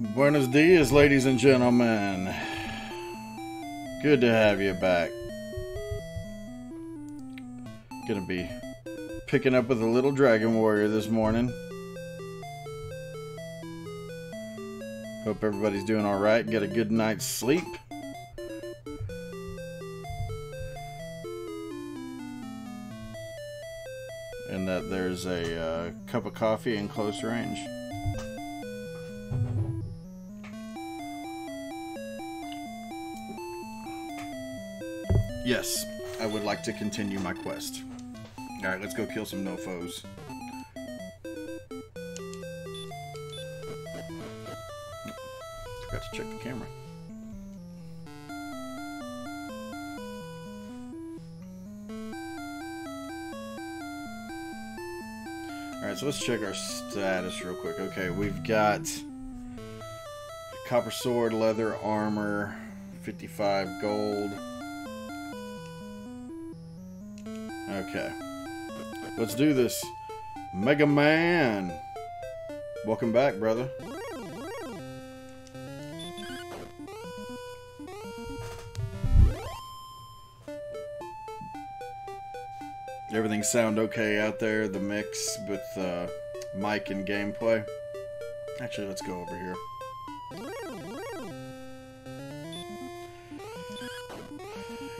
Buenos dias, ladies and gentlemen. Good to have you back. Gonna be picking up with a little Dragon Warrior this morning. Hope everybody's doing alright. Get a good night's sleep. And that there's a cup of coffee in close range. Yes, I would like to continue my quest. Alright, let's go kill some no-foes. Forgot to check the camera. Alright, so let's check our status real quick. Okay, we've got copper sword, leather armor, 55 gold. Okay, let's do this. Mega Man, welcome back, brother. Everything sound okay out there? The mix with mic and gameplay. Actually, let's go over here.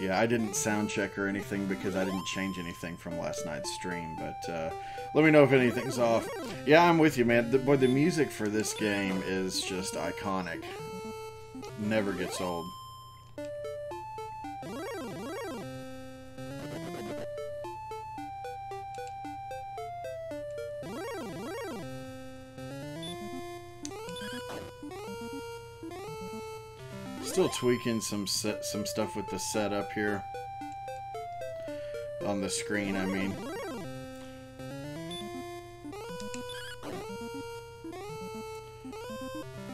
Yeah, I didn't sound check or anything because I didn't change anything from last night's stream, but let me know if anything's off. Yeah, I'm with you, man. Boy, the music for this game is just iconic. Never gets old. Still tweaking some stuff with the setup here on the screen. I mean,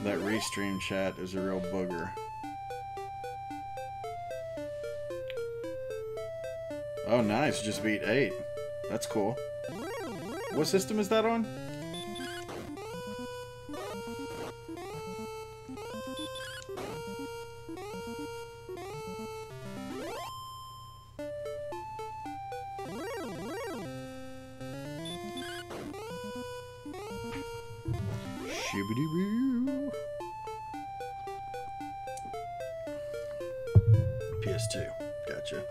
that restream chat is a real booger. Oh, nice! Just beat 8. That's cool. What system is that on? PS2. Gotcha.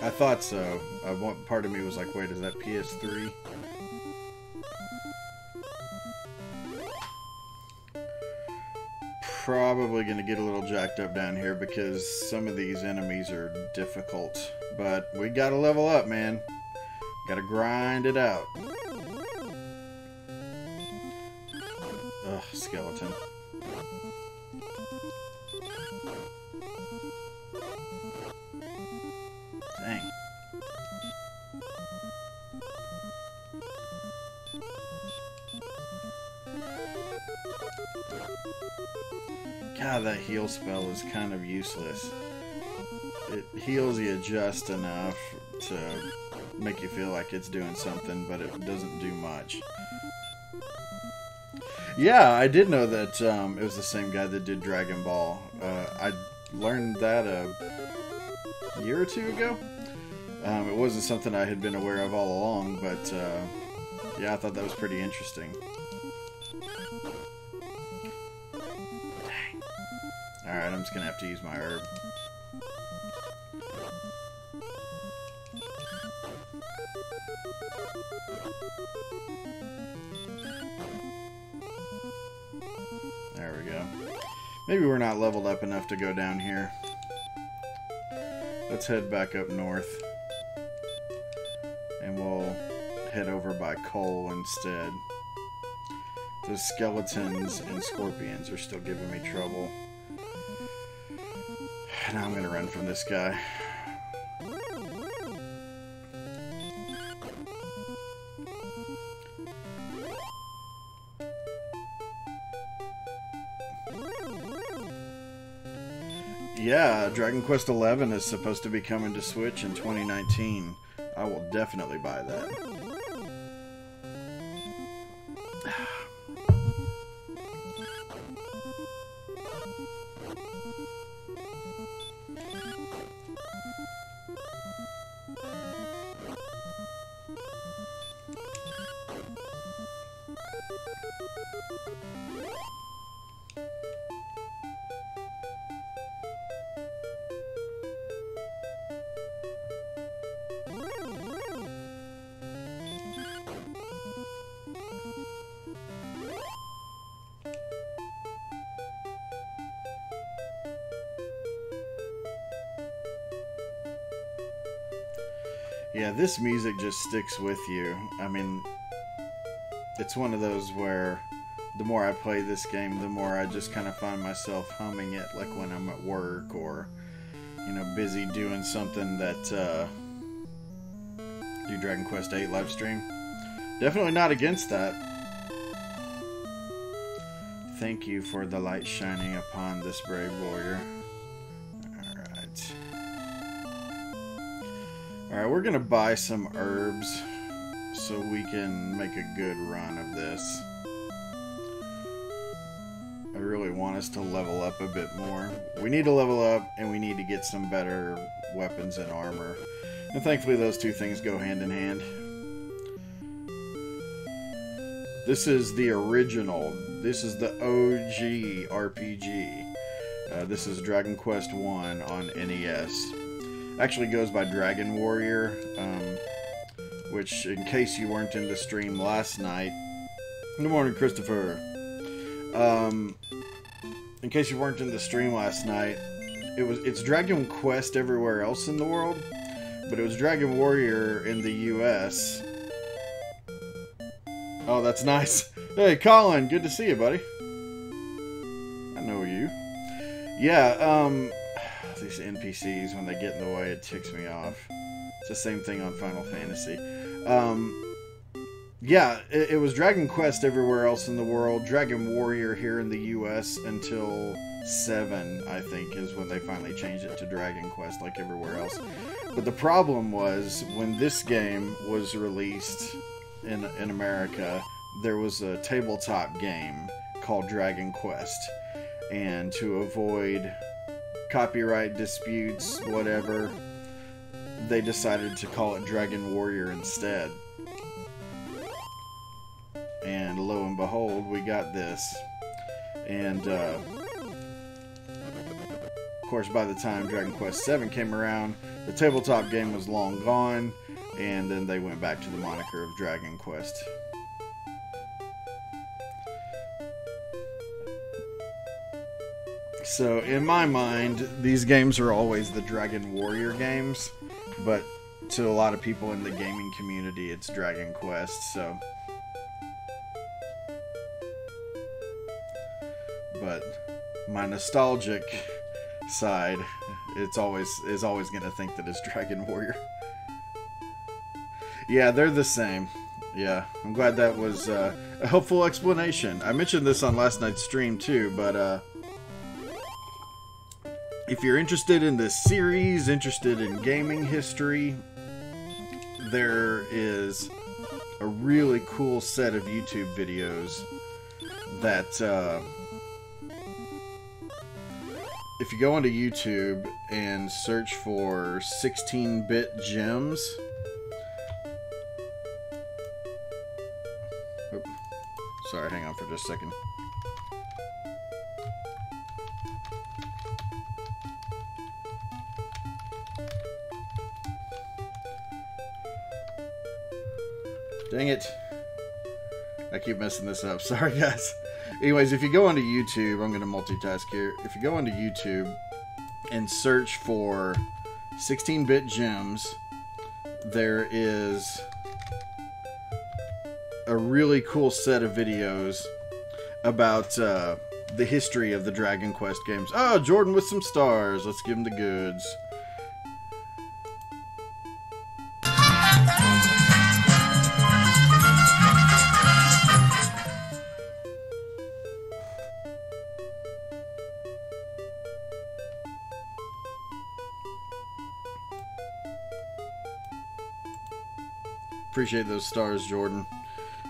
I thought so. One part of me was like, wait, is that PS3? Probably gonna get a little jacked up down here because some of these enemies are difficult. But we gotta level up, man. Gotta grind it out. Ugh, skeleton. Dang. God, that heal spell is kind of useless. It heals you just enough to make you feel like it's doing something, but it doesn't do much. Yeah, I did know that it was the same guy that did Dragon Ball. I learned that a year or two ago. It wasn't something I had been aware of all along, but yeah, I thought that was pretty interesting. Dang. Alright, I'm just going to have to use my herb. There we go. Maybe we're not leveled up enough to go down here. Let's head back up north. And we'll head over by coal instead. The skeletons and scorpions are still giving me trouble. Now I'm gonna run from this guy. Yeah, Dragon Quest XI is supposed to be coming to Switch in 2019. I will definitely buy that. Yeah, this music just sticks with you. I mean, it's one of those where the more I play this game, the more I just kind of find myself humming it, like when I'm at work or, you know, busy doing something that, do Dragon Quest VIII live stream. Definitely not against that. Thank you for the light shining upon this brave warrior. Alright. Alright, we're gonna buy some herbs so we can make a good run of this. I really want us to level up a bit more. We need to level up and we need to get some better weapons and armor. And thankfully those two things go hand in hand. This is the original. This is the OG RPG. This is Dragon Quest I on NES. Actually goes by Dragon Warrior, which, in case you weren't in the stream last night, good morning, Christopher. In case you weren't in the stream last night, it's Dragon Quest everywhere else in the world, but it was Dragon Warrior in the US. Oh, that's nice. Hey, Colin, good to see you, buddy. I know you. Yeah, these NPCs, when they get in the way, it ticks me off. It's the same thing on Final Fantasy. Yeah, it was Dragon Quest everywhere else in the world. Dragon Warrior here in the US until 7, I think, is when they finally changed it to Dragon Quest like everywhere else. But the problem was, when this game was released in America, there was a tabletop game called Dragon Quest. And to avoid copyright disputes, whatever, they decided to call it Dragon Warrior instead. And lo and behold, we got this. And, of course, by the time Dragon Quest VII came around, the tabletop game was long gone, and then they went back to the moniker of Dragon Quest. So, in my mind, these games are always the Dragon Warrior games, but to a lot of people in the gaming community, it's Dragon Quest, so... But my nostalgic side, is always going to think that it's Dragon Warrior. Yeah, they're the same. Yeah, I'm glad that was a helpful explanation. I mentioned this on last night's stream too, but if you're interested in this series, interested in gaming history, there is a really cool set of YouTube videos that... if you go onto YouTube and search for 16-bit gems... Oop. Sorry, hang on for just a second. Dang it. I keep messing this up. Sorry, guys. Anyways, if you go onto YouTube, I'm going to multitask here. If you go onto YouTube and search for 16-bit gems, there is a really cool set of videos about the history of the Dragon Quest games. Oh, Jordan with some stars. Let's give him the goods. Appreciate those stars, Jordan.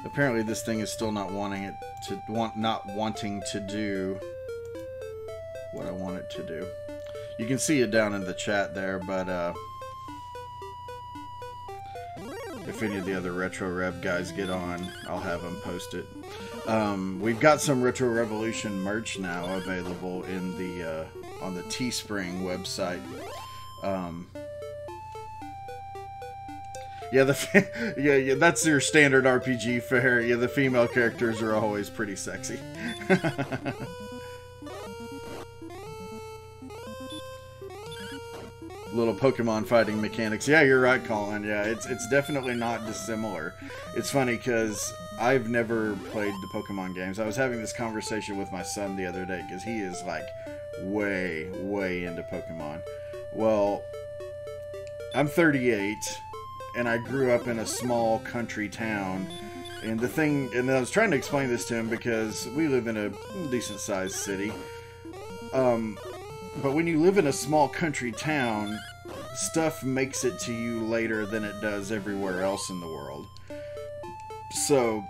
Apparently this thing is still not wanting to do what I want it to do. You can see it down in the chat there, but if any of the other Retro Rev guys get on, I'll have them post it. We've got some Retro Revolution merch now available in the on the Teespring website. Yeah, yeah, that's your standard RPG fare. Yeah, the female characters are always pretty sexy. Little Pokemon fighting mechanics. Yeah, you're right, Colin. Yeah, it's definitely not dissimilar. It's funny because I've never played the Pokemon games. I was having this conversation with my son the other day because he is like way into Pokemon. Well, I'm 38 and I grew up in a small country town. And I was trying to explain this to him because we live in a decent sized city. But when you live in a small country town, stuff makes it to you later than it does everywhere else in the world. So,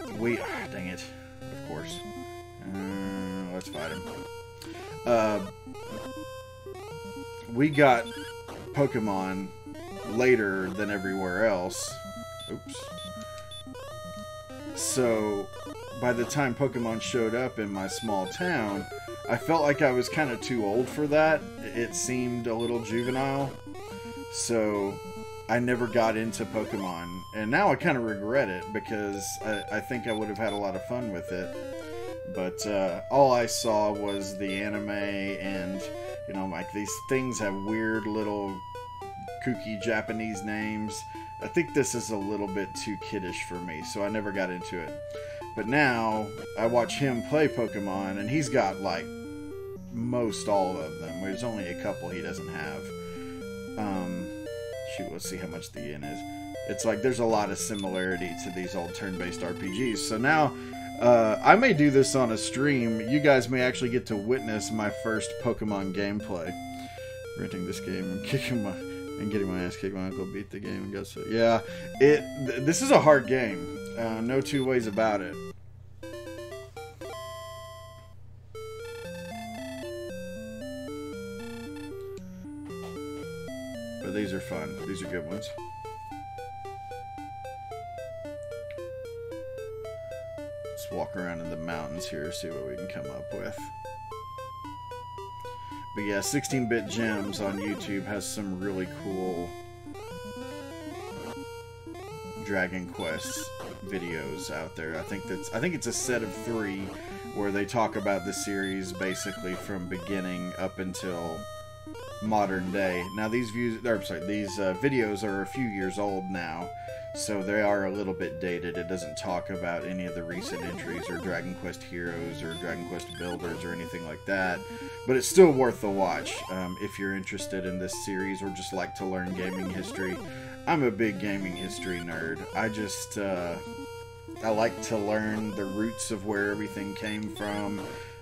dang it, of course. Let's fight him. We got Pokemon later than everywhere else. Oops. So, by the time Pokemon showed up in my small town, I felt like I was kind of too old for that. It seemed a little juvenile. So, I never got into Pokemon. And now I kind of regret it because I think I would have had a lot of fun with it. But all I saw was the anime and, you know, like these things have weird little kooky Japanese names. I think this is a little bit too kiddish for me, so I never got into it. But now, I watch him play Pokemon, and he's got, like, most all of them. There's only a couple he doesn't have. Shoot, let's see how much the yen is. It's like, there's a lot of similarity to these old turn-based RPGs. So now, I may do this on a stream. You guys may actually get to witness my first Pokemon gameplay. Renting this game and getting my ass kicked. My uncle beat the game and got so... Yeah, this is a hard game. No two ways about it. But these are fun. These are good ones. Let's walk around in the mountains here, see what we can come up with. But yeah, 16-Bit Gems on YouTube has some really cool Dragon Quest videos out there. I think it's a set of 3 where they talk about the series basically from beginning up until modern day. Now these videos are a few years old now, so they are a little bit dated. It doesn't talk about any of the recent entries or Dragon Quest Heroes or Dragon Quest Builders or anything like that, but it's still worth the watch if you're interested in this series or just like to learn gaming history. I'm a big gaming history nerd. I like to learn the roots of where everything came from,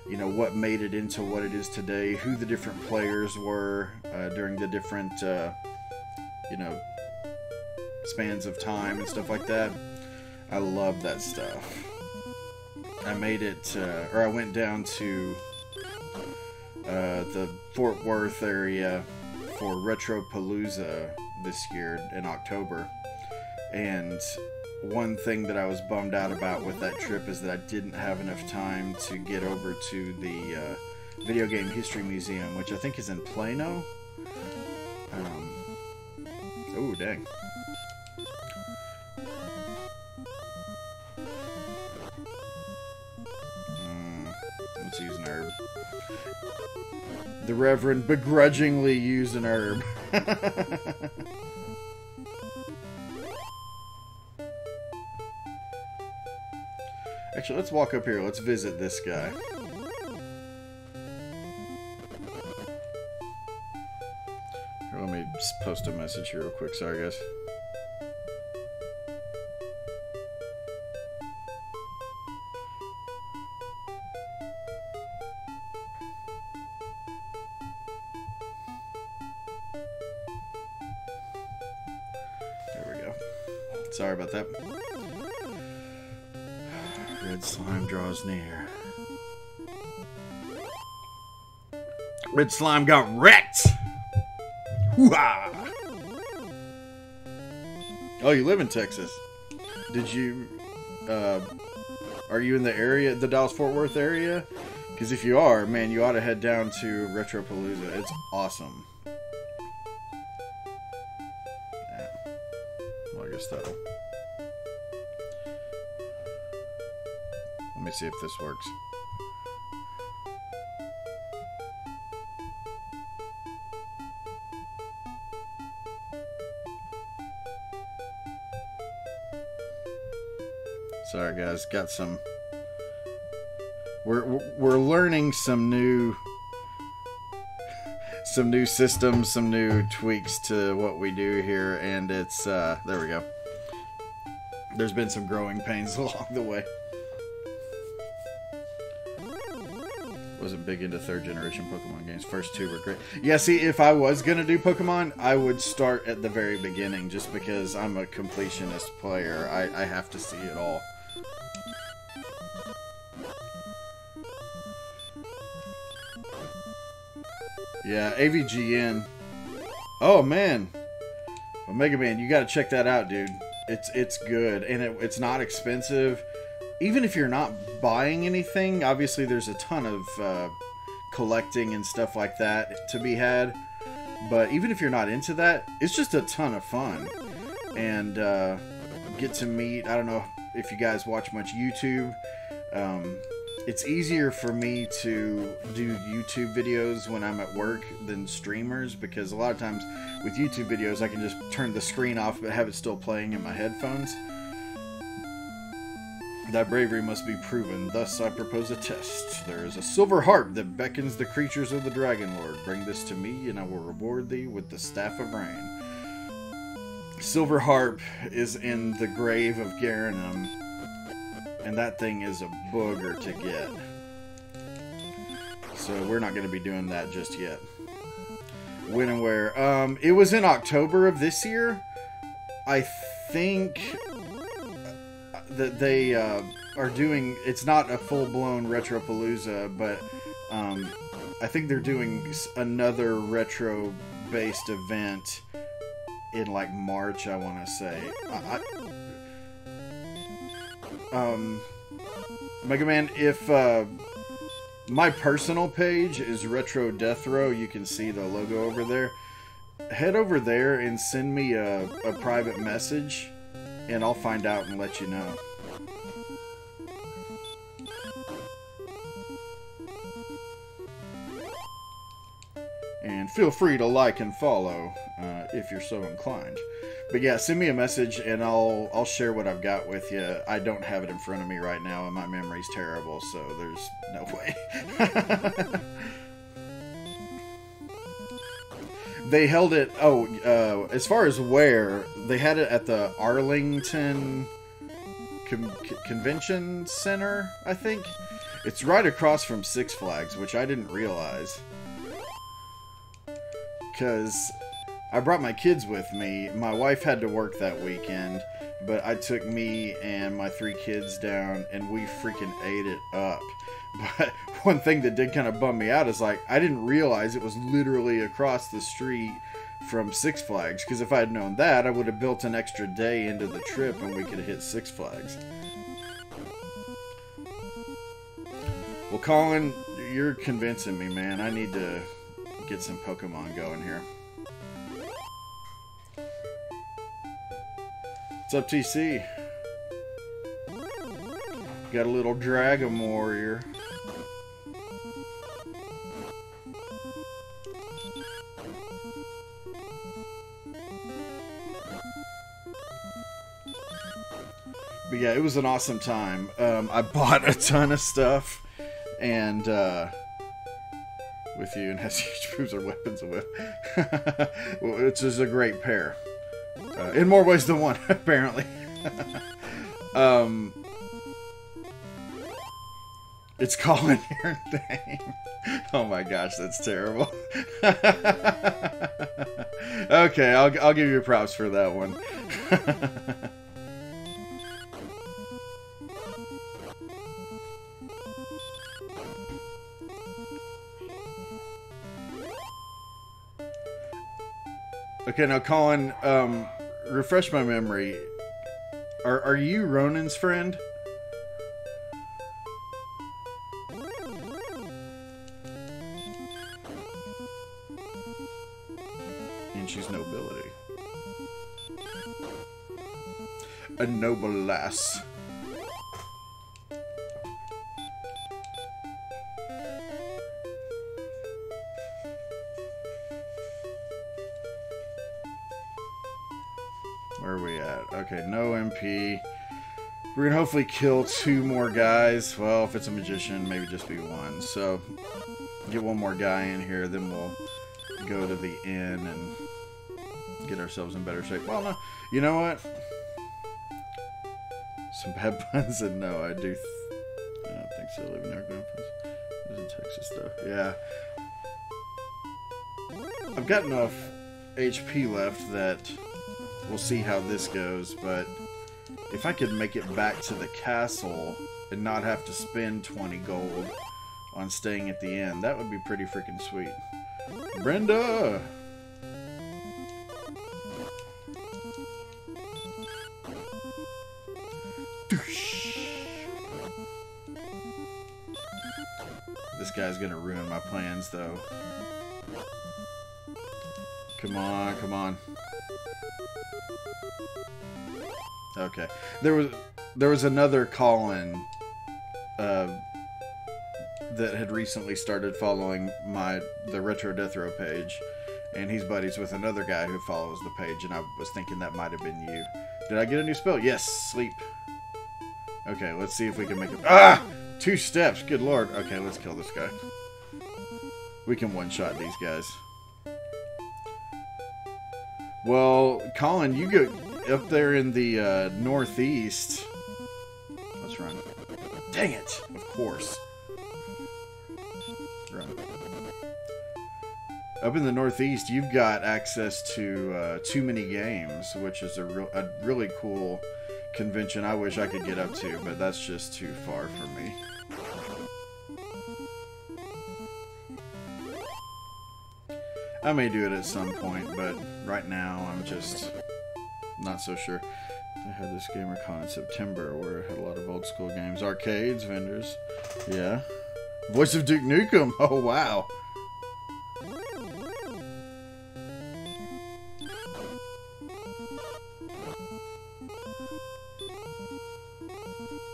you know, what made it into what it is today, who the different players were during the different, you know, spans of time and stuff like that. I love that stuff. I made it, or I went down to the Fort Worth area for Retropalooza this year in October, and one thing that I was bummed out about with that trip is that I didn't have enough time to get over to the Video Game History Museum, which I think is in Plano. Oh, dang. Let's use an herb. The Reverend begrudgingly used an herb. Actually, let's walk up here. Let's visit this guy. Here, let me just post a message here real quick. Sorry, guys. Sorry about that. Red slime draws near. Red slime got wrecked! Hoo-ha! Oh, you live in Texas. Did you, are you in the area, the Dallas-Fort Worth area? Because if you are, man, you ought to head down to Retropalooza. It's awesome. Yeah. Well, I guess that'll... Let me see if this works. Sorry guys, got some... We're learning some new systems, some new tweaks to what we do here, and it's there we go. There's been some growing pains along the way. Wasn't big into third generation Pokemon games. First two were great. Yeah, see, if I was gonna do Pokemon, I would start at the very beginning, just because I'm a completionist player. I have to see it all. Yeah, AVGN. Oh man, Omega Man, you gotta check that out, dude. It's good, and it's not expensive. Even if you're not buying anything, obviously there's a ton of collecting and stuff like that to be had. But even if you're not into that, it's just a ton of fun. And get to meet, I don't know if you guys watch much YouTube. It's easier for me to do YouTube videos when I'm at work than streamers, because a lot of times with YouTube videos I can just turn the screen off but have it still playing in my headphones. That bravery must be proven, thus I propose a test. There is a silver harp that beckons the creatures of the Dragon Lord. Bring this to me and I will reward thee with the Staff of Rain. Silver harp is in the grave of Garanum, and that thing is a booger to get. So we're not going to be doing that just yet. When and where? It was in October of this year. I think that they are doing... It's not a full-blown Retropalooza, but I think they're doing another retro-based event in like March, I want to say. Mega Man, if my personal page is Retro Death Row, you can see the logo over there. Head over there and send me a private message, and I'll find out and let you know. And feel free to like and follow if you're so inclined. But yeah, send me a message and I'll share what I've got with you. I don't have it in front of me right now and my memory's terrible, so there's no way. They held it, as far as where, they had it at the Arlington Convention Center, I think. It's right across from Six Flags, which I didn't realize. Because I brought my kids with me. My wife had to work that weekend, but I took me and my 3 kids down, and we freaking ate it up. But one thing that did kind of bum me out is, like, I didn't realize it was literally across the street from Six Flags, because if I had known that, I would have built an extra day into the trip and we could have hit Six Flags. Well, Colin, you're convincing me, man. I need to get some Pokemon going here. What's up, TC? Got a little Dragon Warrior. But yeah, it was an awesome time. I bought a ton of stuff, and with you, and has huge boobs or weapons with. Which is a great pair. In more ways than one, apparently. It's calling your name. Oh my gosh, that's terrible. Okay, I'll give you props for that one. Okay, now Colin, refresh my memory. Are you Ronan's friend? And she's nobility. A noble lass. Where are we at? Okay, no MP. We're gonna hopefully kill 2 more guys. Well, if it's a magician, maybe just be 1. So, get 1 more guy in here, then we'll go to the inn and get ourselves in better shape. Well, no. You know what? Some bad puns and no, I do. I don't think so. Living there, lives in Texas though. Yeah. I've got enough HP left that we'll see how this goes, but if I could make it back to the castle and not have to spend 20 gold on staying at the inn, that would be pretty freaking sweet. Brenda! This guy's gonna ruin my plans, though. Come on, come on. Okay. There was another Colin that had recently started following the Retro Death Row page, and he's buddies with another guy who follows the page, and I was thinking that might have been you. Did I get a new spell? Yes, sleep. Okay, let's see if we can make it. Ah! 2 steps, good lord. Okay, let's kill this guy. We can one-shot these guys. Well, Colin, you go up there in the northeast. Let's run. Dang it! Of course. Run. Up in the northeast, you've got access to Too Many Games, which is a really cool convention I wish I could get up to, but that's just too far for me. I may do it at some point, but right now I'm just not so sure. I had this GamerCon in September where I had a lot of old school games. Arcades, vendors. Yeah. Voice of Duke Nukem. Oh, wow.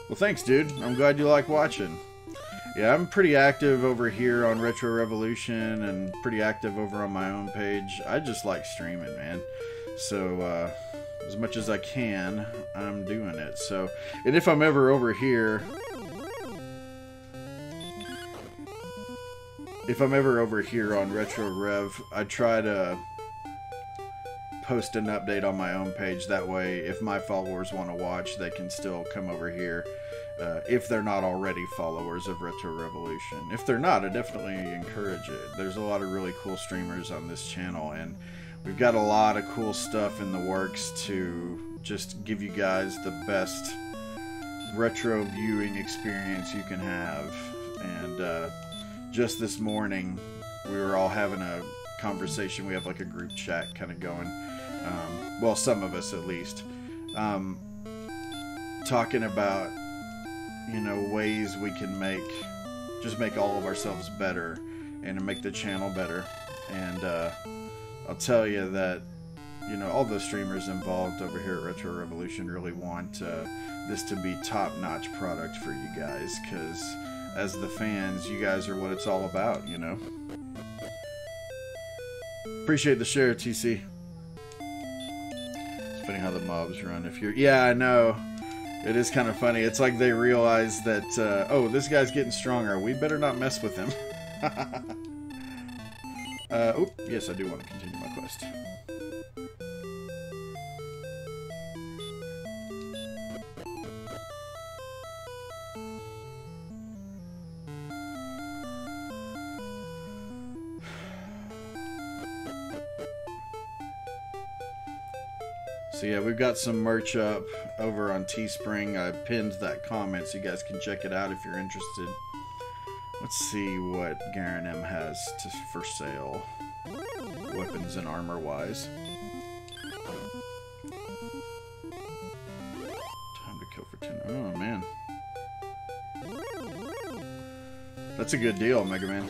Well, thanks, dude. I'm glad you like watching. Yeah, I'm pretty active over here on Retro Revolution and pretty active over on my own page. I just like streaming, man. So, as much as I can, I'm doing it. So, and if I'm ever over here... If I'm ever over here on Retro Rev, I try to post an update on my own page. That way, if my followers want to watch, they can still come over here. If they're not already followers of Retro Revolution. If they're not, I definitely encourage it. There's a lot of really cool streamers on this channel, and we've got a lot of cool stuff in the works to just give you guys the best retro viewing experience you can have. And just this morning, we were all having a conversation. We have like a group chat kind of going. Well, some of us at least. Talking about, you know, ways we can make all of ourselves better and to make the channel better. And I'll tell you that, you know, all the streamers involved over here at Retro Revolution really want this to be top-notch product for you guys, because as the fans, you guys are what it's all about, you know. Appreciate the share, TC. It's funny how the mobs run. If you're, yeah, I know. It is kind of funny. It's like they realize that, oh, this guy's getting stronger. We better not mess with him. Oh, yes, I do want to continue my quest. So yeah, we've got some merch up over on Teespring. I pinned that comment so you guys can check it out if you're interested. Let's see what Garen M has for sale. weapons and armor wise. Time to kill for 10. Oh man, that's a good deal, Mega Man.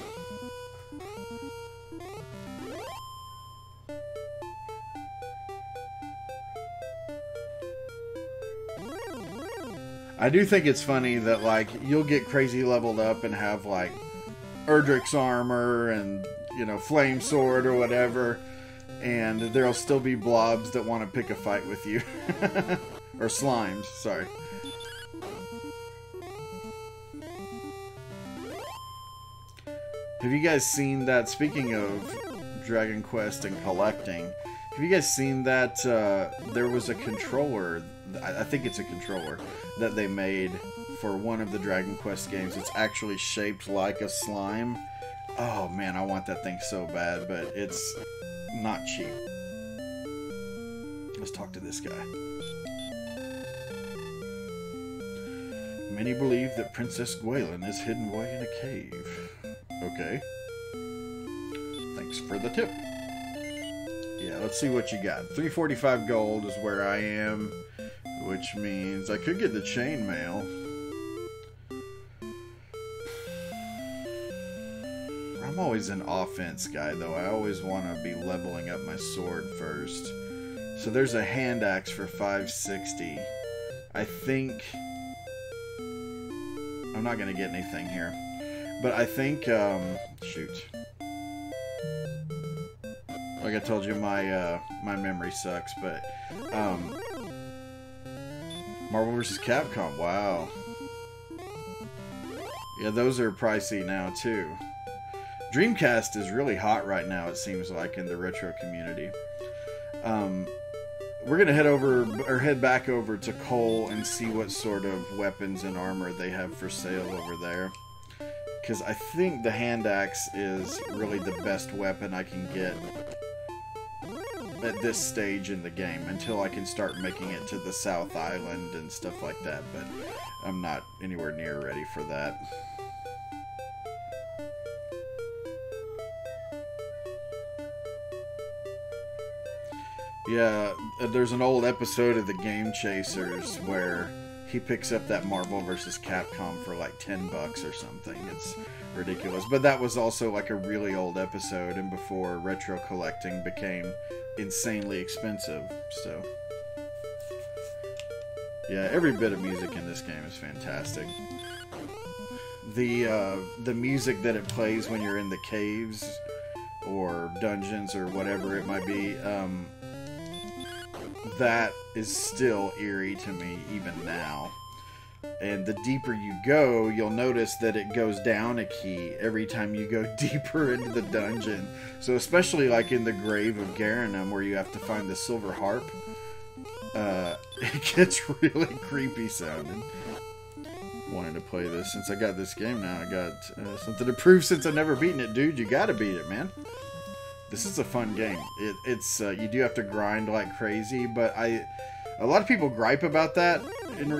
I do think it's funny that, like, you'll get crazy leveled up and have, like, Erdrick's armor and, you know, Flame Sword or whatever, and there'll still be blobs that want to pick a fight with you. Or slimes, sorry. Have you guys seen that, speaking of Dragon Quest and collecting, have you guys seen that there was a controller, I think it's a controller, that they made for one of the Dragon Quest games? It's actually shaped like a slime. Oh man, I want that thing so bad, but it's not cheap. Let's talk to this guy. Many believe that Princess Gwaelin is hidden away in a cave. Okay. Thanks for the tip. Yeah, let's see what you got. 345 gold is where I am, which means I could get the chainmail. I'm always an offense guy, though. I always want to be leveling up my sword first. So there's a hand axe for 560. I think I'm not going to get anything here. But I think, shoot. Like I told you, my memory sucks, but, Marvel vs. Capcom, wow. Yeah, those are pricey now, too. Dreamcast is really hot right now, it seems like, in the retro community. We're gonna head back over to Cole and see what sort of weapons and armor they have for sale over there. Because I think the hand axe is really the best weapon I can get at this stage in the game, until I can start making it to the South Island and stuff like that, but I'm not anywhere near ready for that. Yeah, there's an old episode of the Game Chasers where he picks up that Marvel vs. Capcom for like 10 bucks or something. It's ridiculous. But that was also like a really old episode, and before retro collecting became insanely expensive. So yeah, every bit of music in this game is fantastic. The music that it plays when you're in the caves or dungeons or whatever it might be, that is still eerie to me even now. And the deeper you go, you'll notice that it goes down a key every time you go deeper into the dungeon. So especially like in the Grave of Garanum, where you have to find the silver harp, it gets really creepy sounding. Wanted to play this since I got this game now. I got something to prove since I've never beaten it, dude. You gotta beat it, man. This is a fun game. It's you do have to grind like crazy, but a lot of people gripe about that in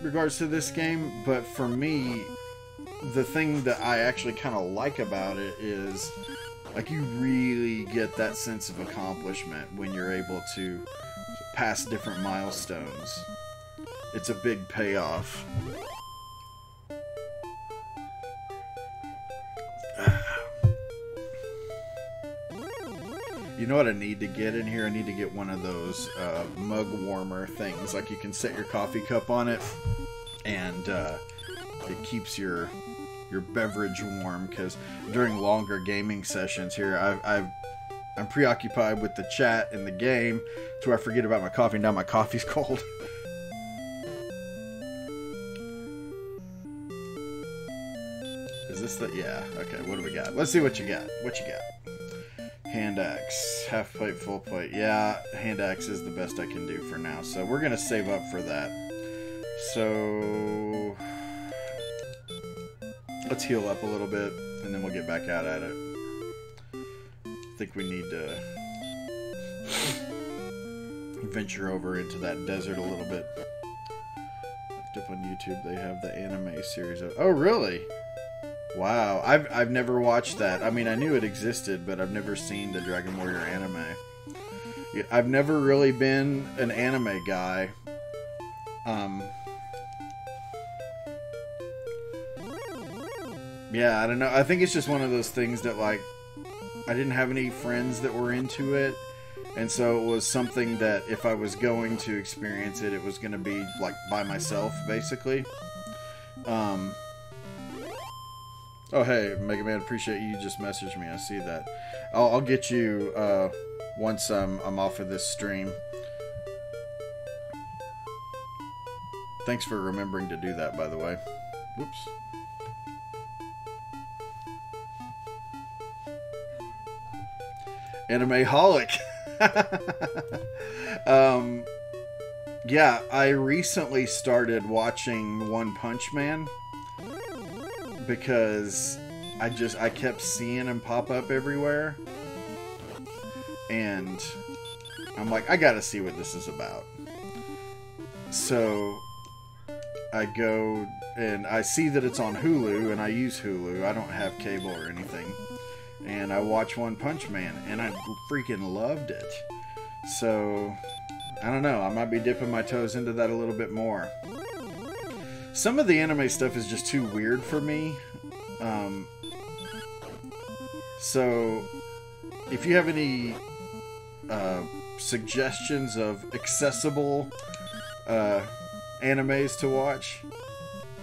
regards to this game, but for me, the thing that I actually kind of like about it is, like, you really get that sense of accomplishment when you're able to pass different milestones. It's a big payoff. You know what I need to get in here? I need to get one of those mug warmer things. Like, you can set your coffee cup on it, and it keeps your beverage warm. Because during longer gaming sessions here, I'm preoccupied with the chat and the game to where I forget about my coffee. Now my coffee's cold. Is this the... Yeah, okay, what do we got? Let's see what you got. What you got? Hand axe, half plate, full plate. Yeah, hand axe is the best I can do for now. So we're gonna save up for that. So let's heal up a little bit, and then we'll get back out at it. I think we need to venture over into that desert a little bit. Looked up on YouTube, they have the anime series of... Oh, really? Wow, I've never watched that. I mean, I knew it existed, but I've never seen the Dragon Warrior anime. Yeah, I've never really been an anime guy. Yeah, I don't know. I think it's just one of those things that, like, I didn't have any friends that were into it, and so it was something that if I was going to experience it, it was going to be, like, by myself, basically. Oh, hey, Mega Man, appreciate you just messaged me. I see that. I'll get you once I'm off of this stream. Thanks for remembering to do that, by the way. Whoops. Anime-holic. Yeah, I recently started watching One Punch Man because I kept seeing him pop up everywhere, and I'm like, I gotta see what this is about. So I go and I see that it's on Hulu, and I use Hulu. I don't have cable or anything. And I watch One Punch Man, and I freaking loved it. So, I don't know. I might be dipping my toes into that a little bit more. Some of the anime stuff is just too weird for me. So, if you have any suggestions of accessible animes to watch,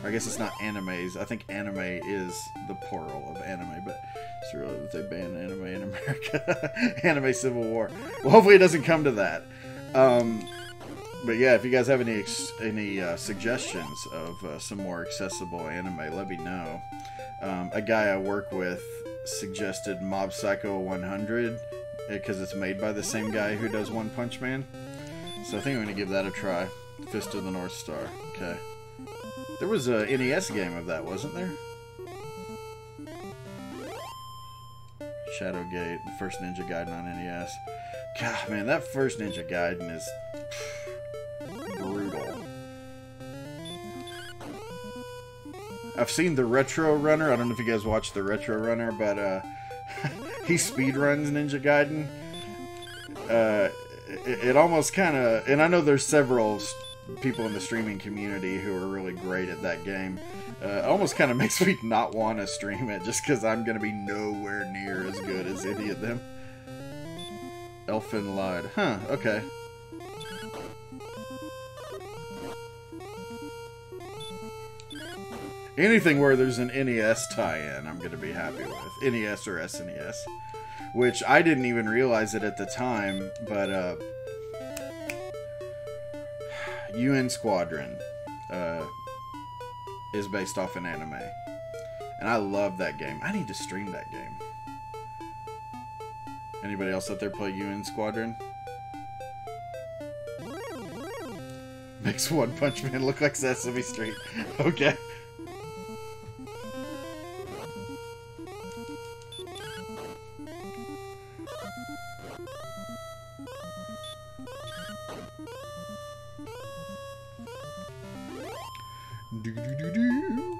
I guess it's not animes. I think anime is the plural of anime, but it's really that they ban anime in America. Anime Civil War. Well, hopefully it doesn't come to that. But yeah, if you guys have any suggestions of some more accessible anime, let me know. A guy I work with suggested Mob Psycho 100 because it's made by the same guy who does One Punch Man. So I think I'm going to give that a try. Fist of the North Star. Okay. There was a NES game of that, wasn't there? Shadowgate, the first Ninja Gaiden on NES. God, man, that first Ninja Gaiden is brutal. I've seen the Retro Runner. I don't know if you guys watched the Retro Runner, but he speedruns Ninja Gaiden. It almost kind of, and I know there's several people in the streaming community who are really great at that game. It almost kind of makes me not want to stream it just because I'm going to be nowhere near as good as any of them. Elfin Lied. Huh, okay. Anything where there's an NES tie-in, I'm going to be happy with. NES or SNES. Which I didn't even realize it at the time, but UN Squadron is based off an anime. And I love that game. I need to stream that game. Anybody else out there play UN Squadron? Makes One Punch Man look like Sesame Street. Okay. Do-do-do-do.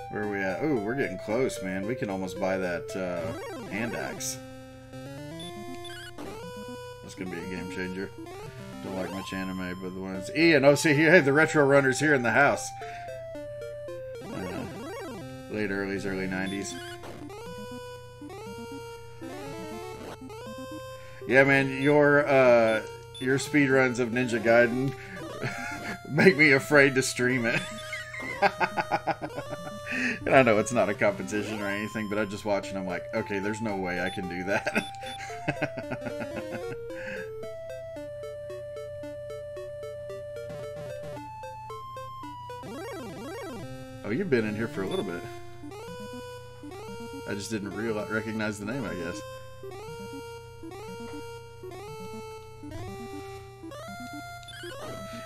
Where are we at? Ooh, we're getting close, man. We can almost buy that hand axe. That's gonna be a game changer. Don't like much anime, but the ones. Ian, oh, see here, hey, the Retro Runner's here in the house. Late early 90s. Yeah, man, your speed runs of Ninja Gaiden make me afraid to stream it. And I know it's not a competition or anything, but I just watch and I'm like, okay, there's no way I can do that. Oh, you've been in here for a little bit. I just didn't recognize the name, I guess.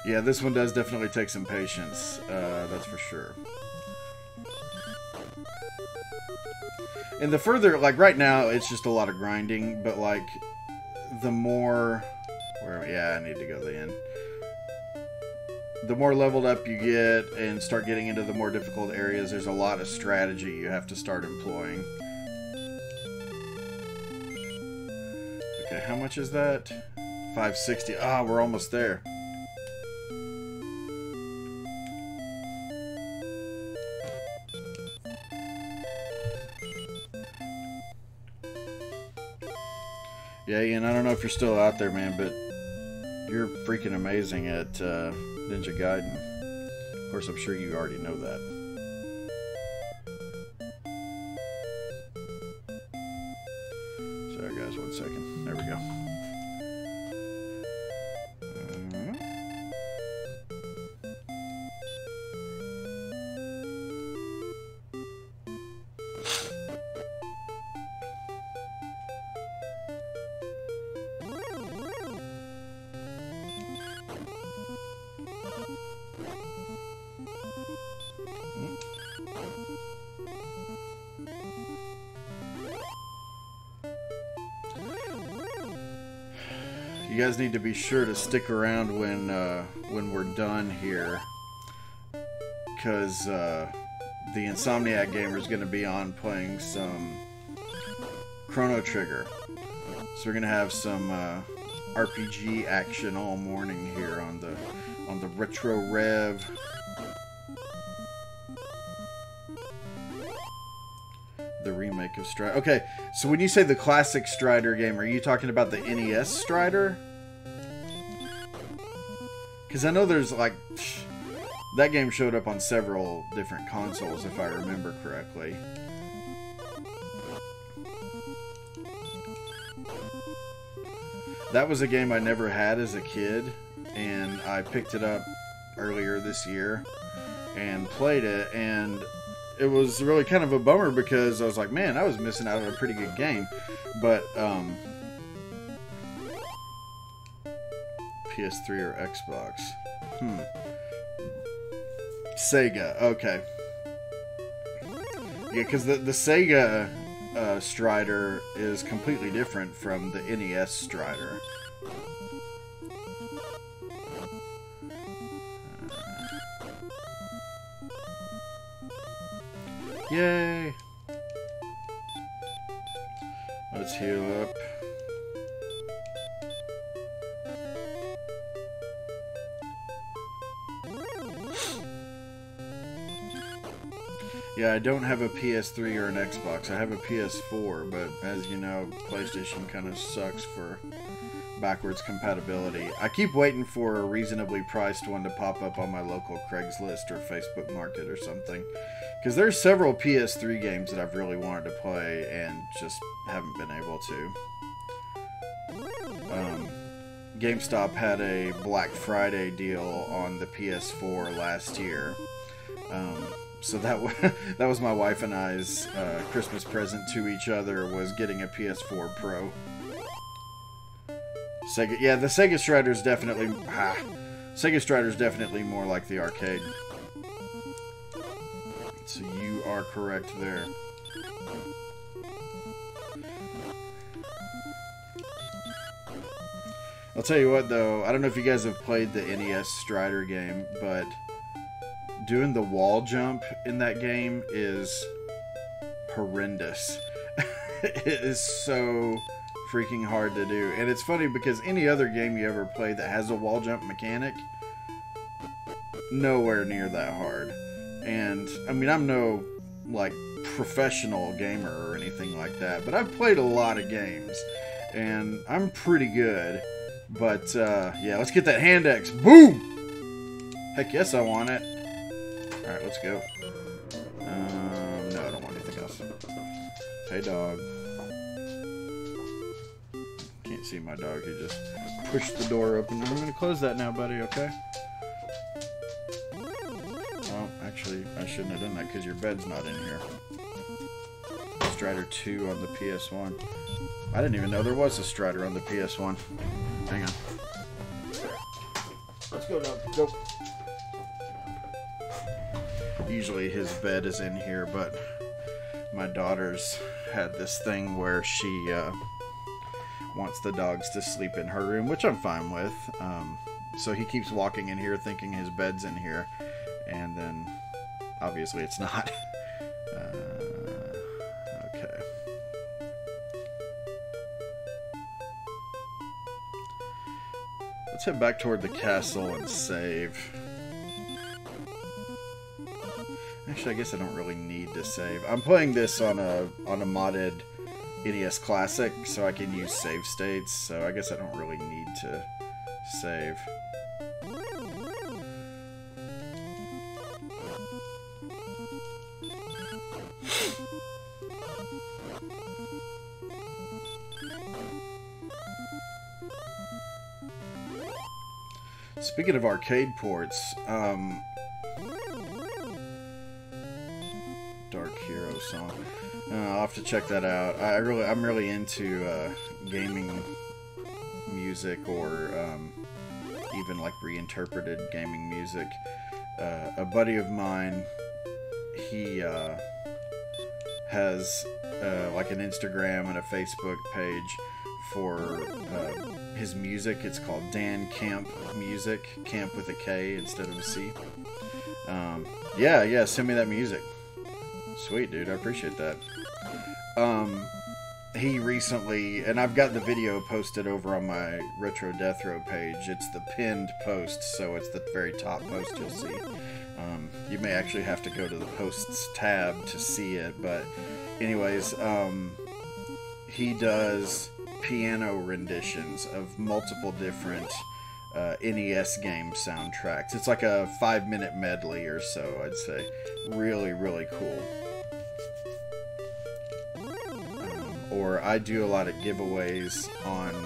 Yeah, this one does definitely take some patience. That's for sure. And the further, like right now, it's just a lot of grinding, but like the more, yeah, I need to go to the end. The more leveled up you get and start getting into the more difficult areas, there's a lot of strategy you have to start employing. Okay, how much is that? 560. Ah, we're almost there. Yeah, Ian, I don't know if you're still out there, man, but you're freaking amazing at Ninja Gaiden. Of course, I'm sure you already know that. Sorry, guys, 1 second. There we go. You guys need to be sure to stick around when we're done here, because the Insomniac Gamer is going to be on playing some Chrono Trigger. So we're going to have some RPG action all morning here on the Retro Rev. The remake of Strider. Okay, so when you say the classic Strider game, are you talking about the NES Strider? Because I know there's like... that game showed up on several different consoles, if I remember correctly. That was a game I never had as a kid, and I picked it up earlier this year and played it, and it was really kind of a bummer because I was like, man, I was missing out on a pretty good game. But PS3 or Xbox? Sega, okay. Yeah, because the Sega Strider is completely different from the NES Strider. Yay! Let's heal up. Yeah, I don't have a PS3 or an Xbox. I have a PS4, but as you know, PlayStation kind of sucks for backwards compatibility. I keep waiting for a reasonably priced one to pop up on my local Craigslist or Facebook Market or something. Because there's several PS3 games that I've really wanted to play and just haven't been able to. GameStop had a Black Friday deal on the PS4 last year. So that was my wife and I's Christmas present to each other, was getting a PS4 Pro. Sega, yeah, the Sega Strider's definitely... Sega Strider's definitely more like the arcade. So you are correct there. I'll tell you what, though, I don't know if you guys have played the NES Strider game, but doing the wall jump in that game is horrendous. It is so freaking hard to do. And it's funny because any other game you ever play that has a wall jump mechanic, nowhere near that hard. And, I mean, I'm no, like, professional gamer or anything like that, but I've played a lot of games, and I'm pretty good. But, yeah, let's get that hand X. Boom! Heck yes, I want it. Alright, let's go. No, I don't want anything else. Hey, dog. Can't see my dog. He just pushed the door open. I'm going to close that now, buddy, okay? Well, actually, I shouldn't have done that because your bed's not in here. Let's Strider 2 on the PS1. I didn't even know there was a Strider on the PS1. Hang on. Let's go now. Go. Usually his bed is in here, but my daughter's had this thing where she wants the dogs to sleep in her room, which I'm fine with. So he keeps walking in here thinking his bed's in here, and then obviously it's not. Okay. Let's head back toward the castle and save. Actually, I guess I don't really need to save. I'm playing this on a modded NES Classic, so I can use save states, so I guess I don't really need to save. Speaking of arcade ports, Dark Hero song. I'll have to check that out. I'm really into gaming music, or even like reinterpreted gaming music. A buddy of mine, he has like an Instagram and a Facebook page for his music. It's called Dan Camp Music, Camp with a K instead of a C. Yeah, send me that music. Sweet, dude, I appreciate that. He recently, and I've got the video posted over on my Retro Death Row page. It's the pinned post, so it's the very top post you'll see. You may actually have to go to the posts tab to see it, but anyways, he does piano renditions of multiple different NES game soundtracks. It's like a 5-minute medley or so, I'd say. Really, really cool. Or I do a lot of giveaways on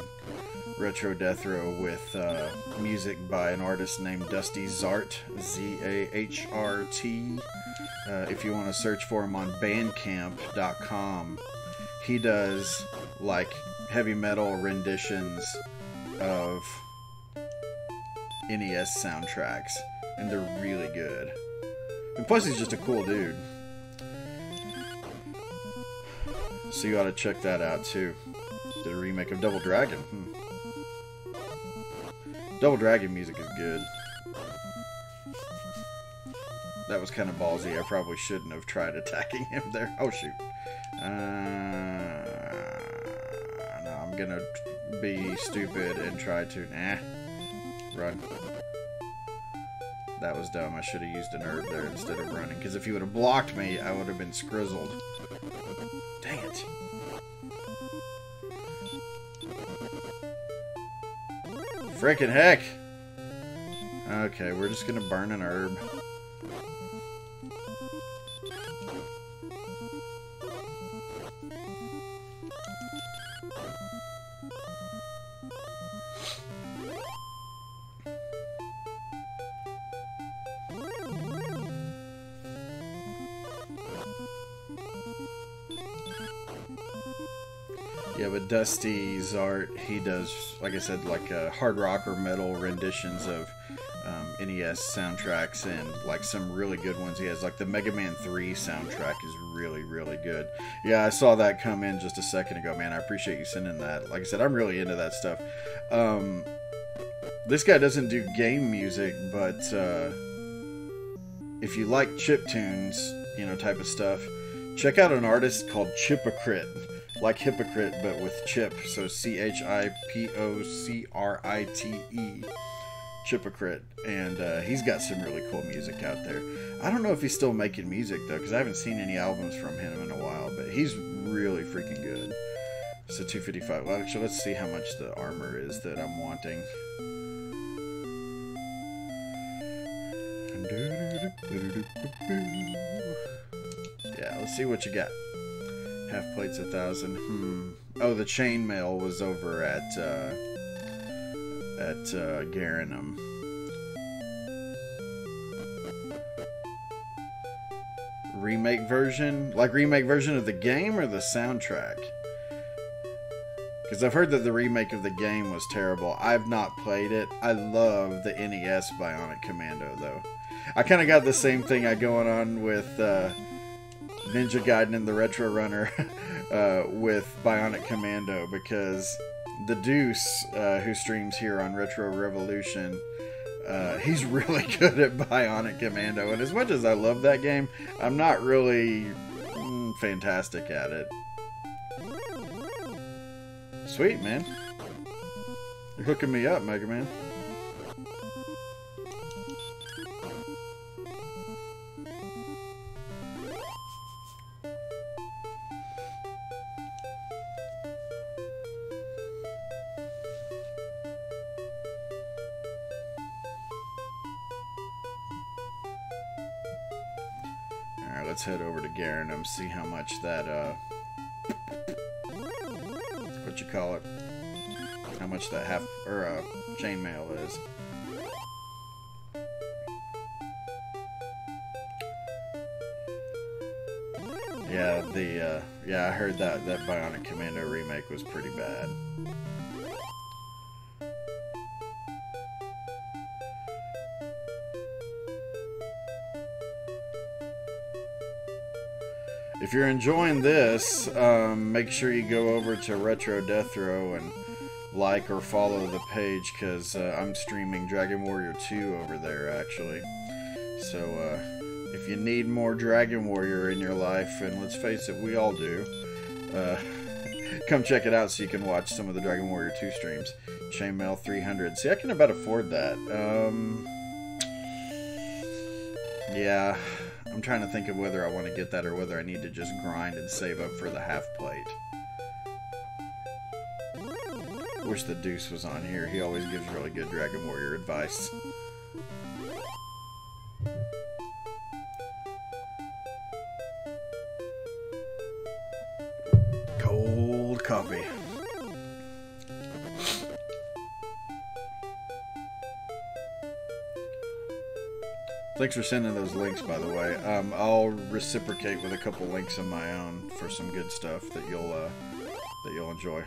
Retro Death Row with music by an artist named Dusty Zart, Z-A-H-R-T. If you want to search for him on Bandcamp.com, he does like heavy metal renditions of NES soundtracks, and they're really good. And plus, he's just a cool dude. So you ought to check that out too. Did a remake of Double Dragon. Double Dragon music is good. That was kind of ballsy. I probably shouldn't have tried attacking him there. Oh shoot. No, I'm gonna be stupid and try to... Run. That was dumb. I should have used an herb there instead of running. Because if he would have blocked me, I would have been scrizzled. Dang it. Frickin' heck! Okay, we're just gonna burn an herb. Yeah, but Dusty Zart, he does, like I said, like hard rock or metal renditions of NES soundtracks, and like some really good ones. He has like the Mega Man 3 soundtrack is really, really good. Yeah, I saw that come in just a second ago, man. I appreciate you sending that. Like I said, I'm really into that stuff. This guy doesn't do game music, but if you like chiptunes, you know, type of stuff, check out an artist called Chipocrit. Like hypocrite, but with chip. So C-H-I-P-O-C-R-I-T-E. Chipocrit. And he's got some really cool music out there. I don't know if he's still making music, though, because I haven't seen any albums from him in a while. But he's really freaking good. So 255. Well, actually, let's see how much the armor is that I'm wanting. Yeah, let's see what you got. Half plate's 1,000. Oh, the chainmail was over at Garinham. remake version? Like remake version of the game or the soundtrack? Because I've heard that the remake of the game was terrible. I've not played it. I love the NES Bionic Commando, though. I kind of got the same thing going on with Ninja Gaiden and the Retro Runner with Bionic Commando, because the Deuce, who streams here on Retro Revolution, he's really good at Bionic Commando. And as much as I love that game, I'm not really fantastic at it. Sweet, man. You're hooking me up, Mega Man. Alright, let's head over to Garanum, see how much that, what you call it, how much that chainmail is. Yeah, I heard that Bionic Commando remake was pretty bad. If you're enjoying this, make sure you go over to Retro Death Row and like or follow the page, because I'm streaming Dragon Warrior 2 over there, actually. So, if you need more Dragon Warrior in your life, and let's face it, we all do, come check it out so you can watch some of the Dragon Warrior 2 streams. Chainmail 300. See, I can about afford that. Yeah. I'm trying to think of whether I want to get that or whether I need to just grind and save up for the half plate. Wish the Deuce was on here. He always gives really good Dragon Warrior advice. Cold coffee. Thanks for sending those links, by the way. I'll reciprocate with a couple links of my own for some good stuff that you'll enjoy.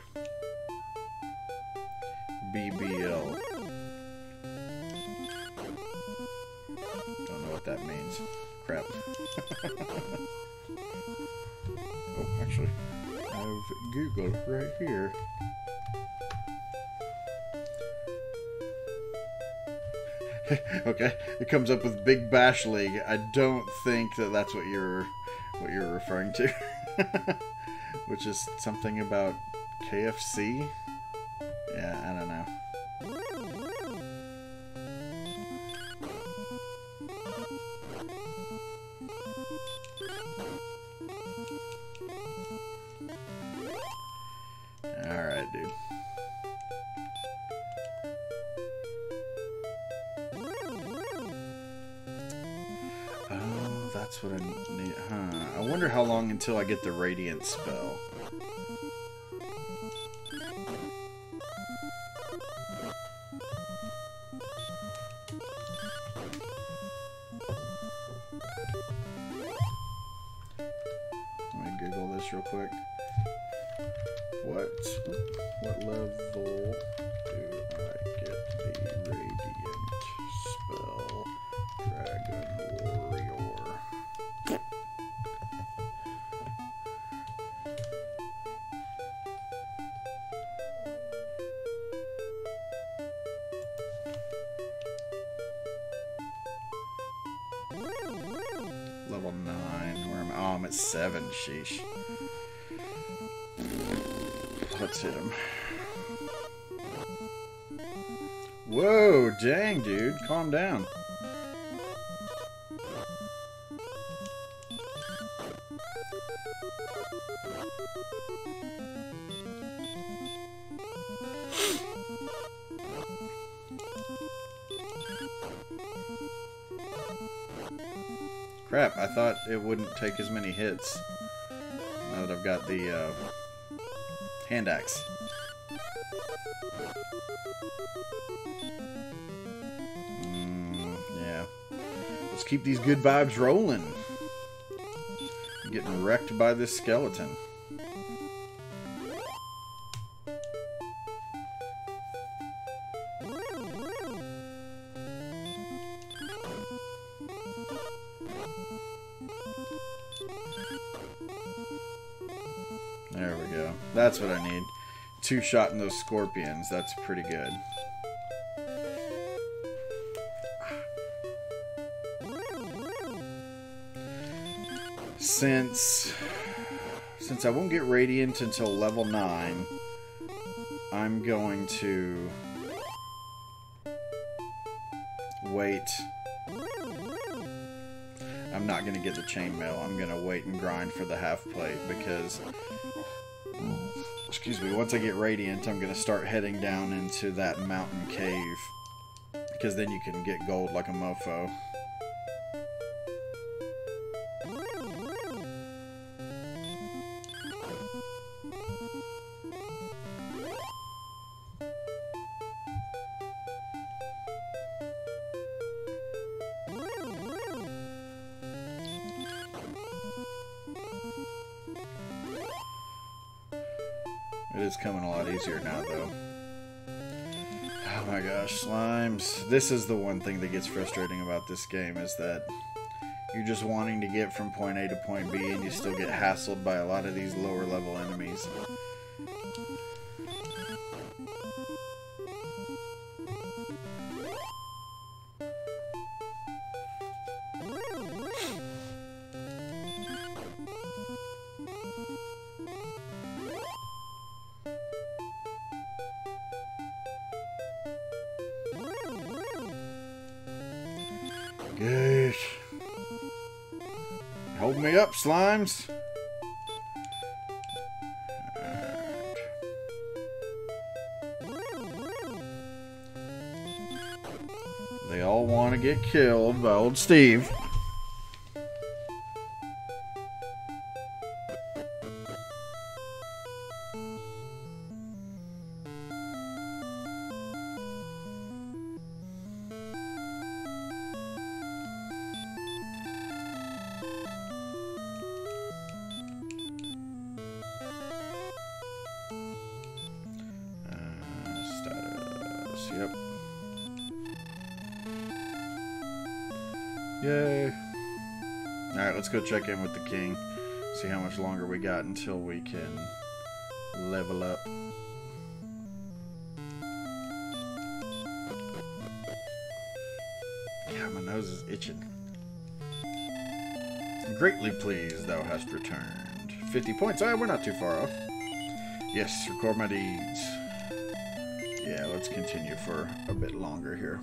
BBL. Don't know what that means. Crap. Oh, actually, I have Google right here. Okay, it comes up with Big Bash League. I don't think that's what you're referring to. Which is something about KFC? Yeah, I don't know. Alright, dude. Oh, that's what I need. Huh. I wonder how long until I get the Radiant spell. Let me Google this real quick. What level do I get the Radiant spell? Dragon Warrior. Level 9. Where am I? Oh, I'm at 7. Sheesh. Let's hit him. Whoa, dang, dude. Calm down. Crap, I thought it wouldn't take as many hits. Now that I've got the hand axe. Yeah. Let's keep these good vibes rolling. Getting wrecked by this skeleton. There we go. That's what I need. 2-shot in those scorpions. That's pretty good. Since I won't get Radiant until level 9, I'm going to wait. I'm not going to get the chainmail. I'm going to wait and grind for the half plate because, excuse me, once I get Radiant, I'm going to start heading down into that mountain cave because then you can get gold like a mofo. It is coming a lot easier now, though. Oh my gosh, slimes. This is the one thing that gets frustrating about this game, is that you're just wanting to get from point A to point B, and you still get hassled by a lot of these lower level enemies. Good. Hold me up, slimes. They all want to get killed by old Steve. Yep. Yay. Alright, let's go check in with the king. See how much longer we got until we can level up. Yeah, my nose is itching. Greatly pleased thou hast returned. 50 points. Alright, we're not too far off. Yes, record my deeds. Yeah, let's continue for a bit longer here.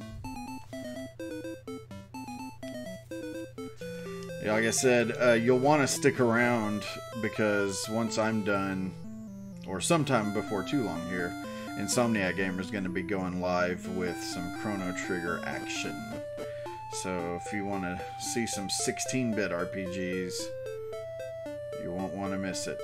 Yeah, like I said, you'll want to stick around because once I'm done, or sometime before too long here, Insomniac Gamer is going to be going live with some Chrono Trigger action. So if you want to see some 16-bit RPGs, you won't want to miss it.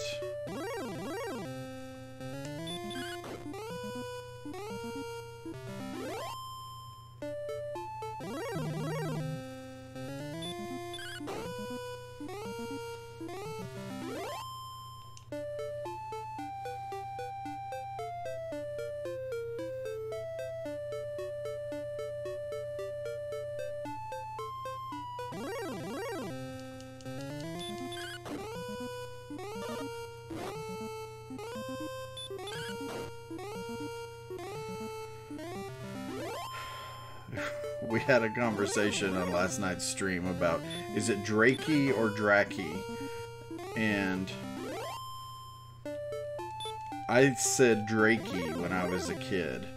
We had a conversation on last night's stream about, is it Drakey or Draki? And I said Drakey when I was a kid.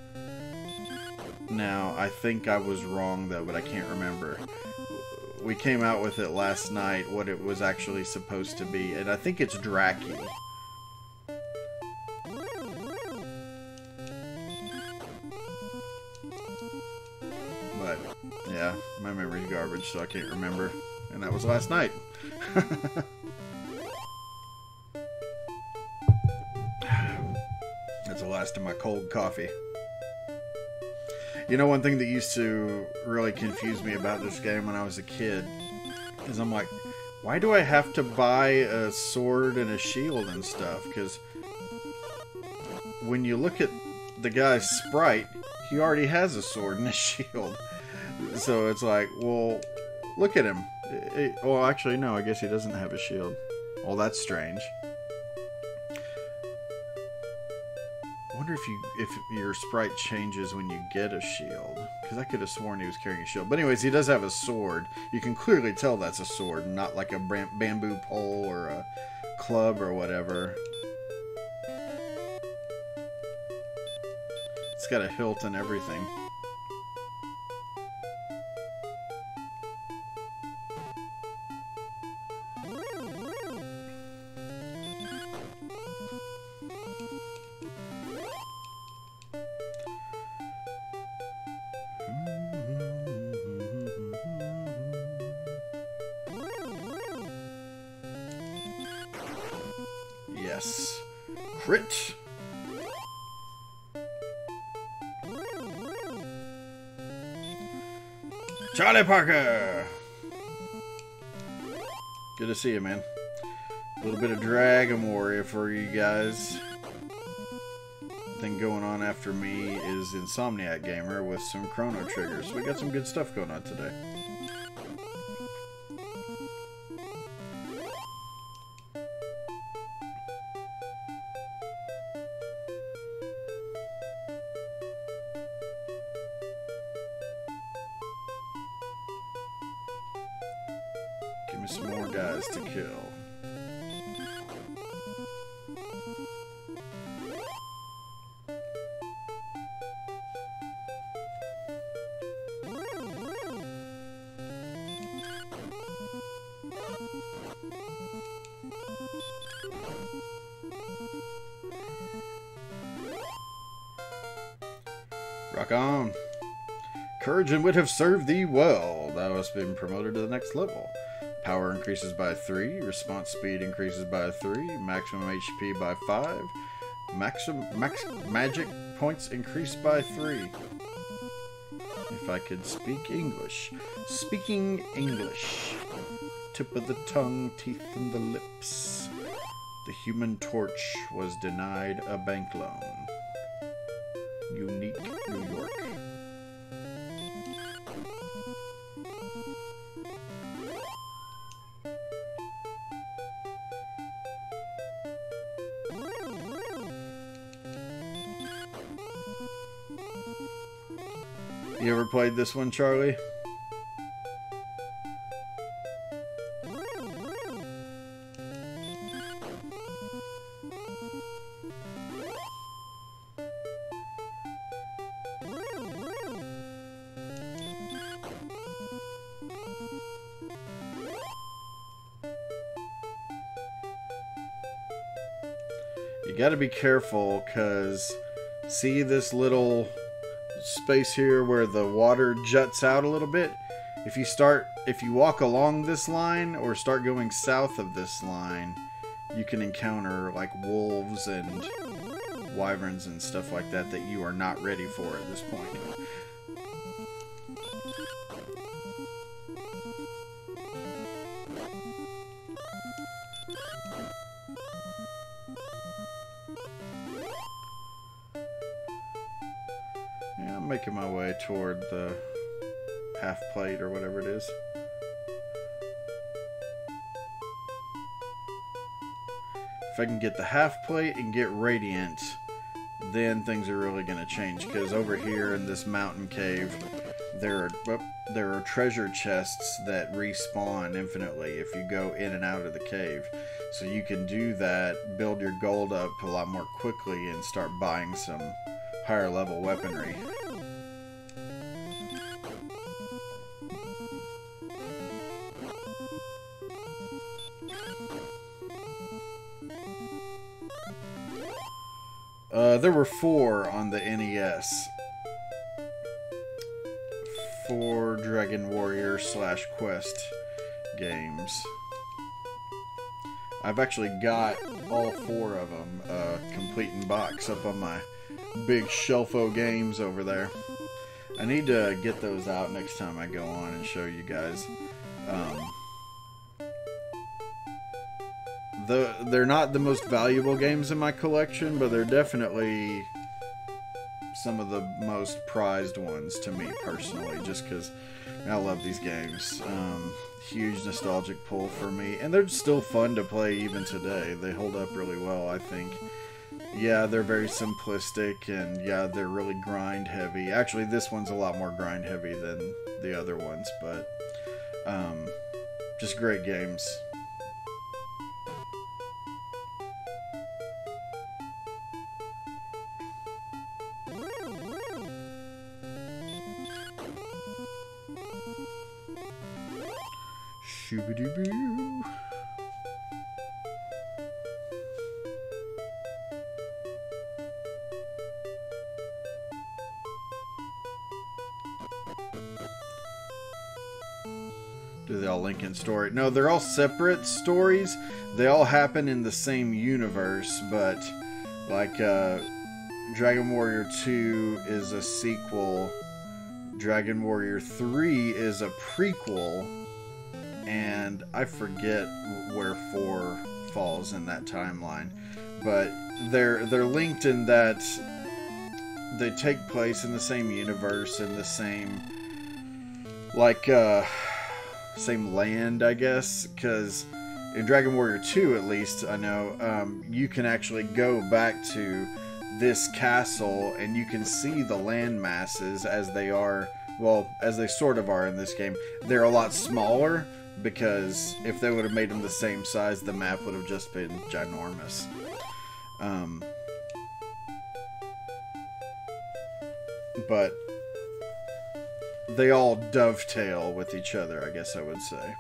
Now, I think I was wrong though, but I can't remember. We came out with it last night, what it was actually supposed to be, and I think it's Draki. But, yeah, my memory's garbage, so I can't remember. And that was last night. That's the last of my cold coffee. You know, one thing that used to really confuse me about this game when I was a kid is I'm like, Why do I have to buy a sword and a shield and stuff? Because when you look at the guy's sprite, he already has a sword and a shield. So it's like, well, look at him. Well, actually, no, I guess he doesn't have a shield. Well, that's strange. I wonder if your sprite changes when you get a shield. Because I could have sworn he was carrying a shield. But anyways, he does have a sword. You can clearly tell that's a sword, not like a bamboo pole or a club or whatever. It's got a hilt and everything. Yes. Crit. Charlie Parker! Good to see you, man. A little bit of Dragon Warrior for you guys. Thing going on after me is Insomniac Gamer with some Chrono Triggers. So we got some good stuff going on today. Give me some more guys to kill. Rock on. Courage and wit have served thee well. Thou hast been promoted to the next level. Power increases by 3. Response speed increases by 3. Maximum HP by 5. Magic points increased by 3. If I could speak English. Speaking English. Tip of the tongue, teeth in the lips. The Human Torch was denied a bank loan. Unique, New York. You ever played this one, Charlie? You gotta be careful, because see this little space here where the water juts out a little bit? If you walk along this line or start going south of this line, you can encounter like wolves and wyverns and stuff like that that you are not ready for at this point. Yeah, I'm making my way toward the half plate or whatever it is. If I can get the half plate and get radiant, then things are really going to change, because over here in this mountain cave there are treasure chests that respawn infinitely if you go in and out of the cave. So you can do that, build your gold up a lot more quickly, and start buying some higher level weaponry. There were 4 on the NES. 4 Dragon Warrior / Quest games. I've actually got all 4 of them complete in box up on my big shelf-o games over there. I need to get those out next time I go on and show you guys. they're not the most valuable games in my collection, but they're definitely some of the most prized ones to me personally, just because I love these games. Huge nostalgic pull for me, and they're still fun to play even today. They hold up really well, I think. Yeah, they're very simplistic, and yeah, they're really grind heavy. Actually, this one's a lot more grind heavy than the other ones, but just great games. Shoo-ba-doo-boo. Do they all link in story? No, they're all separate stories. They all happen in the same universe, but like Dragon Warrior 2 is a sequel. Dragon Warrior 3 is a prequel, and I forget where 4 falls in that timeline. But they're linked in that they take place in the same universe, in the same same land, I guess, because in Dragon Warrior 2, at least, I know, you can actually go back to this castle, and you can see the land masses as they are, well, as they sort of are in this game. They're a lot smaller, because if they would have made them the same size, the map would have just been ginormous. But they all dovetail with each other, I guess I would say.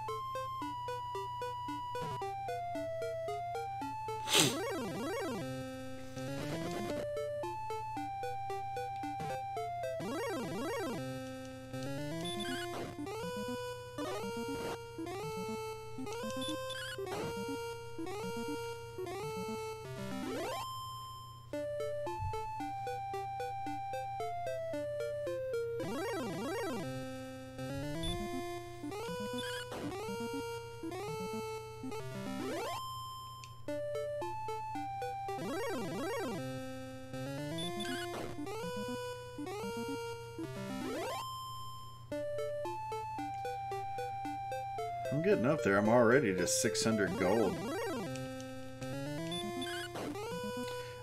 I'm getting up there. I'm already to 600 gold.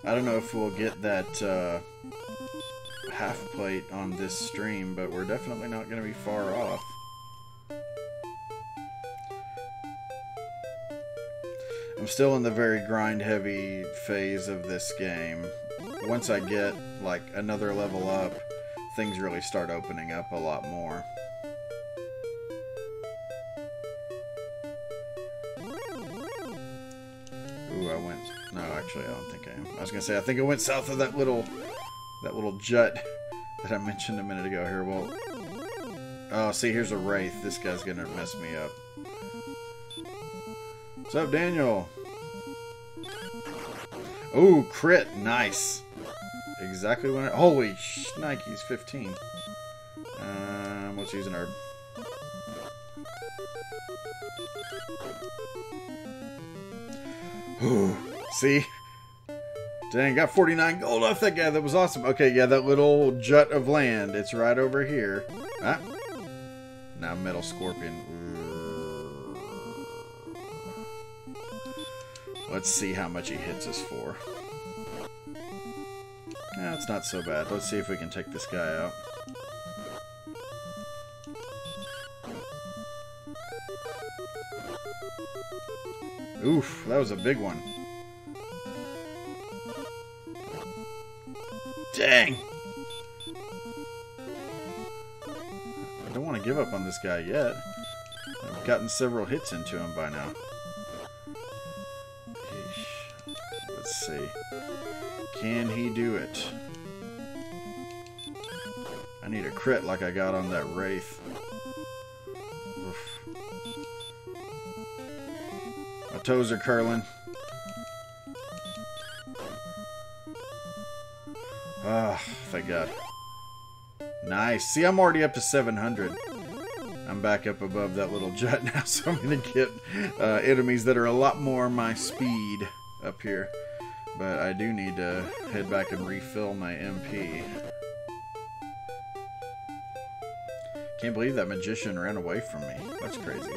I don't know if we'll get that half plate on this stream, but we're definitely not going to be far off. I'm still in the very grind heavy phase of this game. Once I get like another level up, things really start opening up a lot more. Ooh, I went... No, actually, I don't think I am. I was gonna say, I think I went south of that little jut that I mentioned a minute ago here. Well, oh, see, here's a Wraith. This guy's gonna mess me up. What's up, Daniel? Ooh, crit. Nice. Exactly when I... Holy shnikes, 15. Let's use an herb. Ooh, see? Dang, got 49 gold off that guy. That was awesome. Okay, yeah, that little jut of land. It's right over here. Ah. Now Metal Scorpion. Let's see how much he hits us for. It's not so bad. Let's see if we can take this guy out. Oof, that was a big one. Dang! I don't want to give up on this guy yet. I've gotten several hits into him by now. Let's see. Can he do it? I need a crit like I got on that Wraith. Oof. My toes are curling. Ah, thank God. Nice. See, I'm already up to 700. I'm back up above that little jut now, so I'm going to get enemies that are a lot more my speed up here. But I do need to head back and refill my MP. Can't believe that magician ran away from me. That's crazy.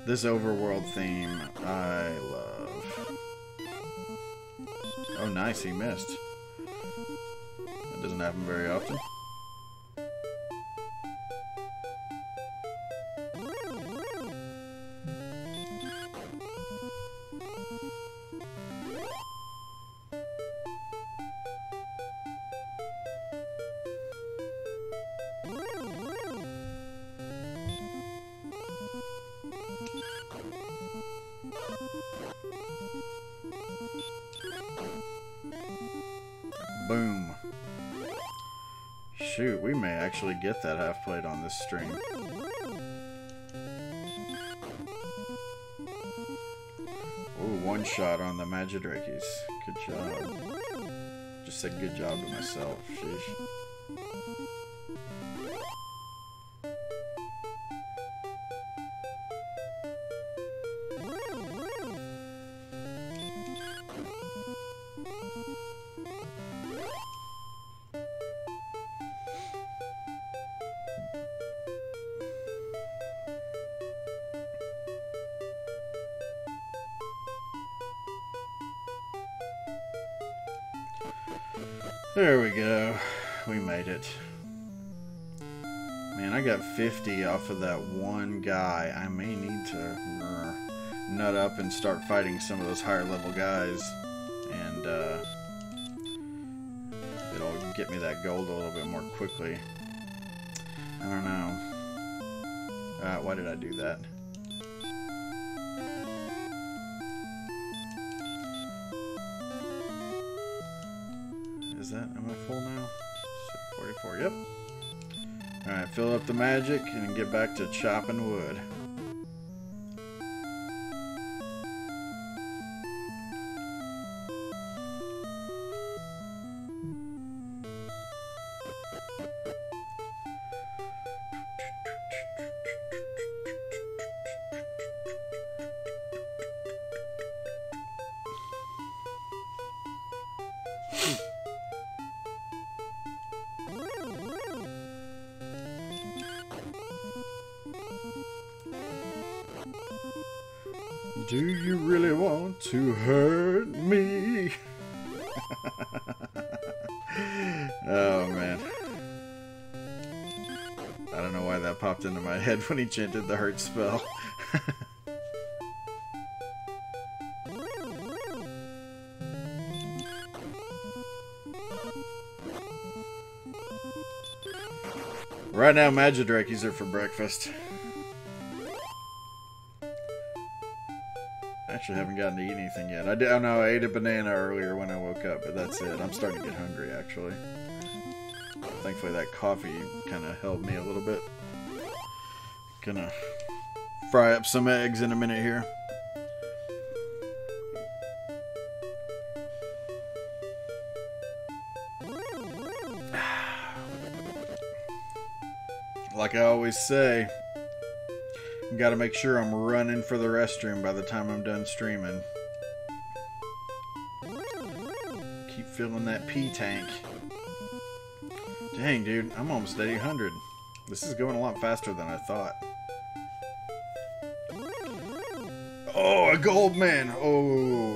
This overworld theme, I love. Oh, nice, he missed. That doesn't happen very often. Boom. Shoot, we may actually get that half plate on this stream. Ooh, one shot on the Magidrakes. Good job. Just said good job to myself. Sheesh. There we go. We made it. Man, I got 50 off of that one guy. I may need to nut up and start fighting some of those higher level guys. And it'll get me that gold a little bit more quickly. I don't know. Why did I do that? Is that, am I full now? 44, yep. Alright, fill up the magic and get back to chopping wood. Do you really want to hurt me? Oh, man. I don't know why that popped into my head when he chanted the hurt spell. Right now, Magidrakes are for breakfast. Actually haven't gotten to eat anything yet. I know I ate a banana earlier when I woke up, but that's it. I'm starting to get hungry, actually. Thankfully that coffee kind of held me a little bit. Gonna fry up some eggs in a minute here. Like I always say, gotta make sure I'm running for the restroom by the time I'm done streaming. Keep filling that pee tank. Dang, dude, I'm almost at 800. This is going a lot faster than I thought. Oh, a gold man! Oh.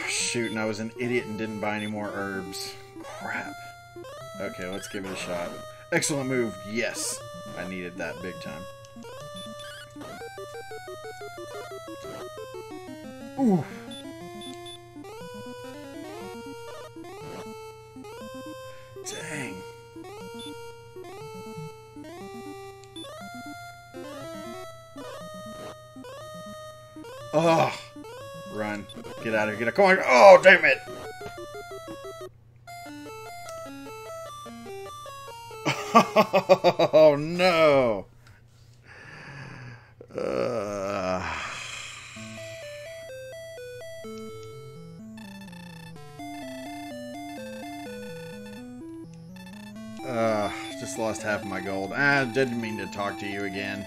Shoot, and I was an idiot and didn't buy any more herbs. Crap. Okay, let's give it a shot. Excellent move. Yes. I needed that big time. Ooh. Dang. Oh. Run. Get out of here. Get out. Come on. Oh, damn it. Oh, no. Just lost half of my gold. I didn't mean to talk to you again.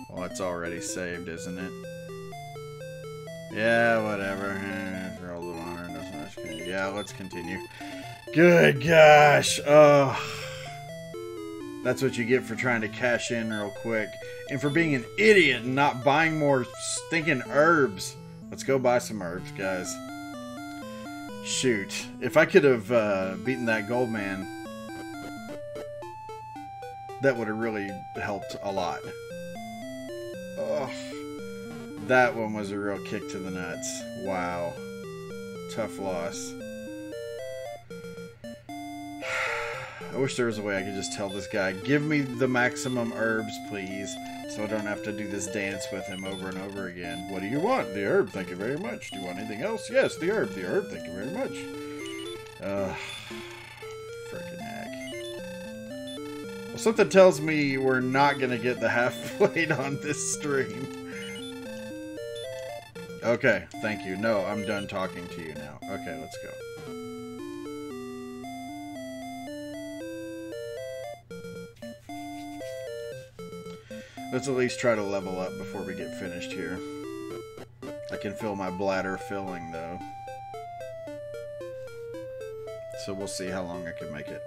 Well, it's already saved, isn't it? Yeah, whatever. Yeah, let's continue. Good gosh. Oh. That's what you get for trying to cash in real quick. And for being an idiot and not buying more stinking herbs. Let's go buy some herbs, guys. Shoot. If I could have beaten that gold man, that would have really helped a lot. Oh, that one was a real kick to the nuts. Wow. Tough loss. I wish there was a way I could just tell this guy, give me the maximum herbs, please, so I don't have to do this dance with him over and over again. What do you want? The herb, thank you very much. Do you want anything else? Yes, the herb, thank you very much. Frickin' heck. Well, something tells me we're not going to get the half plate on this stream. Okay, thank you. No, I'm done talking to you now. Okay, let's go. Let's at least try to level up before we get finished here. I can feel my bladder filling, though. So we'll see how long I can make it.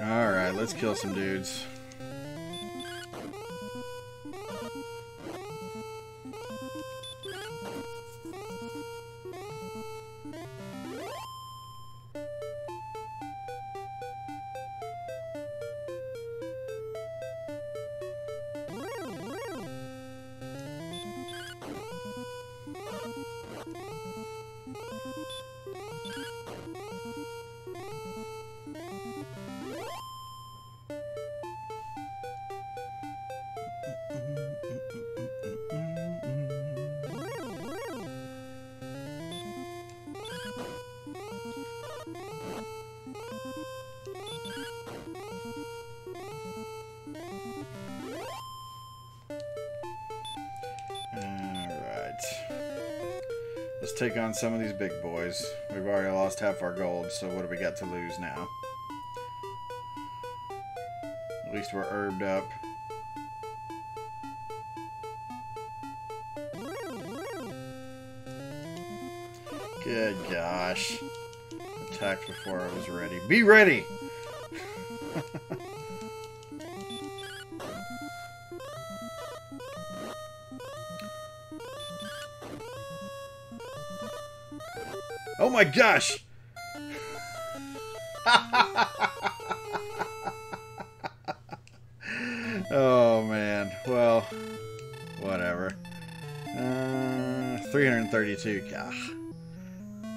Alright, let's kill some dudes. Let's take on some of these big boys. We've already lost half our gold, so what do we got to lose now? At least we're herbed up. Good gosh. Attacked before I was ready. Be ready! Oh my gosh! Oh man, well, whatever. 332, gosh.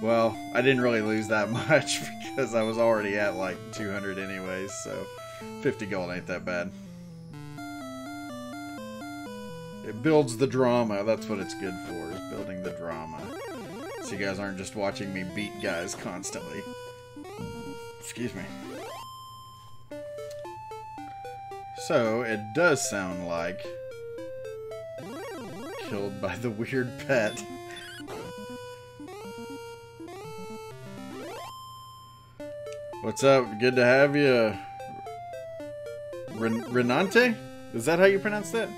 Well, I didn't really lose that much because I was already at like 200 anyways, so 50 gold ain't that bad. It builds the drama, that's what it's good for, is building the drama. So you guys aren't just watching me beat guys constantly. Excuse me. So, it does sound like killed by the weird pet. What's up? Good to have you. Renante? Is that how you pronounce that?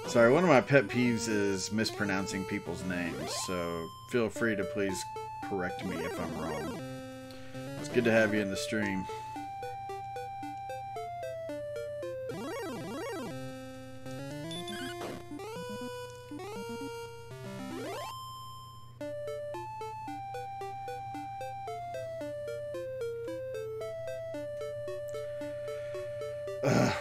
Sorry, one of my pet peeves is mispronouncing people's names, so feel free to please correct me if I'm wrong. It's good to have you in the stream.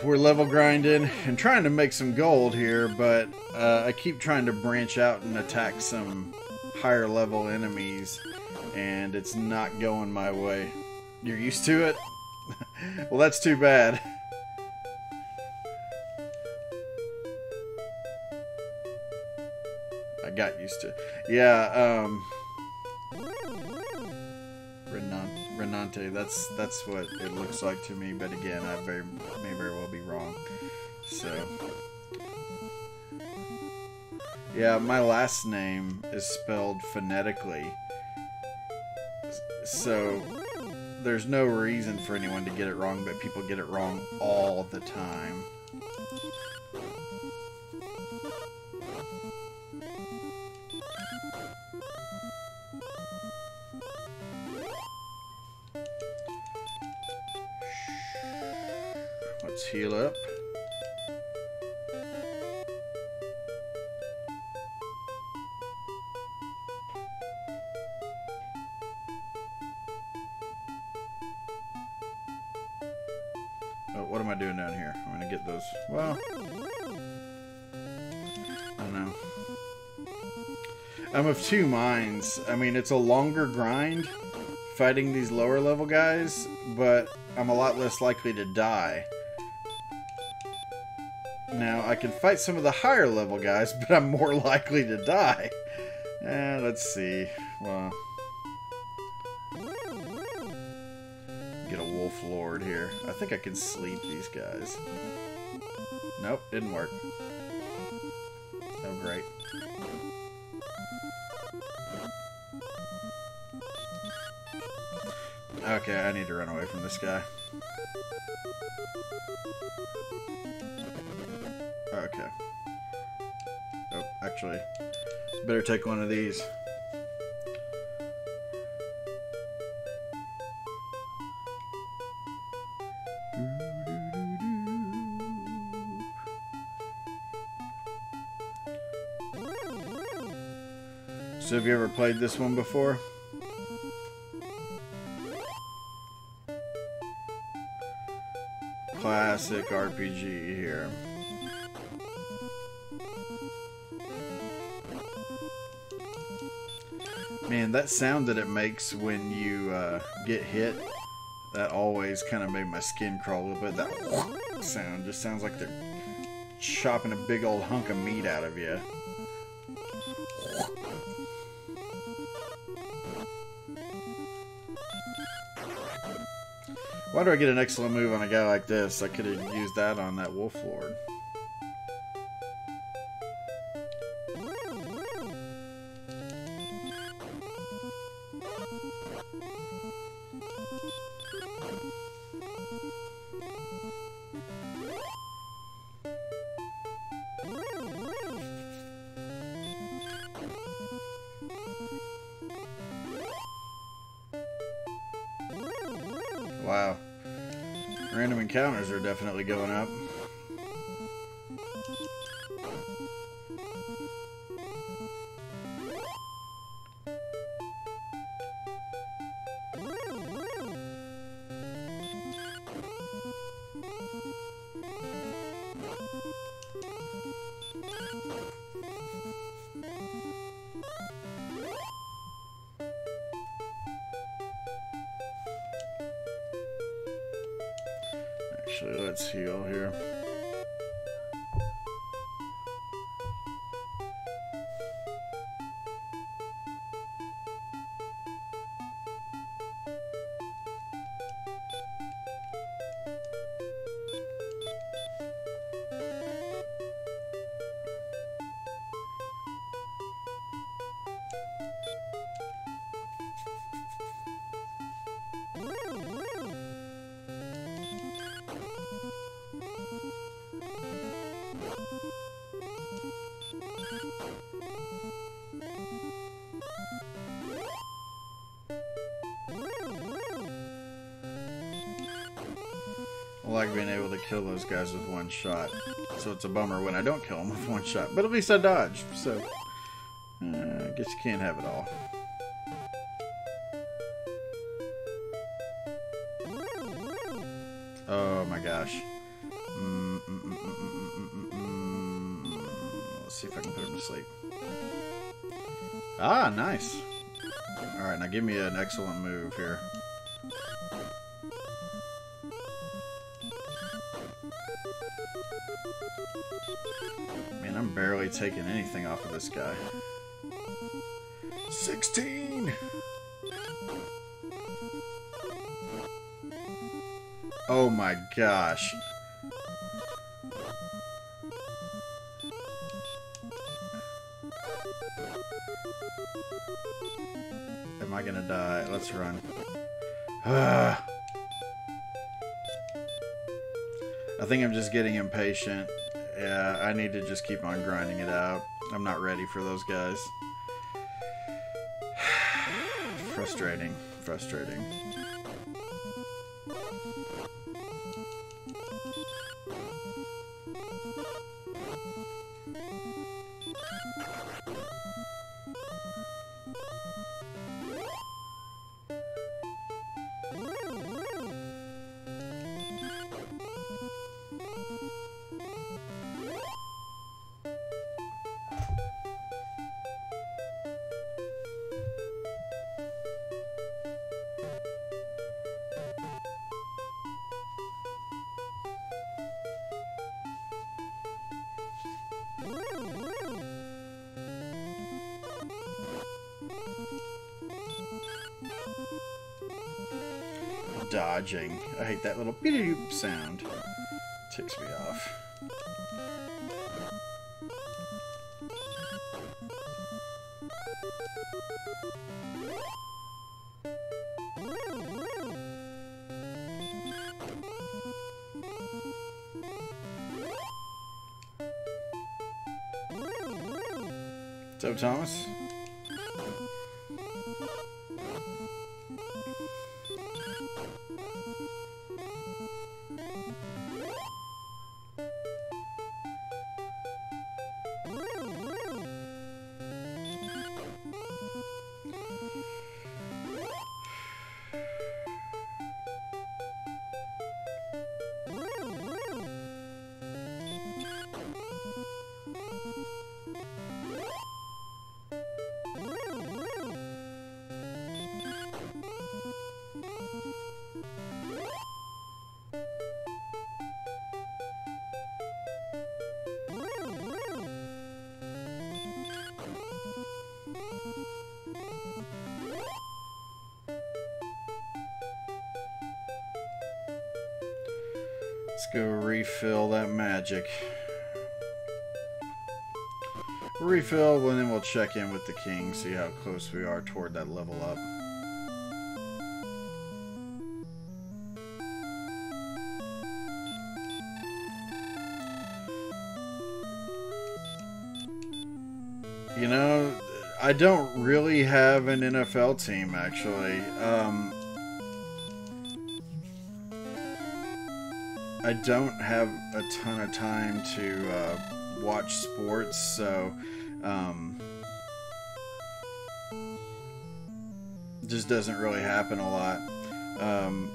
We're level grinding and trying to make some gold here, but I keep trying to branch out and attack some higher level enemies, and it's not going my way. You're used to it? Well, that's too bad. I got used to it. Yeah, Renante, that's what it looks like to me, but again, I may very well be wrong. So, yeah, my last name is spelled phonetically, so there's no reason for anyone to get it wrong, but people get it wrong all the time. Let's heal up. Oh, what am I doing down here? I'm gonna get those. Well, I don't know. I'm of two minds. I mean, it's a longer grind fighting these lower level guys, but I'm a lot less likely to die. Now, I can fight some of the higher level guys, but I'm more likely to die. Let's see. Well, get a wolf lord here. I think I can sleep these guys. Nope, didn't work. Oh, great. Okay, I need to run away from this guy. Okay. Oh, actually, better take one of these. So have you ever played this one before? Classic RPG here. Man, that sound that it makes when you get hit, that always kind of made my skin crawl a little bit. That sound just sounds like they're chopping a big old hunk of meat out of you. Why do I get an excellent move on a guy like this? I could have used that on that wolf lord. Wow. Random encounters are definitely going up. Actually, let's heal here. like being able to kill those guys with one shot. So it's a bummer when I don't kill them with one shot. But at least I dodged. So, I guess you can't have it all. Oh my gosh. Let's see if I can put him to sleep. Ah, nice. Alright, now give me an excellent move here. Man, I'm barely taking anything off of this guy. 16! Oh my gosh. Am I gonna die? Let's run. I think I'm just getting impatient. Yeah, I need to just keep on grinding it out. I'm not ready for those guys. Frustrating. Frustrating. Dodging. I hate that little beep sound. Ticks me off. What's up, Thomas? Let's go refill that magic. Refill, and then we'll check in with the king, see how close we are toward that level up. You know, I don't really have an NFL team, actually. I don't have a ton of time to watch sports, so just doesn't really happen a lot.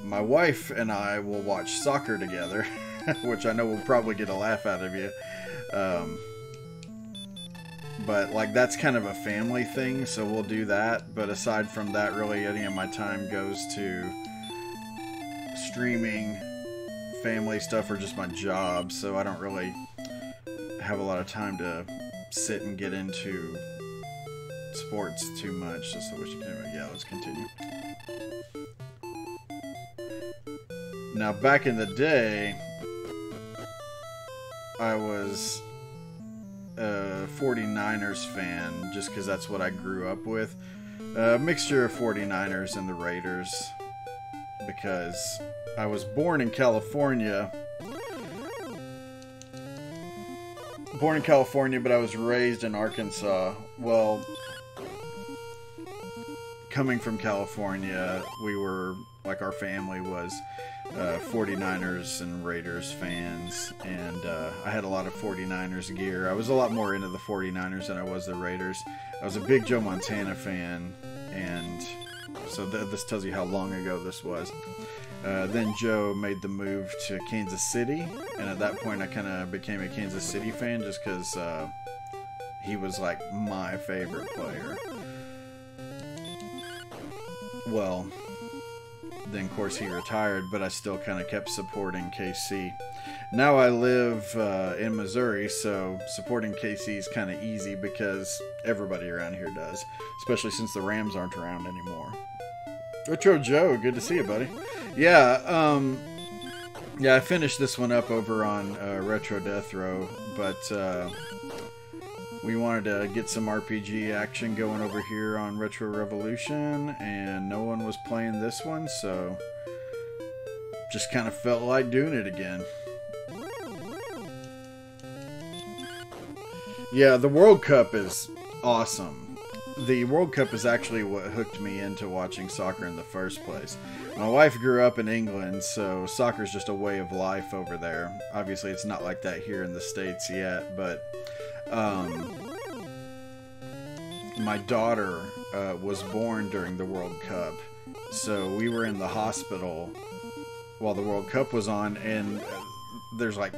My wife and I will watch soccer together, which I know will probably get a laugh out of you. But like that's kind of a family thing, so we'll do that. But aside from that, really any of my time goes to streaming, family stuff, or just my job, so I don't really have a lot of time to sit and get into sports too much. So wish you could, yeah, let's continue. Now back in the day, I was a 49ers fan just because that's what I grew up with. A mixture of 49ers and the Raiders, because I was born in California. But I was raised in Arkansas. Well, coming from California, we were, like, our family was 49ers and Raiders fans, and I had a lot of 49ers gear. I was a lot more into the 49ers than I was the Raiders. I was a big Joe Montana fan, and so this tells you how long ago this was. Then Joe made the move to Kansas City, and at that point I kind of became a Kansas City fan just because he was like my favorite player. Well, then of course he retired, but I still kind of kept supporting KC. Now I live in Missouri, so supporting KC is kind of easy because everybody around here does, especially since the Rams aren't around anymore. Retro Joe, good to see you, buddy. Yeah, yeah, I finished this one up over on Retro Death Row, but we wanted to get some RPG action going over here on Retro Revolution, and no one was playing this one, so just kind of felt like doing it again. Yeah, the World Cup is awesome. The World Cup is actually what hooked me into watching soccer in the first place. My wife grew up in England, so soccer is just a way of life over there. Obviously, it's not like that here in the States yet, but my daughter was born during the World Cup, so we were in the hospital while the World Cup was on, and there's like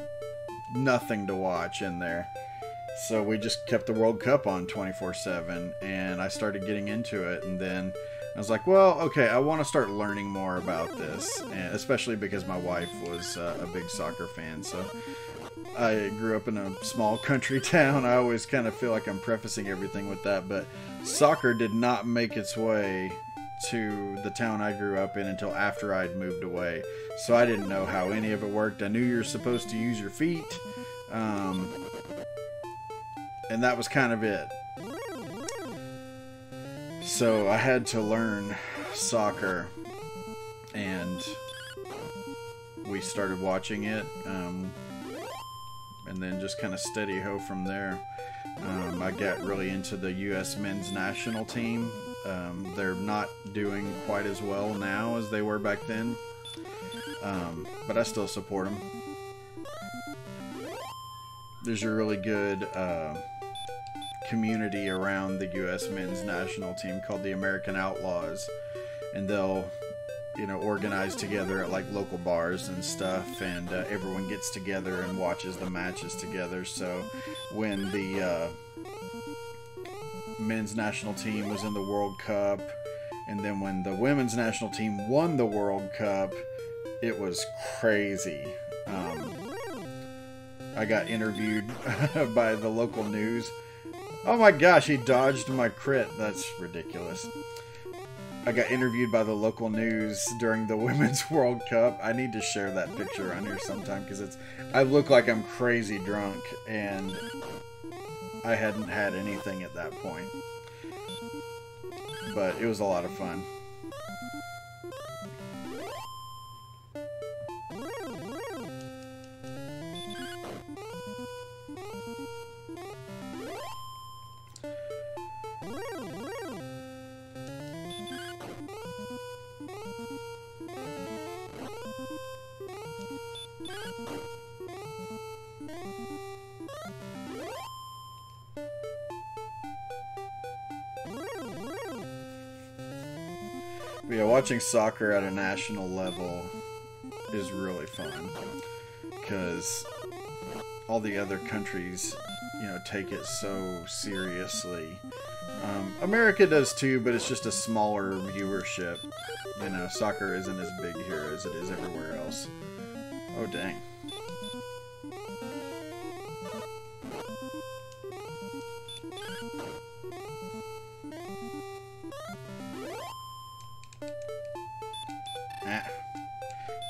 nothing to watch in there. So we just kept the World Cup on 24/7, and I started getting into it, and then I was like, well, okay, I want to start learning more about this, and especially because my wife was a big soccer fan. So I grew up in a small country town. I always kind of feel like I'm prefacing everything with that, but soccer did not make its way to the town I grew up in until after I'd moved away. So I didn't know how any of it worked. I knew you're supposed to use your feet, and that was kind of it. So I had to learn soccer, and we started watching it, and then just kind of steady ho from there. I got really into the U.S. men's national team. They're not doing quite as well now as they were back then, but I still support them. There's a really good community around the U.S. men's national team called the American Outlaws, and they'll, you know, organize together at like local bars and stuff, and everyone gets together and watches the matches together. So when the men's national team was in the World Cup, and then when the women's national team won the World Cup, it was crazy. I got interviewed by the local news. Oh my gosh, he dodged my crit. That's ridiculous. I got interviewed by the local news during the Women's World Cup. I need to share that picture on here sometime because I look like I'm crazy drunk, and I hadn't had anything at that point. But it was a lot of fun. But yeah, watching soccer at a national level is really fun because all the other countries, you know, take it so seriously. America does too, but it's just a smaller viewership. You know, soccer isn't as big here as it is everywhere else. Oh, dang.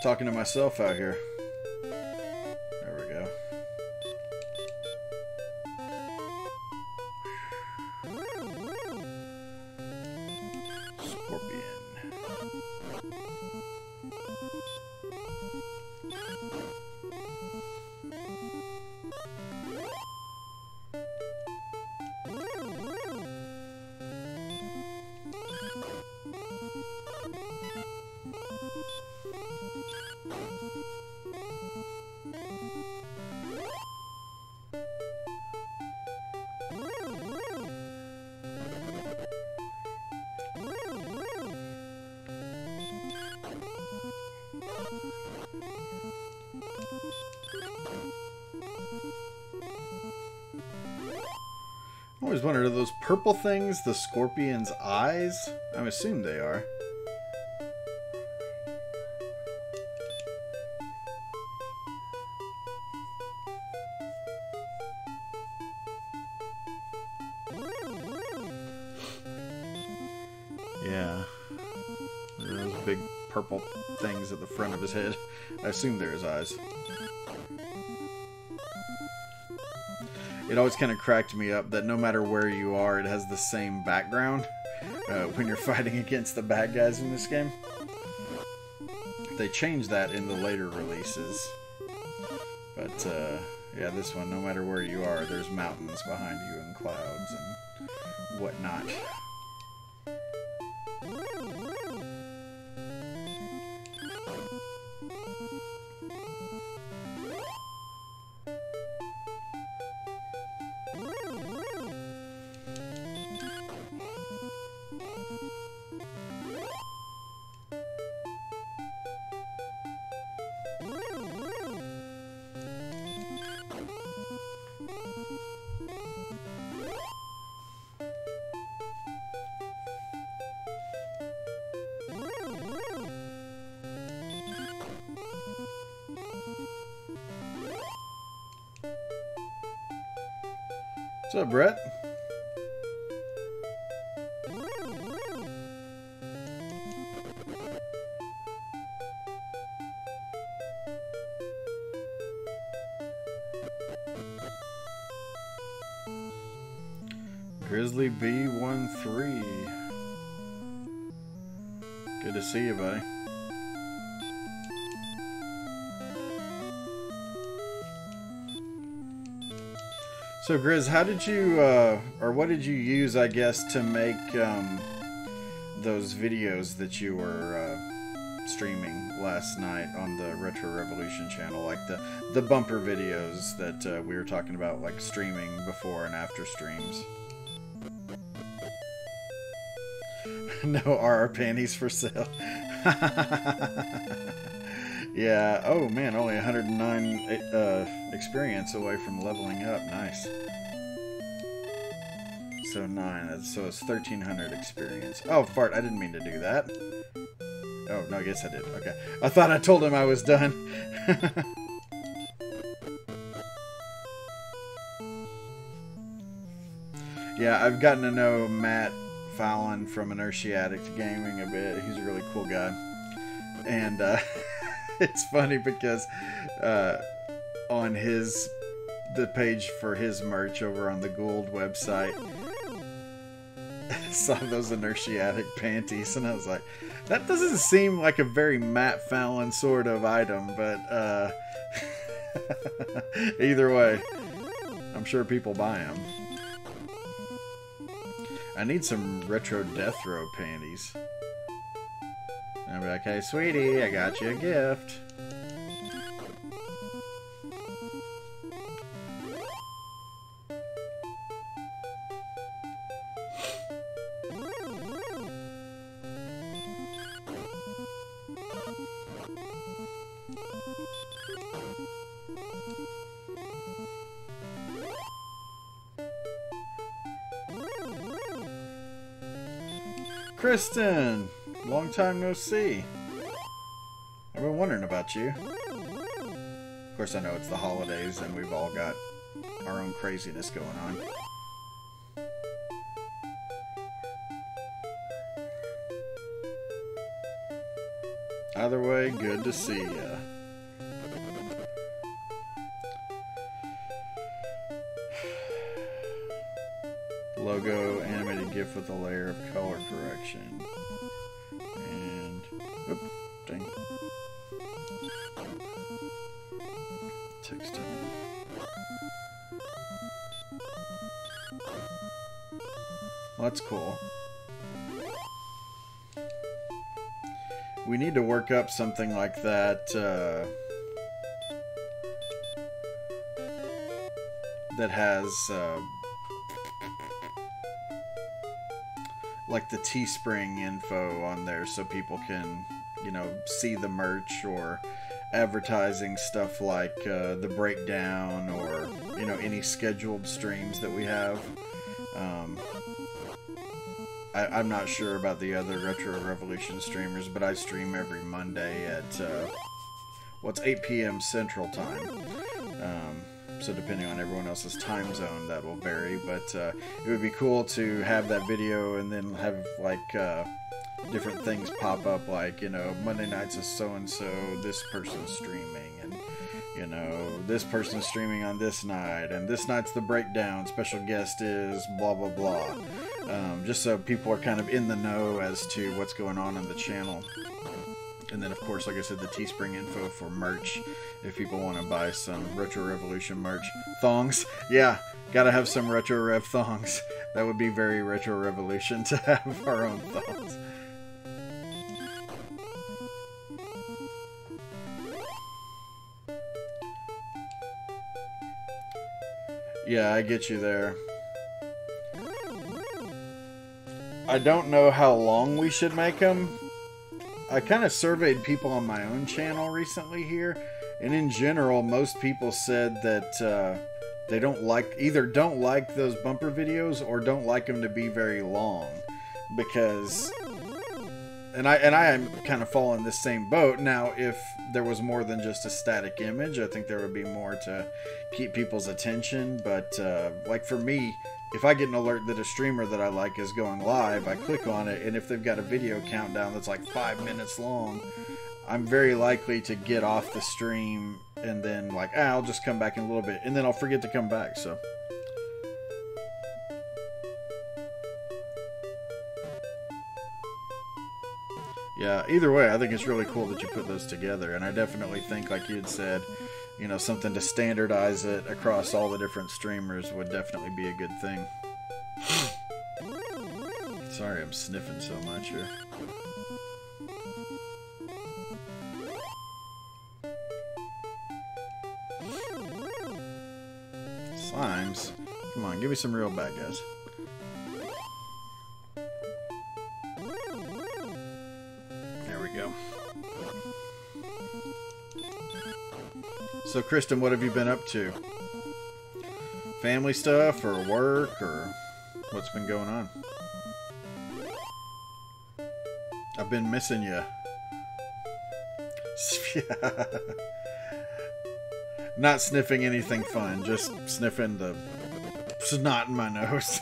Talking to myself out here. There we go. Scorpion. always wondered, are those purple things the scorpion's eyes? I assume they are. Yeah. Those big purple things at the front of his head. I assume they're his eyes. It always kind of cracked me up that no matter where you are, it has the same background when you're fighting against the bad guys in this game. They changed that in the later releases. But, yeah, this one, no matter where you are, there's mountains behind you and clouds and whatnot. What's up, Brett? Grizzly B13. Good to see you, buddy. So, Grizz, how did you, or what did you use, I guess, to make those videos that you were streaming last night on the Retro Revolution channel? Like the bumper videos that we were talking about, like streaming before and after streams. No RR panties for sale. Yeah. Oh man, only 109 experience away from leveling up. Nice. So 9. So it's 1300 experience. Oh fart! I didn't mean to do that. Oh no, I guess I did. Okay. I thought I told him I was done. Yeah, I've gotten to know Matt Fallon from Inertia Addict Gaming a bit. He's a really cool guy. And it's funny because on the page for his merch over on the Gould website, I saw those Inertia Addict panties, and I was like, that doesn't seem like a very Matt Fallon sort of item, but either way, I'm sure people buy them. I need some retro death row panties. And I'll be like, hey sweetie, I got you a gift. Kristen! Long time no see. I've been wondering about you. Of course, I know it's the holidays and we've all got our own craziness going on. Either way, good to see ya. Logo, animated GIF with a layer of color correction. And, oop, dang. Text. Well, that's cool. We need to work up something like that, that has, like the Teespring info on there so people can, you know, see the merch, or advertising stuff like the breakdown, or, you know, any scheduled streams that we have. Um, I'm not sure about the other Retro Revolution streamers, but I stream every Monday at, 8 p.m. Central Time. So depending on everyone else's time zone, that will vary. But it would be cool to have that video and then have, like, different things pop up, like, you know, Monday nights is so-and-so, this person's streaming, and, you know, this person's streaming on this night, and this night's the breakdown, special guest is blah blah blah. Just so people are kind of in the know as to what's going on the channel. And then, of course, like I said, the Teespring info for merch, if people want to buy some Retro Revolution merch. Thongs, yeah, gotta have some Retro Rev thongs. That would be very Retro Revolution to have our own thongs. Yeah, I get you there. I don't know how long we should make them. I kind of surveyed people on my own channel recently here, and in general, most people said that they don't like, either don't like those bumper videos or don't like them to be very long, because, and I am kind of fall in this same boat. Now, if there was more than just a static image, I think there would be more to keep people's attention, but like for me, if I get an alert that a streamer that I like is going live, I click on it, and if they've got a video countdown that's like 5 minutes long, I'm very likely to get off the stream and then like, I'll just come back in a little bit, and then I'll forget to come back, so. Yeah, either way, I think it's really cool that you put those together, and I definitely think, like you had said, you know, something to standardize it across all the different streamers would definitely be a good thing. Sorry, I'm sniffing so much here. Slimes? Come on, give me some real bad guys. There we go. So, Kristen, what have you been up to? Family stuff, or work, or what's been going on? I've been missing you. Not sniffing anything fun, just sniffing the snot in my nose.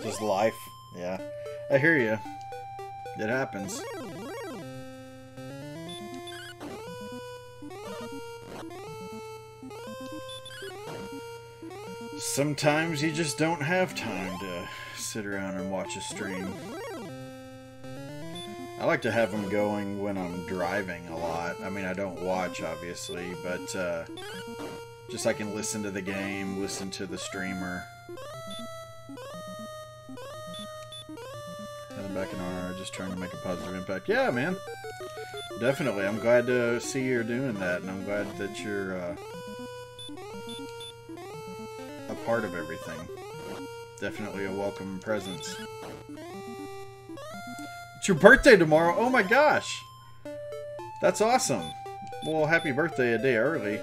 Just life. Yeah. I hear you. It happens. Sometimes you just don't have time to sit around and watch a stream. I like to have them going when I'm driving a lot. I mean, I don't watch, obviously, but just I can listen to the game, listen to the streamer. Back in R, just trying to make a positive impact. Yeah, man. Definitely. I'm glad to see you're doing that, and I'm glad that you're a part of everything. Definitely a welcome presence. It's your birthday tomorrow. Oh my gosh. That's awesome. Well, happy birthday a day early.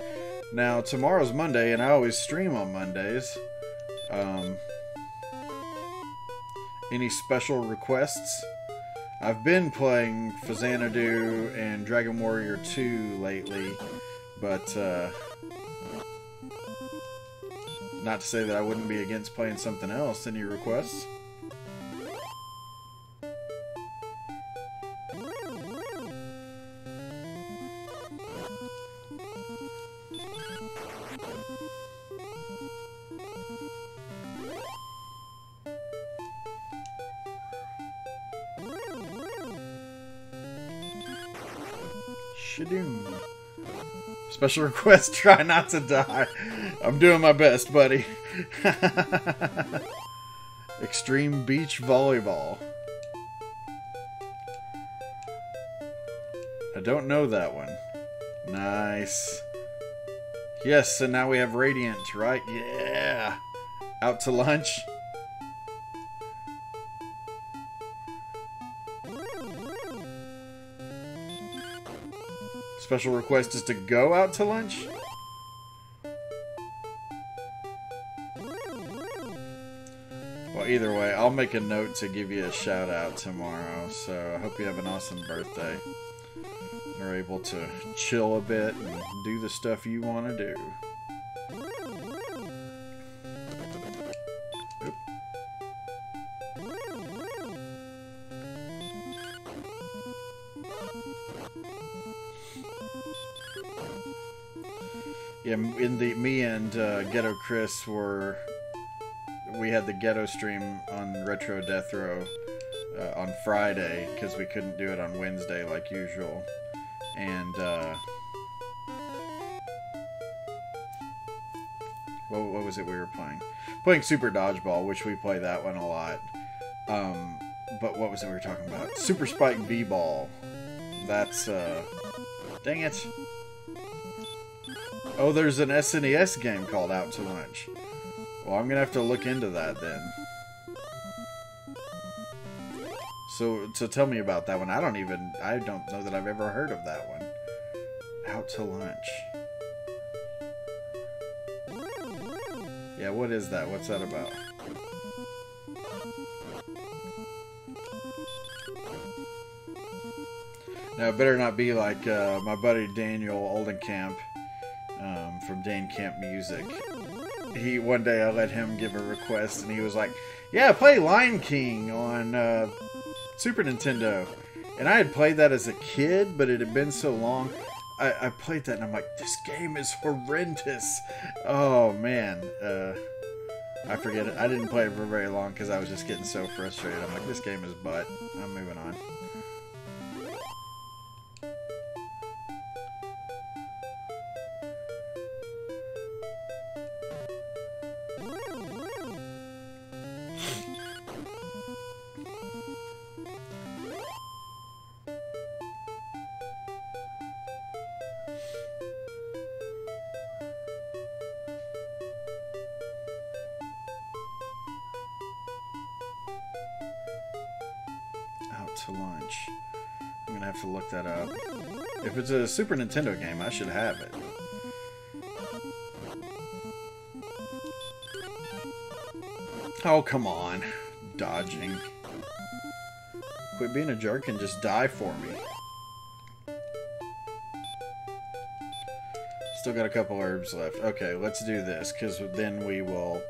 Now, tomorrow's Monday, and I always stream on Mondays. Any special requests? I've been playing Phazanadu and Dragon Warrior 2 lately, but not to say that I wouldn't be against playing something else. Any requests? Special request, try not to die. I'm doing my best, buddy. Extreme Beach Volleyball. I don't know that one. Nice. Yes, and now we have Radiant, right? Yeah. Out to lunch. Special request is to go out to lunch? Well, either way, I'll make a note to give you a shout out tomorrow. So I hope you have an awesome birthday. You're able to chill a bit and do the stuff you want to do. Oop. Yeah, me and Ghetto Chris we had the Ghetto stream on Retro Death Row on Friday because we couldn't do it on Wednesday like usual. And what was it we were playing? Playing Super Dodgeball, which we play that one a lot. But what was it we were talking about? Super Spike V-Ball. That's dang it. Oh, there's an SNES game called Out to Lunch. Well, I'm gonna have to look into that then. So tell me about that one. I don't know that I've ever heard of that one. Out to Lunch. Yeah, what is that? What's that about? Now, it better not be like my buddy Daniel Oldenkamp from Dan Camp Music. One day I let him give a request, and he was like, "Yeah, play Lion King on Super Nintendo." And I had played that as a kid, but it had been so long. I played that, and I'm like, this game is horrendous. Oh man, I forget it. I didn't play it for very long because I was just getting so frustrated. I'm like, this game is butt. I'm moving on. To lunch. I'm gonna have to look that up. If it's a Super Nintendo game, I should have it. Oh, come on. Dodging. Quit being a jerk and just die for me. Still got a couple herbs left. Okay, let's do this, because then we'll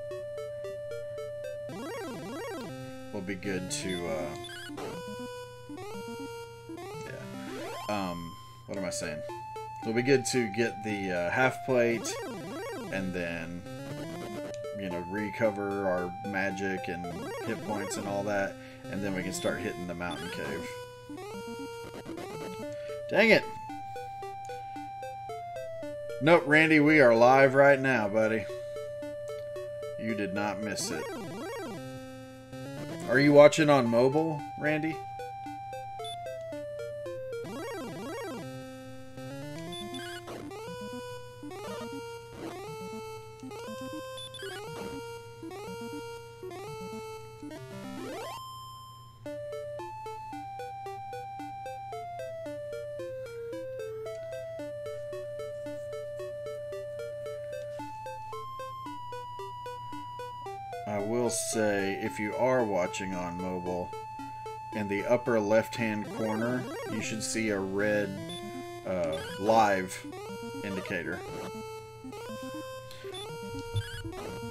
be good to, what am I saying? It'll be good to get the half plate and then, recover our magic and hit points and all that, and then we can start hitting the mountain cave. Dang it! Nope, Randy, we are live right now, buddy. You did not miss it. Are you watching on mobile, Randy? I will say, if you are watching on mobile, in the upper left-hand corner, you should see a red live indicator.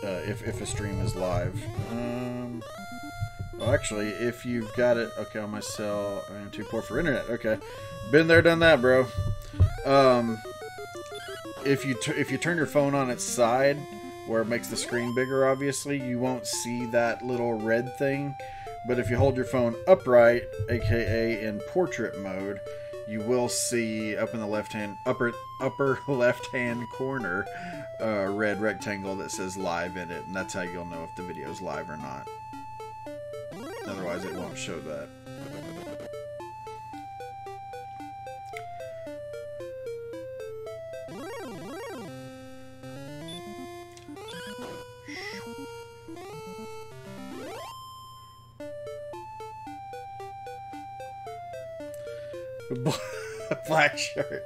If a stream is live. Well, actually, if you've got it, okay, on my cell, I'm too poor for internet. Okay, been there, done that, bro. If you turn your phone on its side, where it makes the screen bigger, obviously, you won't see that little red thing. But if you hold your phone upright, aka in portrait mode, you will see up in the upper left-hand corner a red rectangle that says live in it, and that's how you'll know if the video is live or not. Otherwise, it won't show that. Black shirt.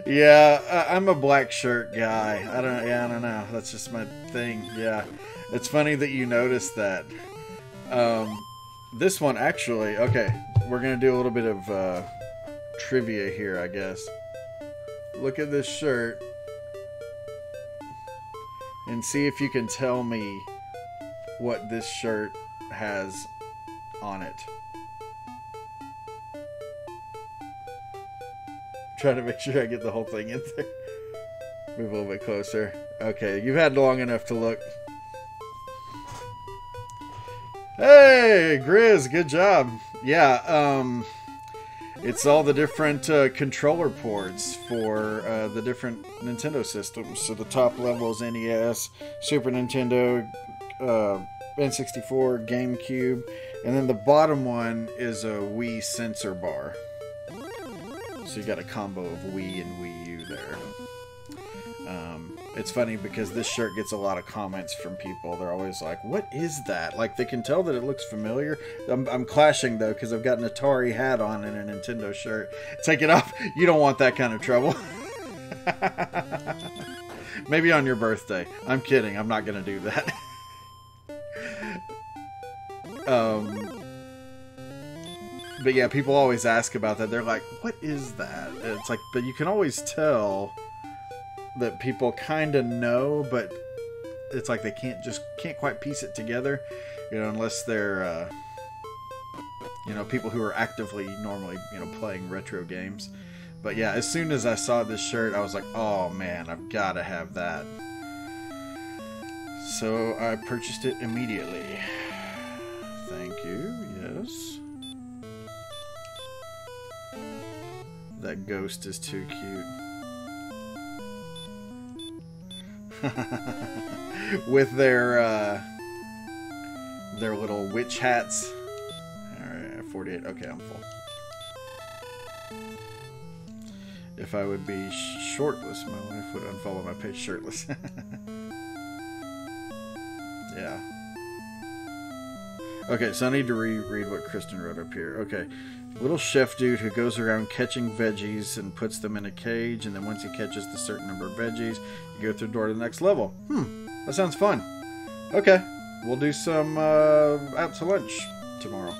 Yeah, I'm a black shirt guy. I don't know. That's just my thing. Yeah. It's funny that you noticed that. This one actually, okay, we're going to do a little bit of trivia here, I guess. Look at this shirt and see if you can tell me what this shirt has on it. Trying to make sure I get the whole thing in there. Move a little bit closer. Okay, you've had long enough to look. Hey, Grizz, good job. Yeah, it's all the different controller ports for the different Nintendo systems. So the top level is NES, Super Nintendo, N64, GameCube, and then the bottom one is a Wii sensor bar. So you got a combo of Wii and Wii U there. It's funny because this shirt gets a lot of comments from people. They're always like, what is that? Like, they can tell that it looks familiar. I'm clashing, though, because I've got an Atari hat on and a Nintendo shirt. Take it off. You don't want that kind of trouble. Maybe on your birthday. I'm kidding. I'm not going to do that. But yeah, people always ask about that. They're like, what is that? And it's like, but you can always tell that people kind of know, but it's like they can't quite piece it together, you know, unless they're, you know, people who are actively normally, you know, playing retro games. But yeah, as soon as I saw this shirt, I was like, oh man, I've got to have that. So I purchased it immediately. Thank you. Yes. That ghost is too cute. With their little witch hats. Alright, 48. Okay, I'm full. If I would be shirtless, my wife would unfollow my page shirtless. Yeah. Okay, so I need to reread what Kristen wrote up here. Okay. Little chef dude who goes around catching veggies and puts them in a cage, and then once he catches the certain number of veggies, you go through the door to the next level. That sounds fun. Okay, we'll do some out to lunch tomorrow.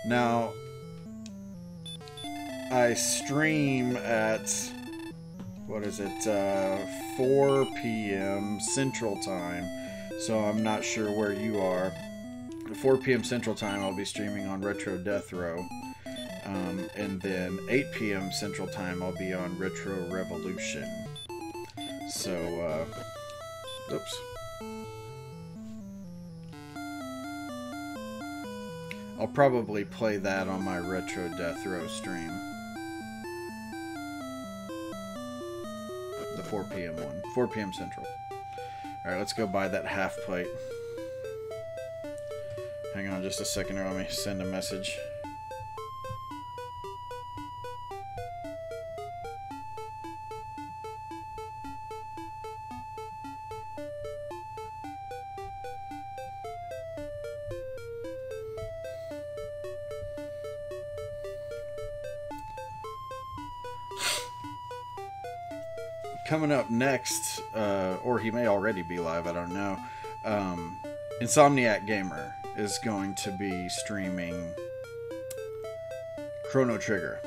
Now, I stream at, what is it, 4 p.m. Central Time, so I'm not sure where you are. At 4 p.m. Central Time, I'll be streaming on Retro Death Row. And then 8 p.m. Central Time, I'll be on Retro Revolution. So, oops. I'll probably play that on my Retro Death Row stream. The 4 p.m. one. 4 p.m. Central. Alright, let's go buy that half plate. Hang on just a second here, let me send a message. Coming up next, or he may already be live, I don't know, Insomniac Gamer is going to be streaming Chrono Trigger.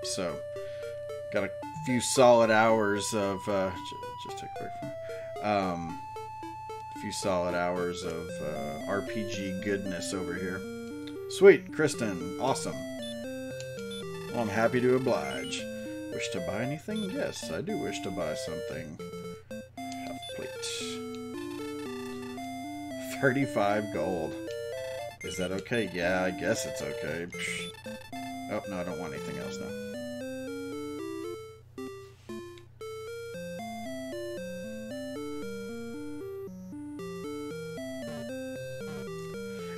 So, got a few solid hours of, just take a break from a few solid hours of RPG goodness over here. Sweet, Kristen, awesome. Well, I'm happy to oblige. Wish to buy anything? Yes, I do wish to buy something. Half plate. 35 gold. Is that okay? Yeah, I guess it's okay. Psh. Oh, no, I don't want anything else now.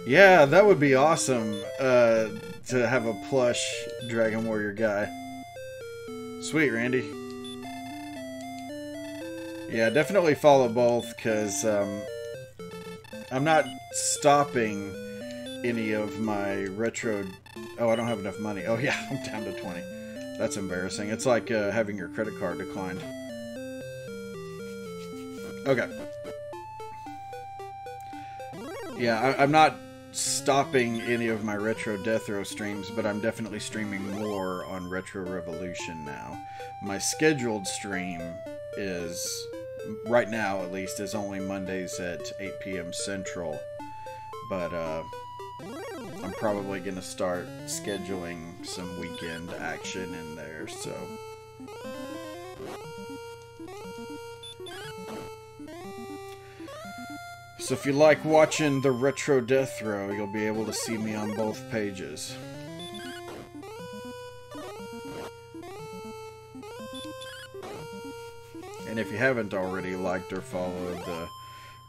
Yeah, that would be awesome to have a plush Dragon Warrior guy. Sweet, Randy. Yeah, definitely follow both, because I'm not stopping any of my Retro Oh, I don't have enough money. Oh, yeah, I'm down to 20. That's embarrassing. It's like having your credit card declined. Okay. Yeah, I'm not stopping any of my Retro Death Row streams, but I'm definitely streaming more on Retro Revolution now. My scheduled stream is, right now at least, is only Mondays at 8 p.m. Central. But I'm probably going to start scheduling some weekend action in there, so... So if you like watching the Retro Death Row, you'll be able to see me on both pages. And if you haven't already liked or followed the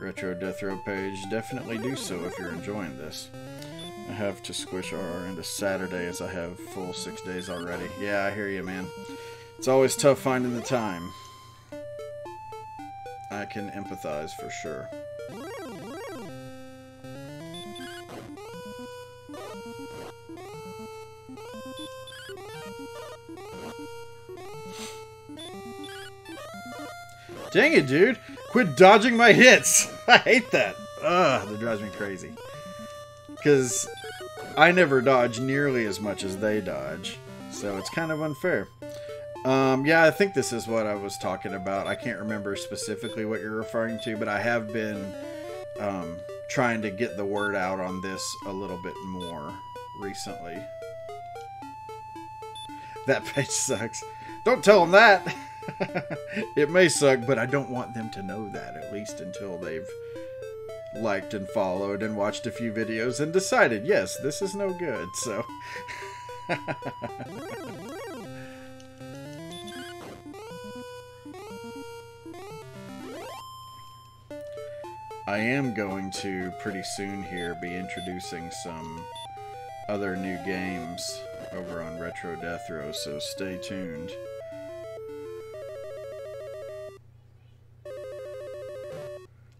Retro Death Row page, definitely do so if you're enjoying this. I have to squish RR into Saturday as I have full 6 days already. Yeah, I hear you, man. It's always tough finding the time. I can empathize for sure. Dang it, dude. Quit dodging my hits. I hate that. Ugh, that drives me crazy. Because I never dodge nearly as much as they dodge. So it's kind of unfair. Yeah, I think this is what I was talking about. I can't remember specifically what you're referring to, but I have been trying to get the word out on this a little bit more recently. That page sucks. Don't tell them that. It may suck, but I don't want them to know that, at least until they've liked and followed and watched a few videos and decided, yes, this is no good, so... I am going to, pretty soon here, be introducing some other new games over on Retro Death Row, so stay tuned.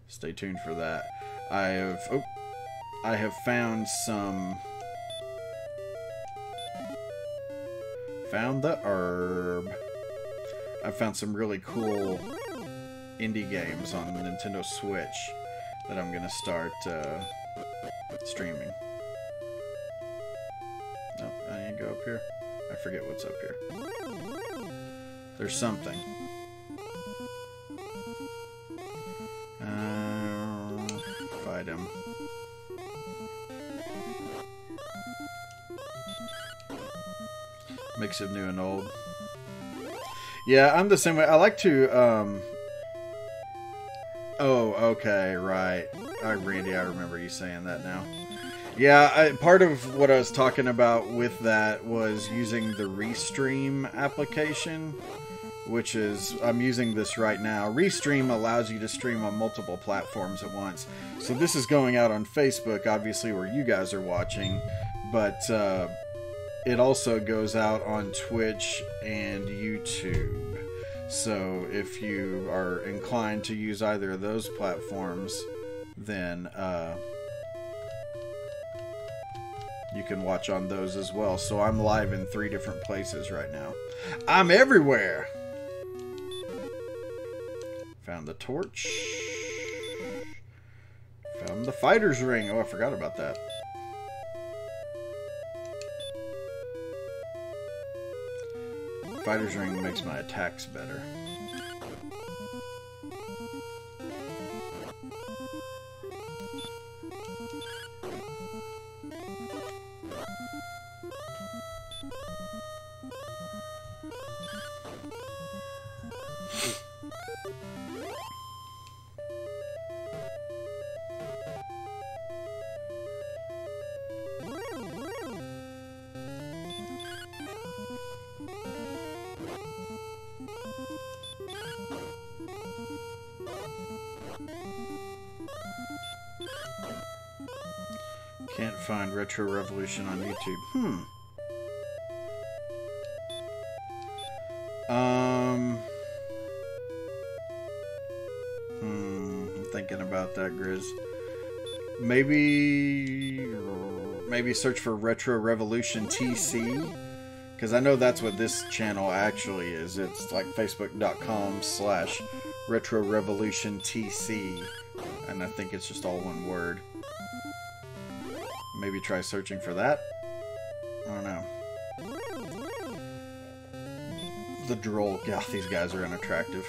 Stay tuned for that. I have found some... Found the herb. I found some really cool indie games on the Nintendo Switch that I'm gonna start streaming. Oh, I need to go up here. I forget what's up here. There's something. Fight him. Mix of new and old. Yeah, I'm the same way. I like to, Oh, okay, right. Randy, I remember you saying that now. Yeah, part of what I was talking about with that was using the Restream application, which is, I'm using this right now. Restream allows you to stream on multiple platforms at once. So this is going out on Facebook, obviously where you guys are watching, but it also goes out on Twitch and YouTube. So if you are inclined to use either of those platforms, then you can watch on those as well. So I'm live in 3 different places right now. I'm everywhere! Found the torch. Found the fighter's ring. Oh, I forgot about that. Fighter's ring makes my attacks better. Can't find Retro Revolution on YouTube. I'm thinking about that, Grizz. Maybe maybe search for Retro Revolution TC, because I know that's what this channel actually is. It's like facebook.com/Retro Revolution TC, and I think it's just all one word. Maybe try searching for that. I don't know. The droll. God, these guys are unattractive.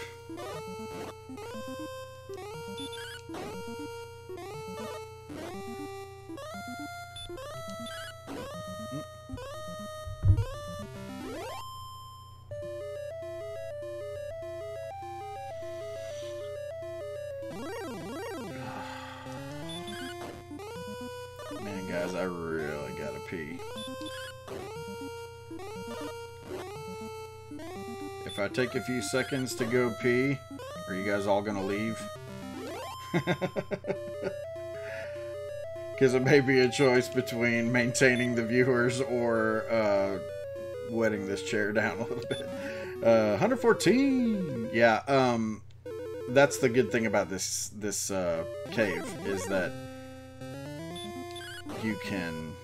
Man, guys, I really gotta pee. If I take a few seconds to go pee, are you guys all gonna leave? Because it may be a choice between maintaining the viewers or wetting this chair down a little bit. 114! Yeah, that's the good thing about this cave, is that you can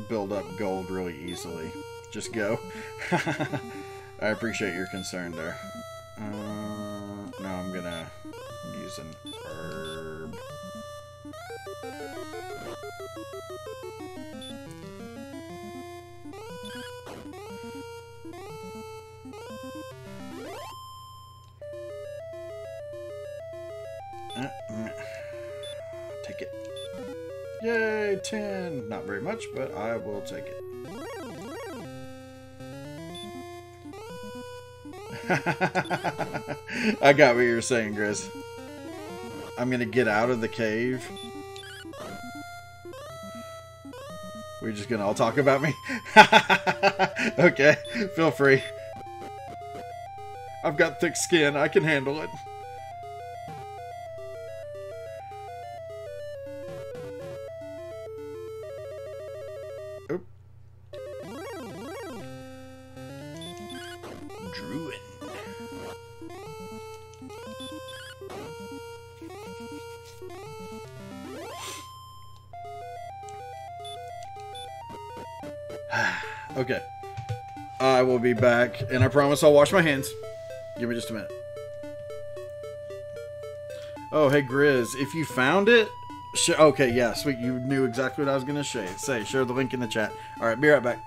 build up gold really easily. Just go. I appreciate your concern there. Now I'm gonna use an herb. Take it. Yay, 10. Not very much, but I will take it. I got what you're saying, Grizz. I'm gonna get out of the cave. We're just gonna all talk about me? Okay, feel free. I've got thick skin, I can handle it. Oop. Druid. Okay. I will be back, and I promise I'll wash my hands. Give me just a minute. Oh, hey, Grizz. If you found it... Okay, yeah, sweet. You knew exactly what I was going to say. Share the link in the chat. Alright, be right back.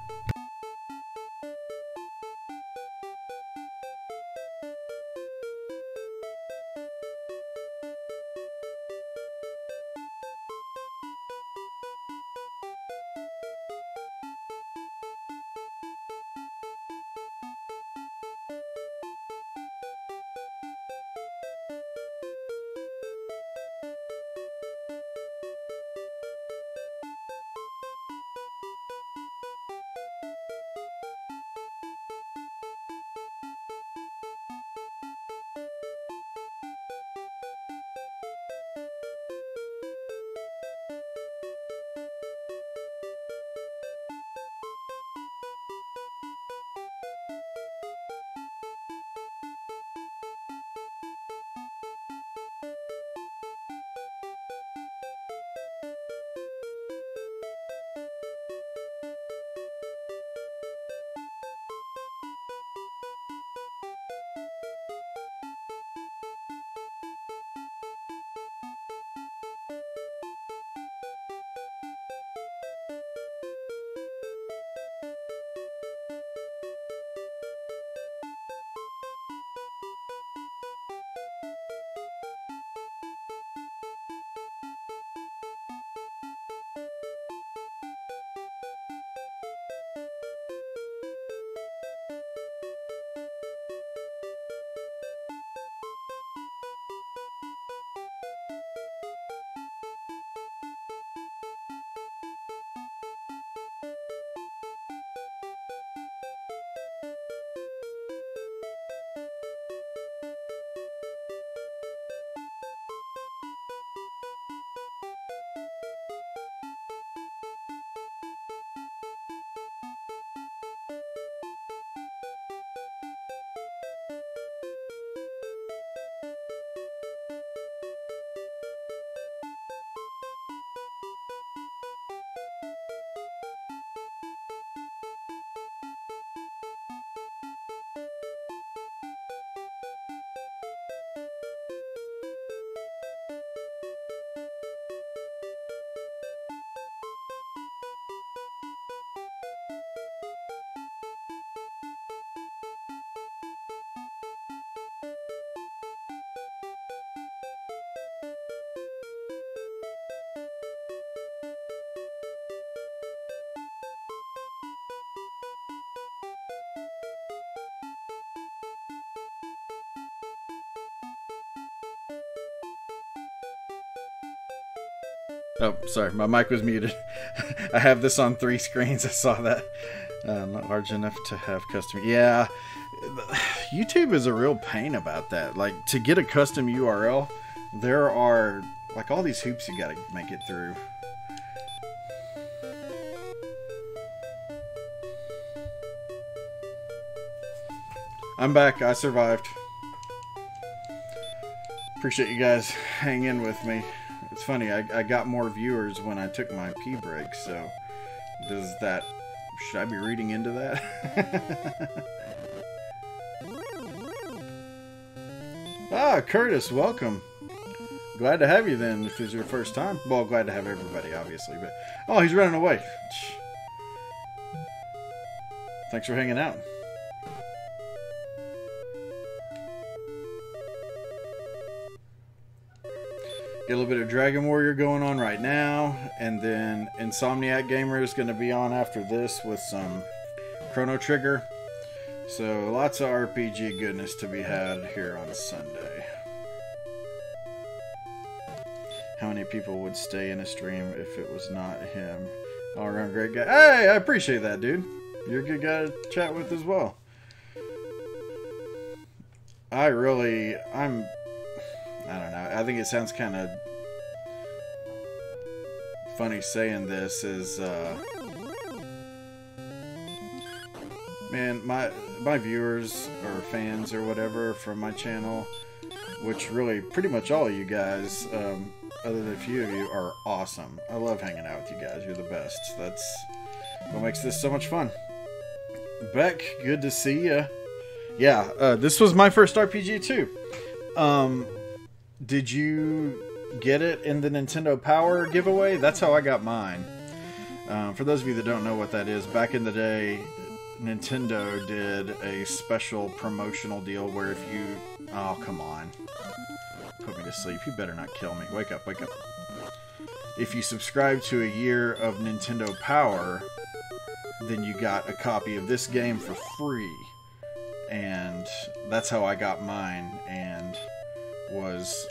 Oh, sorry, my mic was muted. I have this on 3 screens. I saw that. Not large enough to have custom. Yeah, YouTube is a real pain about that. Like, to get a custom URL, there are like all these hoops you gotta make it through. I'm back. I survived. Appreciate you guys hanging with me. It's funny, I got more viewers when I took my pee break, so does that... Should I be reading into that? Ah, Curtis, welcome. Glad to have you then, if it's your first time. Well, glad to have everybody, obviously, but... Oh, he's running away. Thanks for hanging out. Get a little bit of Dragon Warrior going on right now, and then Insomniac Gamer is going to be on after this with some Chrono Trigger. So lots of RPG goodness to be had here on Sunday. How many people would stay in a stream if it was not him? All around great guy. Hey, I appreciate that, dude. You're a good guy to chat with as well. I don't know. I think it sounds kind of funny saying this is, man, my viewers or fans or whatever from my channel, which really pretty much all of you guys, other than a few of you, are awesome. I love hanging out with you guys. You're the best. That's what makes this so much fun. Beck, good to see ya. Yeah, this was my first RPG too. Did you get it in the Nintendo Power giveaway? That's how I got mine. For those of you that don't know what that is, back in the day, Nintendo did a special promotional deal where if you... Oh, come on. Put me to sleep. You better not kill me. Wake up, wake up. If you subscribe to a year of Nintendo Power, then you got a copy of this game for free. And that's how I got mine, and was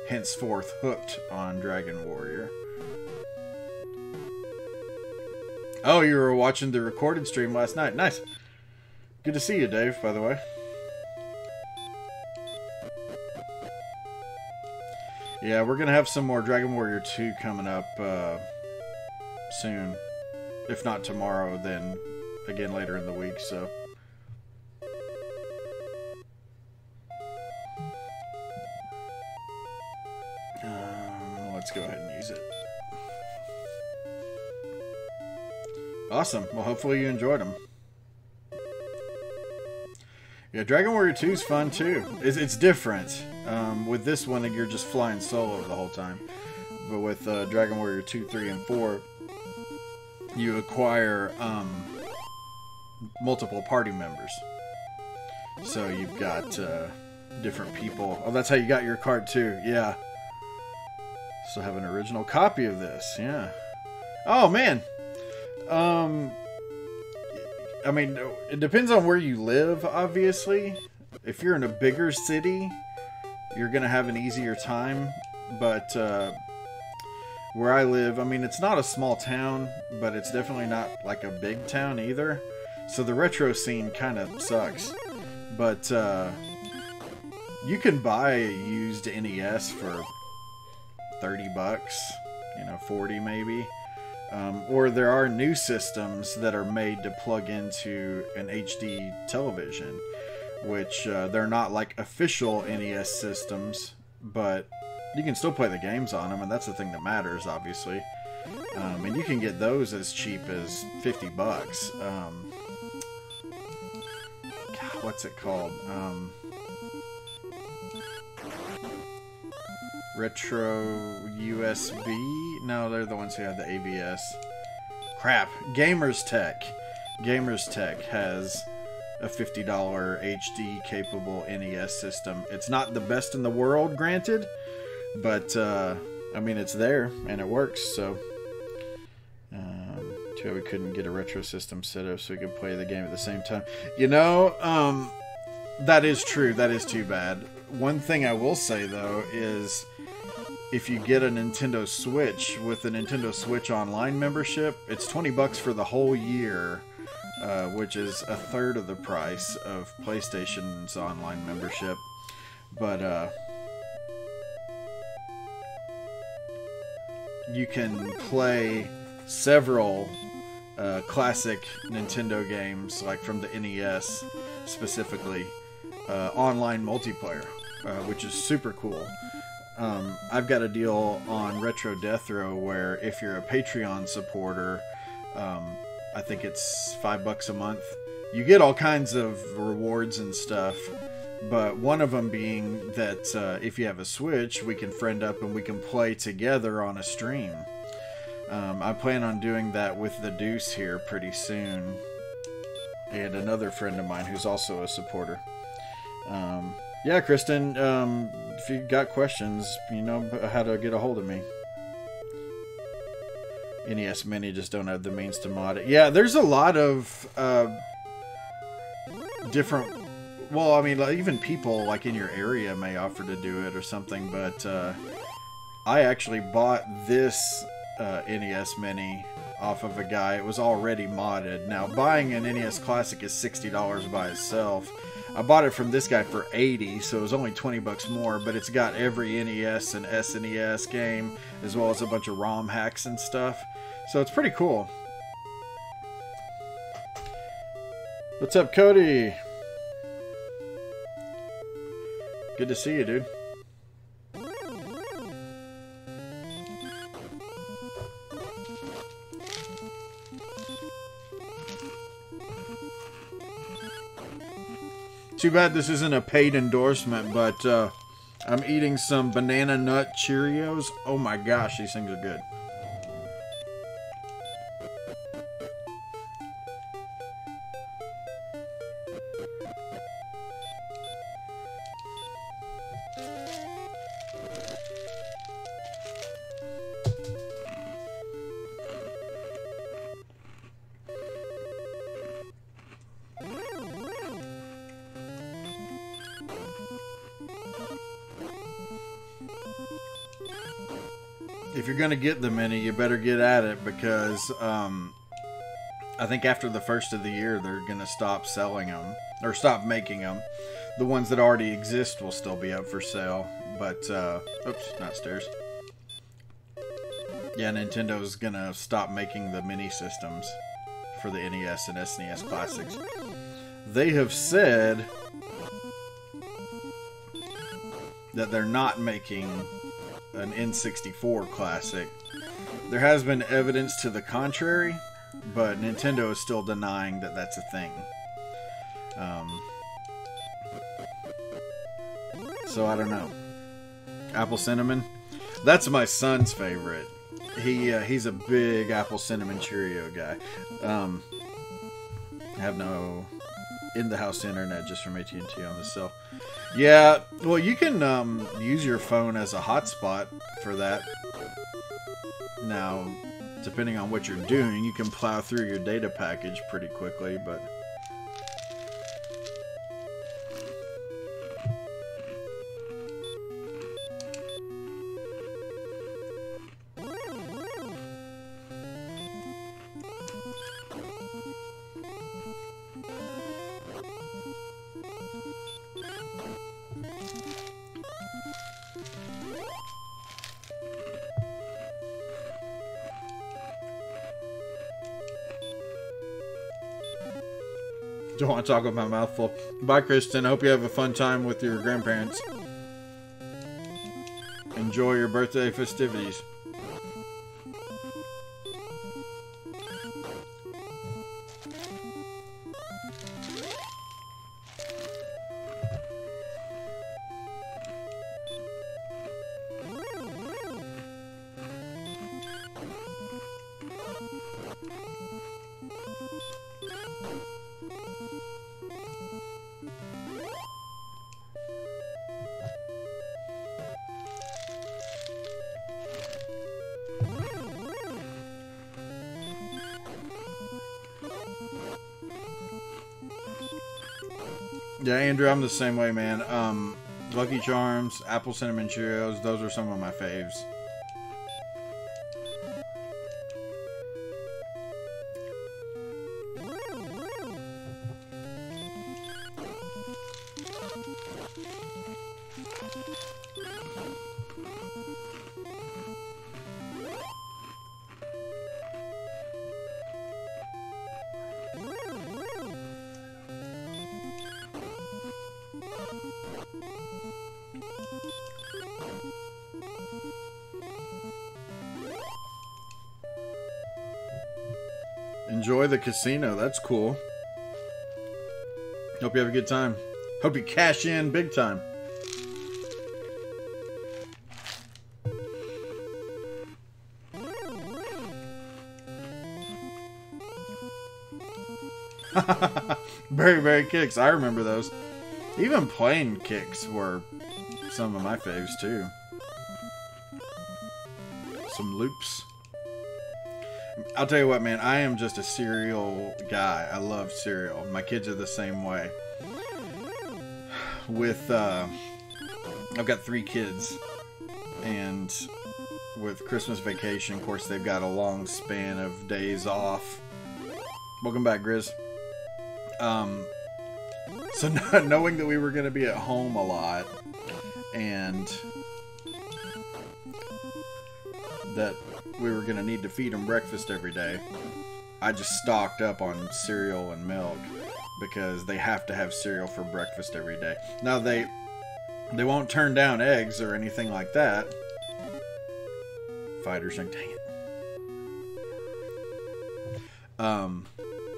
henceforth hooked on Dragon Warrior. Oh, you were watching the recorded stream last night. Nice. Good to see you, Dave, by the way. Yeah, we're going to have some more Dragon Warrior 2 coming up soon. If not tomorrow, then again later in the week, so... let's go ahead and use it. Awesome. Well, hopefully you enjoyed them. Yeah, Dragon Warrior 2 is fun too. It's different. With this one, you're just flying solo the whole time. But with Dragon Warrior 2, 3, and 4, you acquire multiple party members. So you've got different people. Oh, that's how you got your card too. Yeah. So have an original copy of this, yeah. Oh man, I mean, it depends on where you live, obviously. If you're in a bigger city, you're gonna have an easier time. But where I live, I mean, it's not a small town, but it's definitely not like a big town either. So the retro scene kind of sucks. But you can buy a used NES for 30 bucks, you know, 40 maybe. Or there are new systems that are made to plug into an HD television, which they're not like official NES systems, but you can still play the games on them, and that's the thing that matters, obviously. And you can get those as cheap as 50 bucks. God, what's it called? Retro USB? No, they're the ones who have the AVS. Crap. Gamers Tech. Gamers Tech has a $50 HD capable NES system. It's not the best in the world, granted, but I mean, it's there and it works. So too bad we couldn't get a retro system set up so we could play the game at the same time. You know, that is true. That is too bad. One thing I will say though is, if you get a Nintendo Switch with the Nintendo Switch Online membership, it's $20 for the whole year, which is a third of the price of PlayStation's online membership. But you can play several classic Nintendo games, like from the NES specifically, online multiplayer, which is super cool. I've got a deal on Retro Death Row where if you're a Patreon supporter, I think it's $5 a month, you get all kinds of rewards and stuff. But one of them being that if you have a Switch, we can friend up and we can play together on a stream. I plan on doing that with the Deuce here pretty soon, and another friend of mine who's also a supporter. Yeah, Kristen, if you got questions, you know how to get a hold of me. NES Mini just don't have the means to mod it. Yeah, there's a lot of different... Well, I mean, even people like in your area may offer to do it or something, but I actually bought this NES Mini off of a guy. It was already modded. Now, buying an NES Classic is $60 by itself. I bought it from this guy for $80, so it was only $20 more, but it's got every NES and SNES game, as well as a bunch of ROM hacks and stuff. So it's pretty cool. What's up, Cody? Good to see you, dude. Too bad this isn't a paid endorsement, but I'm eating some banana nut Cheerios. Oh my gosh, these things are good. If you're going to get the Mini, you better get at it, because I think after the first of the year, they're going to stop selling them, or stop making them. The ones that already exist will still be up for sale, but, oops, not stairs. Yeah, Nintendo's going to stop making the mini systems for the NES and SNES Classics. They have said that they're not making an N64 Classic. There has been evidence to the contrary, but Nintendo is still denying that that's a thing. So I don't know. Apple Cinnamon? That's my son's favorite. He's a big Apple Cinnamon Cheerio guy. I have no in-the-house internet just from AT&T on this cell. Yeah, well, you can use your phone as a hotspot for that. Now, depending on what you're doing, you can plow through your data package pretty quickly, but... Don't want to talk with my mouth full. Bye, Kristen. Hope you have a fun time with your grandparents. Enjoy your birthday festivities. Yeah, Andrew, I'm the same way, man. Lucky Charms, Apple Cinnamon Cheerios, those are some of my faves. Enjoy the casino. That's cool. Hope you have a good time. Hope you cash in big time. Very, very kicks. I remember those. Even plain kicks were some of my faves too. Some loops. I'll tell you what, man, I am just a cereal guy. I love cereal. My kids are the same way. With, I've got 3 kids, and with Christmas vacation, of course, they've got a long span of days off. Welcome back, Grizz. So knowing that we were going to be at home a lot, and that we were going to need to feed them breakfast every day, I just stocked up on cereal and milk because they have to have cereal for breakfast every day. Now they won't turn down eggs or anything like that. Fighters, dang it.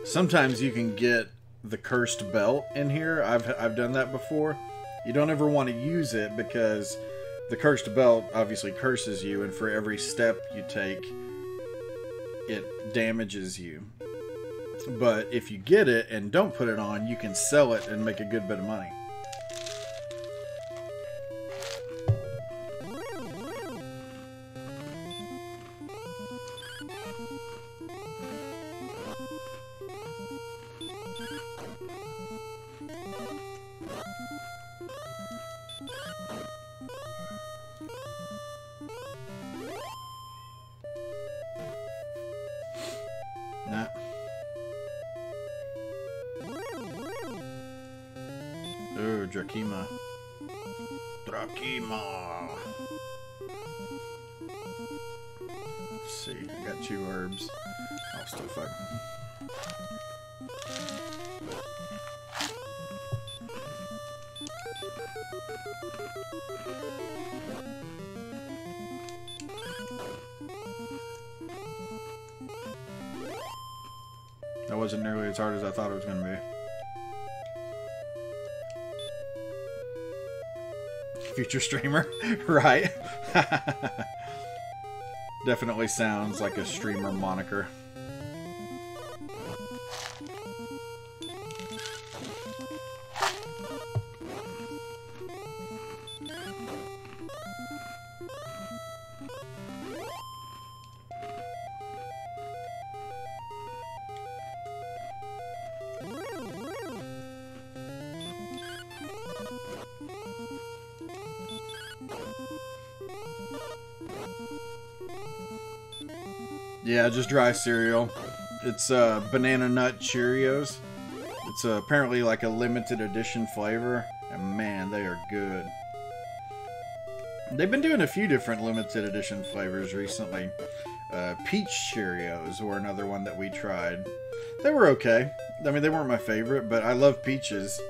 Sometimes you can get the cursed belt in here. I've done that before. You don't ever want to use it because the cursed belt obviously curses you, and for every step you take, it damages you. But if you get it and don't put it on, you can sell it and make a good bit of money. Nah. Oh, Drakima. Drakima. Let's see. I got 2 herbs. I'll still fuck. That wasn't nearly as hard as I thought it was going to be. Future streamer, right? Definitely sounds like a streamer moniker. Yeah, just dry cereal. It's banana nut Cheerios. It's apparently like a limited edition flavor, and man, they are good. They've been doing a few different limited edition flavors recently. Peach Cheerios were another one that we tried. They were okay. I mean, they weren't my favorite, but I love peaches.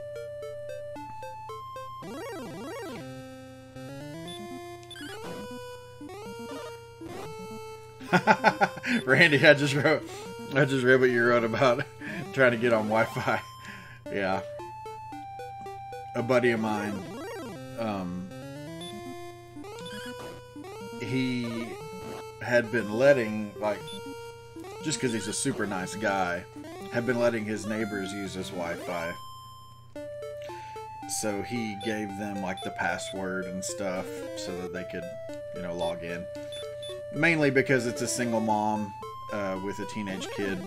Randy, I just wrote what you wrote about trying to get on Wi-Fi. Yeah. A buddy of mine, he had been letting, like, just because he's a super nice guy, had been letting his neighbors use his Wi-Fi. So he gave them, like, the password and stuff so that they could, you know, log in. Mainly because it's a single mom with a teenage kid.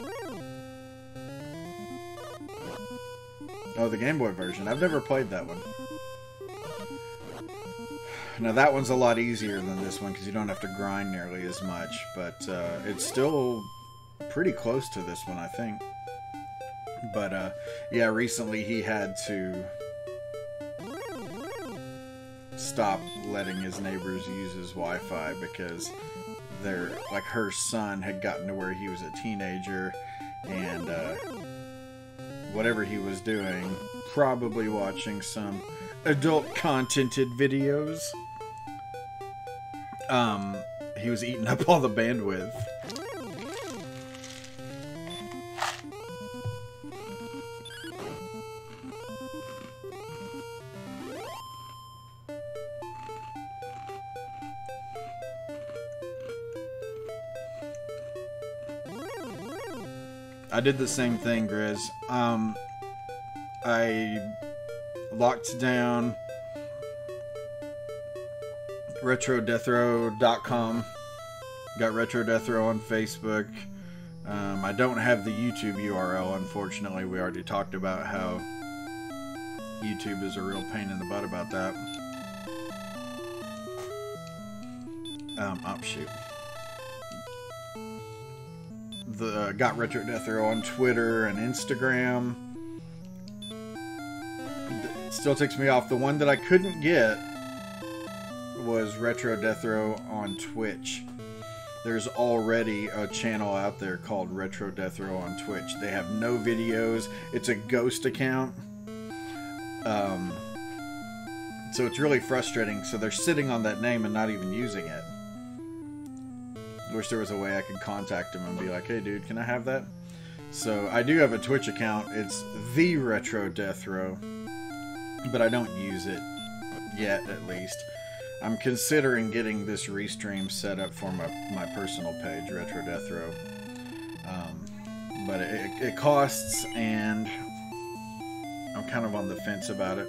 Oh, the Game Boy version. I've never played that one. Now that one's a lot easier than this one because you don't have to grind nearly as much, but it's still pretty close to this one, I think. But yeah, recently he had to stop letting his neighbors use his Wi-Fi because her son had gotten to where he was a teenager, and whatever he was doing, probably watching some adult contented videos, he was eating up all the bandwidth. I did the same thing, Grizz. I locked down RetroDeathRow.com. Got RetroDeathRow on Facebook. I don't have the YouTube URL, unfortunately. We already talked about how YouTube is a real pain in the butt about that. Oh, shoot. Got RetroDeathRow on Twitter and Instagram. It still ticks me off. The one that I couldn't get was RetroDeathRow on Twitch. There's already a channel out there called RetroDeathRow on Twitch. They have no videos. It's a ghost account. So it's really frustrating. So they're sitting on that name and not even using it. I wish there was a way I could contact him and be like, hey dude, can I have that? So I do have a Twitch account. It's the RetroDeathRow, but I don't use it yet, at least. I'm considering getting this restream set up for my personal page, RetroDeathRow. But it costs, and I'm kind of on the fence about it.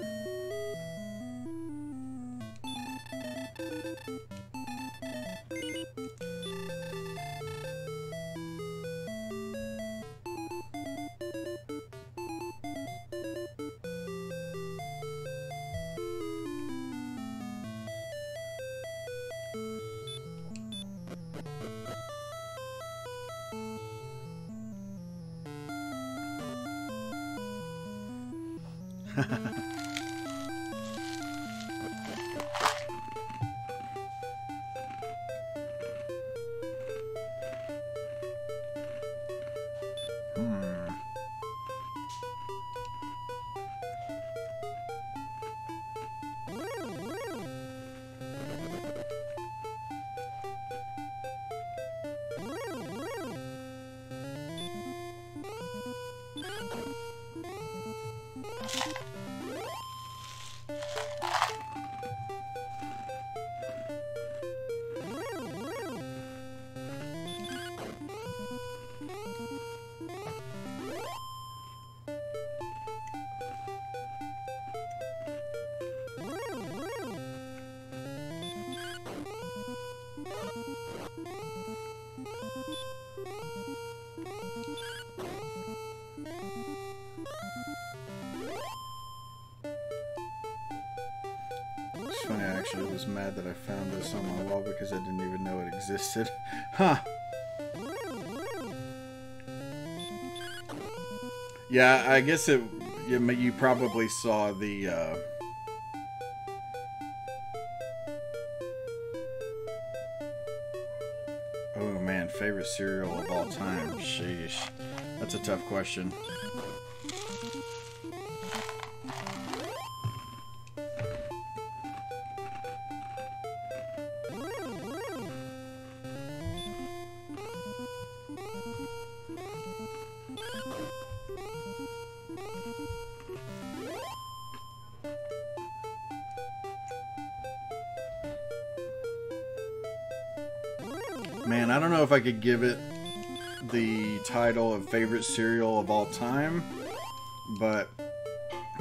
It's funny, I actually was mad that I found this on my wall because I didn't even know it existed. Huh. Yeah, I guess you probably saw the, oh man, favorite cereal of all time. Sheesh. That's a tough question. Man, I don't know if I could give it the title of favorite cereal of all time, but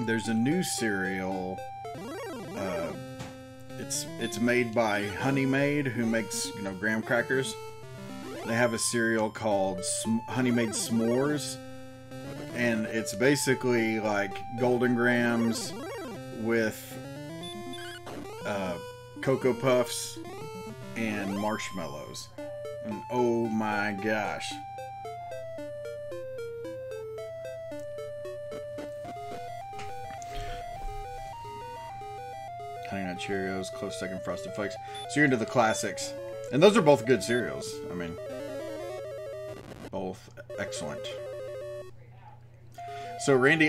there's a new cereal. It's made by Honey Maid, who makes, you know, graham crackers. They have a cereal called Honey Maid S'mores, and it's basically like Golden Grahams with Cocoa Puffs, and marshmallows. And oh my gosh. Honey Nut Cheerios, close second Frosted Flakes. So you're into the classics. And those are both good cereals. I mean, both excellent. So Randy,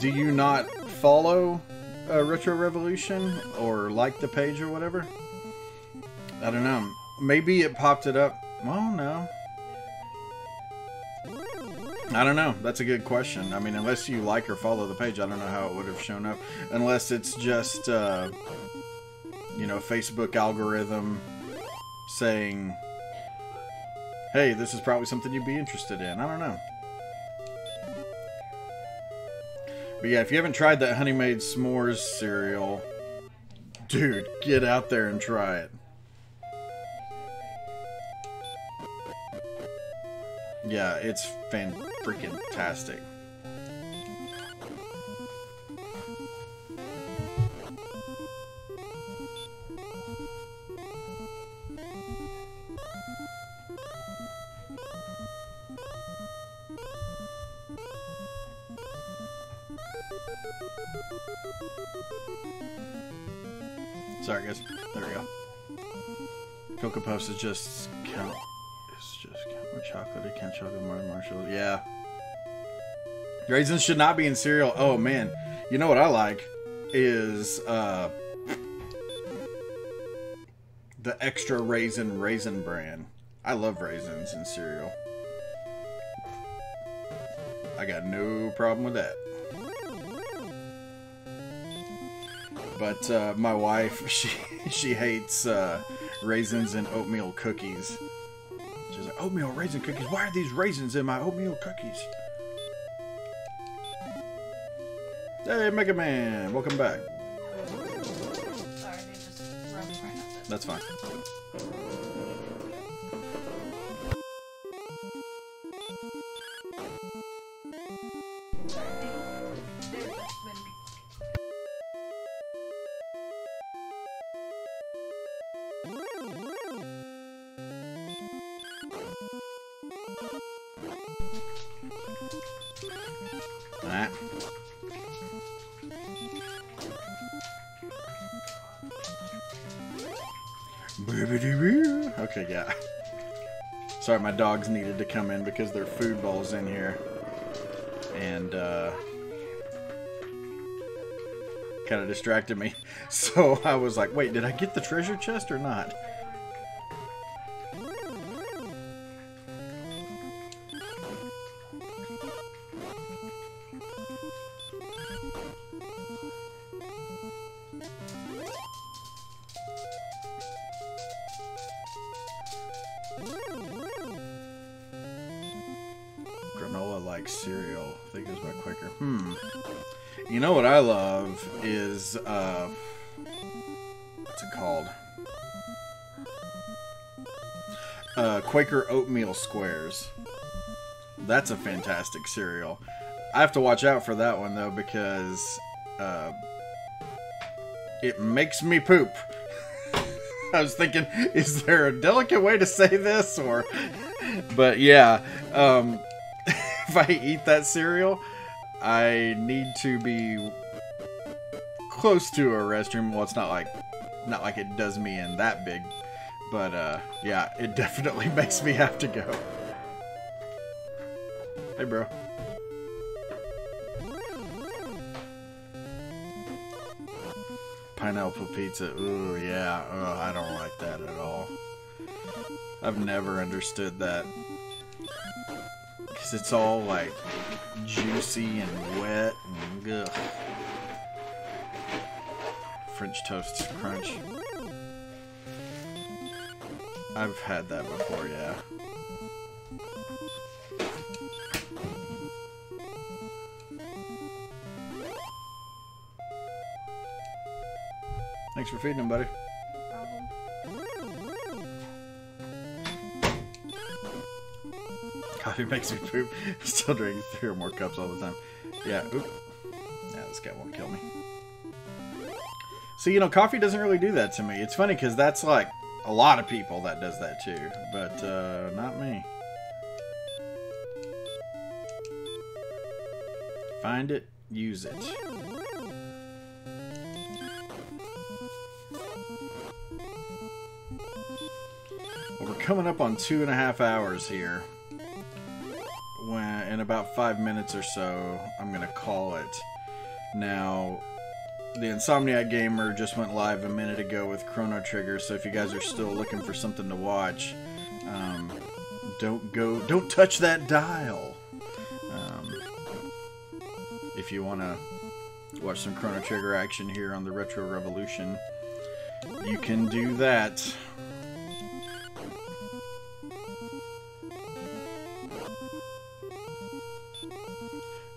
do you not follow Retro Revolution or like the page or whatever? I don't know. Maybe it popped it up. Well, no. I don't know. That's a good question. I mean, unless you like or follow the page, I don't know how it would have shown up. Unless it's just, you know, Facebook algorithm saying, hey, this is probably something you'd be interested in. I don't know. But yeah, if you haven't tried that Honey Maid S'mores cereal, dude, get out there and try it. Yeah, it's fan-freaking-tastic. Sorry, guys. There we go. Cocoa Puffs is just count. It's just count more chocolate. Can't chocolate more Marshall. Yeah. Raisins should not be in cereal. Oh man, you know what I like is the extra raisin brand. I love raisins in cereal. I got no problem with that. But my wife, she hates raisins and oatmeal cookies. She's like, oatmeal raisin cookies? Why are these raisins in my oatmeal cookies? Hey, Mega Man, welcome back. Sorry, they just run right up it. That's fine. Alright. Okay, yeah. Sorry, my dogs needed to come in because their food bowl's in here. And, kind of distracted me. So I was like, wait, did I get the treasure chest or not? Granola-like cereal. I think it goes by quicker. You know what I love is, what's it called? Quaker Oatmeal Squares. That's a fantastic cereal. I have to watch out for that one, though, because it makes me poop. I was thinking, is there a delicate way to say this? Or, but yeah, if I eat that cereal, I need to be close to a restroom. Well, it's not like it does me in that big, but yeah, it definitely makes me have to go. Hey, bro. Pineapple pizza. Ooh, yeah. Oh, I don't like that at all. I've never understood that. Because it's all, like, juicy and wet and ugh. French toast crunch. I've had that before, yeah. Thanks for feeding him, buddy. Coffee makes me poop. Still drinking 3 or more cups all the time. Yeah, oop. Yeah, this guy won't kill me. So, you know, coffee doesn't really do that to me. It's funny because that's like a lot of people that does that too. But not me. Find it, use it. Well, we're coming up on 2.5 hours here. When in about 5 minutes or so, I'm going to call it. Now, the Insomniac Gamer just went live a minute ago with Chrono Trigger, so if you guys are still looking for something to watch, don't touch that dial. If you want to watch some Chrono Trigger action here on the Retro Revolution, you can do that.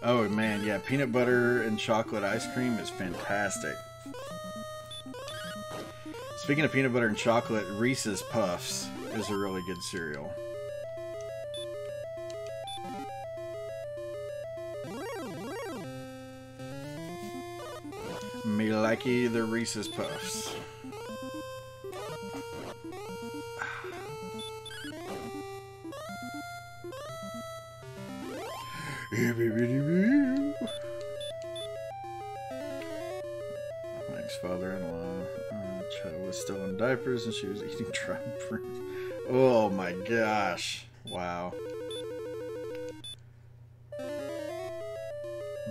Oh man, yeah, peanut butter and chocolate ice cream is fantastic. Speaking of peanut butter and chocolate, Reese's Puffs is a really good cereal. Me likey the Reese's Puffs. My ex-father-in-law was still in diapers and she was eating dried fruit. Oh my gosh. Wow.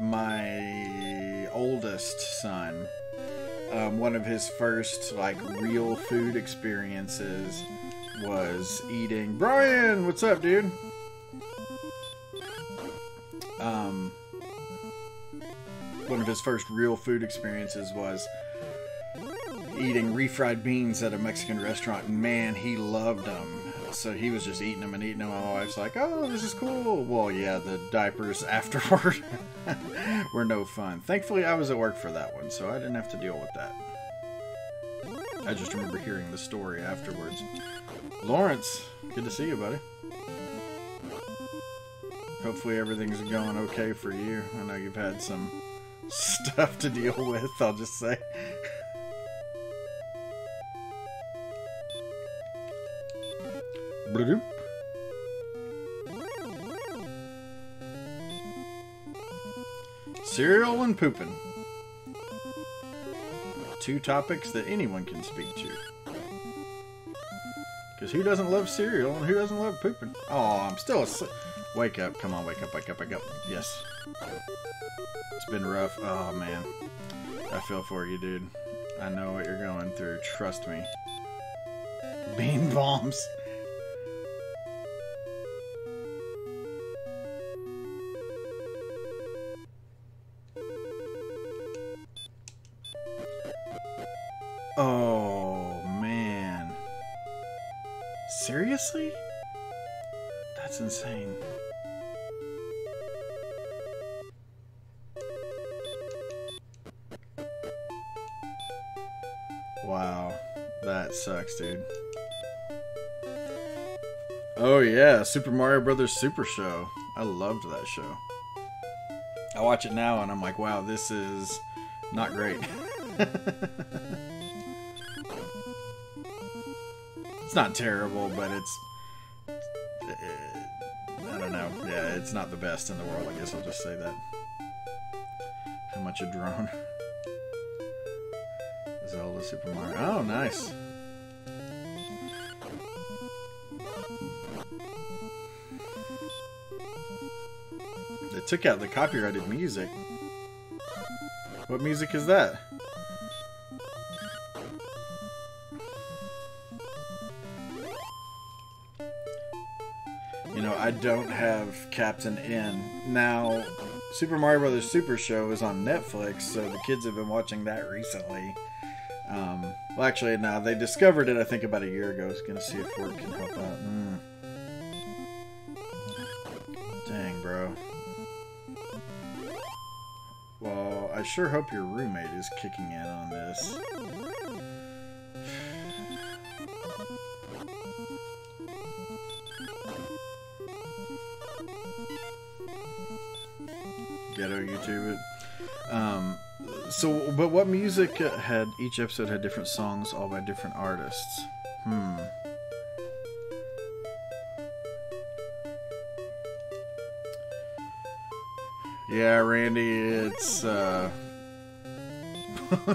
My oldest son, one of his first like real food experiences was eating. Brian, what's up, dude? One of his first real food experiences was eating refried beans at a Mexican restaurant, and man, he loved them. So he was just eating them and eating them. My wife's like, oh, this is cool. Well, yeah, the diapers afterward were no fun. Thankfully, I was at work for that one, so I didn't have to deal with that. I just remember hearing the story afterwards. Lawrence, good to see you, buddy. Hopefully everything's going okay for you. I know you've had some stuff to deal with, I'll just say. Bloop. Cereal and pooping. Two topics that anyone can speak to. Because who doesn't love cereal and who doesn't love pooping? Oh, I'm still asleep. Wake up. Come on, wake up, wake up, wake up. Yes. It's been rough. Oh, man. I feel for you, dude. I know what you're going through. Trust me. Bean bombs. Oh, man. Seriously? That's insane. Wow. That sucks, dude. Oh, yeah. Super Mario Brothers Super Show. I loved that show. I watch it now and I'm like, wow, this is not great. It's not terrible, but it's... I don't know. Yeah, it's not the best in the world. I guess I'll just say that. How much a drone? Zelda Super Mario. Oh, nice. They took out the copyrighted music. What music is that? You know, I don't have Captain N. Now, Super Mario Brothers Super Show is on Netflix, so the kids have been watching that recently. Well, actually, no, they discovered it, I think, about a year ago. I was going to see if Ford can help out. Dang, bro. Well, I sure hope your roommate is kicking in on this. Ghetto YouTube it. So, but what music had each episode had different songs, all by different artists? Yeah, Randy, it's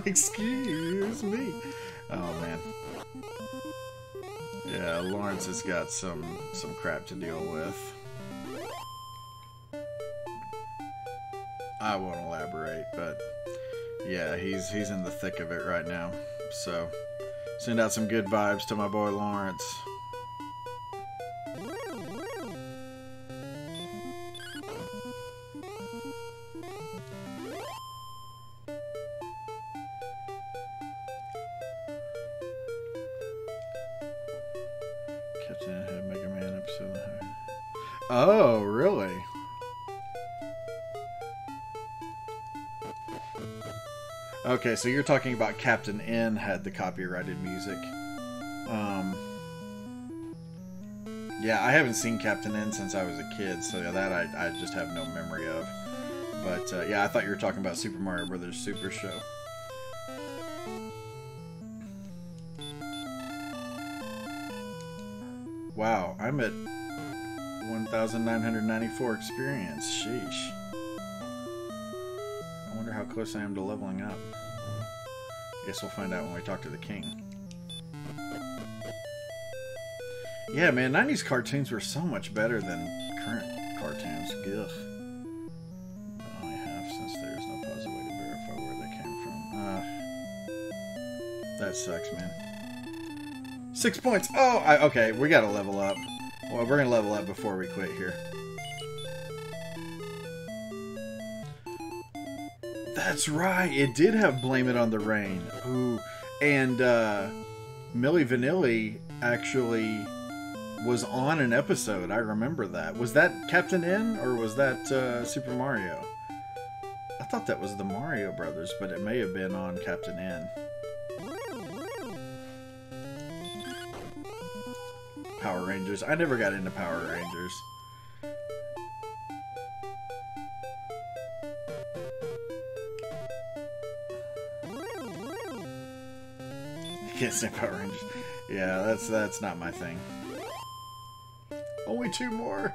excuse me. Oh man. Yeah, Lawrence has got some crap to deal with. I won't elaborate, but yeah, he's in the thick of it right now. So, send out some good vibes to my boy Lawrence. Captain Head Mega Man episode. Oh, really? Okay, so you're talking about Captain N had the copyrighted music. Yeah, I haven't seen Captain N since I was a kid, so that I just have no memory of. But yeah, I thought you were talking about Super Mario Brothers Super Show. Wow, I'm at 1,994 experience. Sheesh. I wonder how close I am to leveling up. Guess we'll find out when we talk to the king. Yeah, man, 90s cartoons were so much better than current cartoons. Ugh. Only half, since there is no positive way to verify where they came from. That sucks, man. 6 points! Oh, okay, we gotta level up. Well, we're gonna level up before we quit here. That's right, it did have Blame It on the Rain. Ooh, and Milli Vanilli actually was on an episode. I remember that. Was that Captain N or was that Super Mario? I thought that was the Mario Brothers, but it may have been on Captain N. Power Rangers. I never got into Power Rangers. Can't stand Power Rangers. Yeah, that's not my thing. Only 2 more.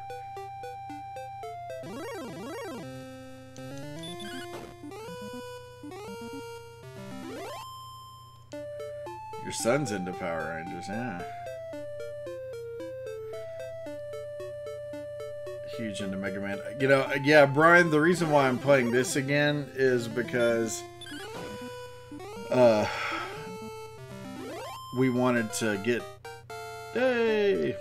Your son's into Power Rangers, yeah. Huge into Mega Man. You know, yeah, Brian, the reason why I'm playing this again is because we wanted to get... Hey!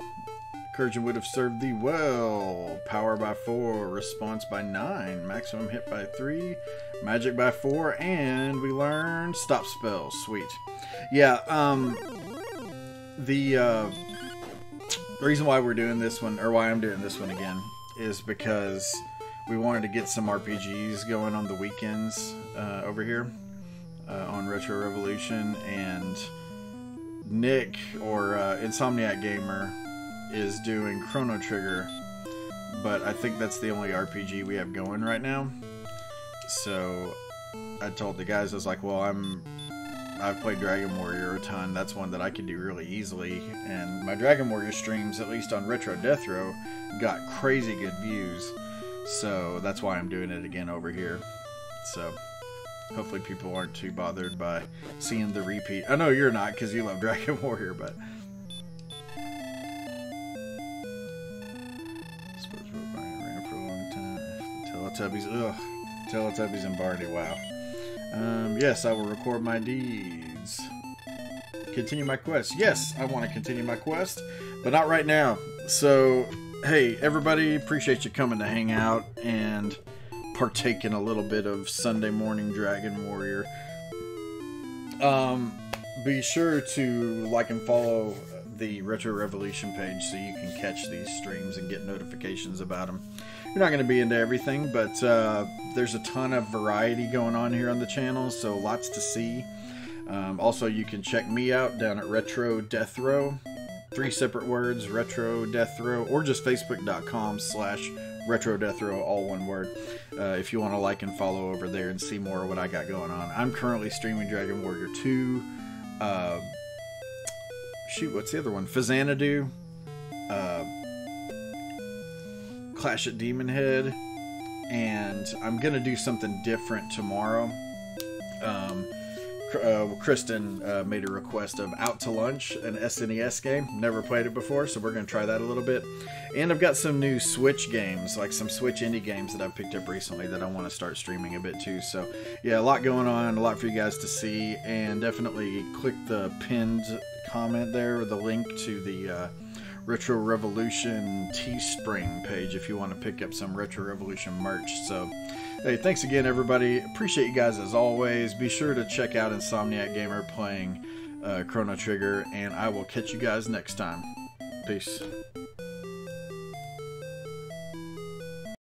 Encouragement would have served thee well. Power by 4, response by 9, maximum hit by 3, magic by 4, and we learned stop spells. Sweet. Yeah, the reason why we're doing this one, or why I'm doing this one again, is because we wanted to get some RPGs going on the weekends over here on Retro Revolution, and Nick, or Insomniac Gamer, is doing Chrono Trigger, but I think that's the only RPG we have going right now. So I told the guys, I was like, well, I've played Dragon Warrior a ton. That's one that I could do really easily, and my Dragon Warrior streams, at least on Retro Death Row, got crazy good views. So that's why I'm doing it again over here. So hopefully people aren't too bothered by seeing the repeat. I know you're not, because you love Dragon Warrior, but Teletubbies, ugh. Teletubbies and Barney, wow. Yes, I will record my deeds. Continue my quest. Yes, I want to continue my quest, but not right now. So, hey, everybody, appreciate you coming to hang out and partake in a little bit of Sunday morning Dragon Warrior. Be sure to like and follow the Retro Revolution page so you can catch these streams and get notifications about them. You're not going to be into everything, but there's a ton of variety going on here on the channel, so lots to see. Also, you can check me out down at Retro Death Row. 3 separate words, Retro Death Row, or just Facebook.com/Retro Retro Death Row, all one word. If you want to like and follow over there and see more of what I got going on. I'm currently streaming Dragon Warrior 2. Shoot, what's the other one? Phazanadu. Clash at Demon Head. And I'm going to do something different tomorrow. Kristen made a request of Out to Lunch, an SNES game. Never played it before, so we're going to try that a little bit. And I've got some new Switch games, like some Switch indie games that I've picked up recently that I want to start streaming a bit too. So yeah, a lot going on, a lot for you guys to see, and definitely click the pinned comment there, or the link to the Retro Revolution Teespring page if you want to pick up some Retro Revolution merch. So hey, thanks again, everybody. Appreciate you guys as always. Be sure to check out Insomniac Gamer playing Chrono Trigger, and I will catch you guys next time. Peace.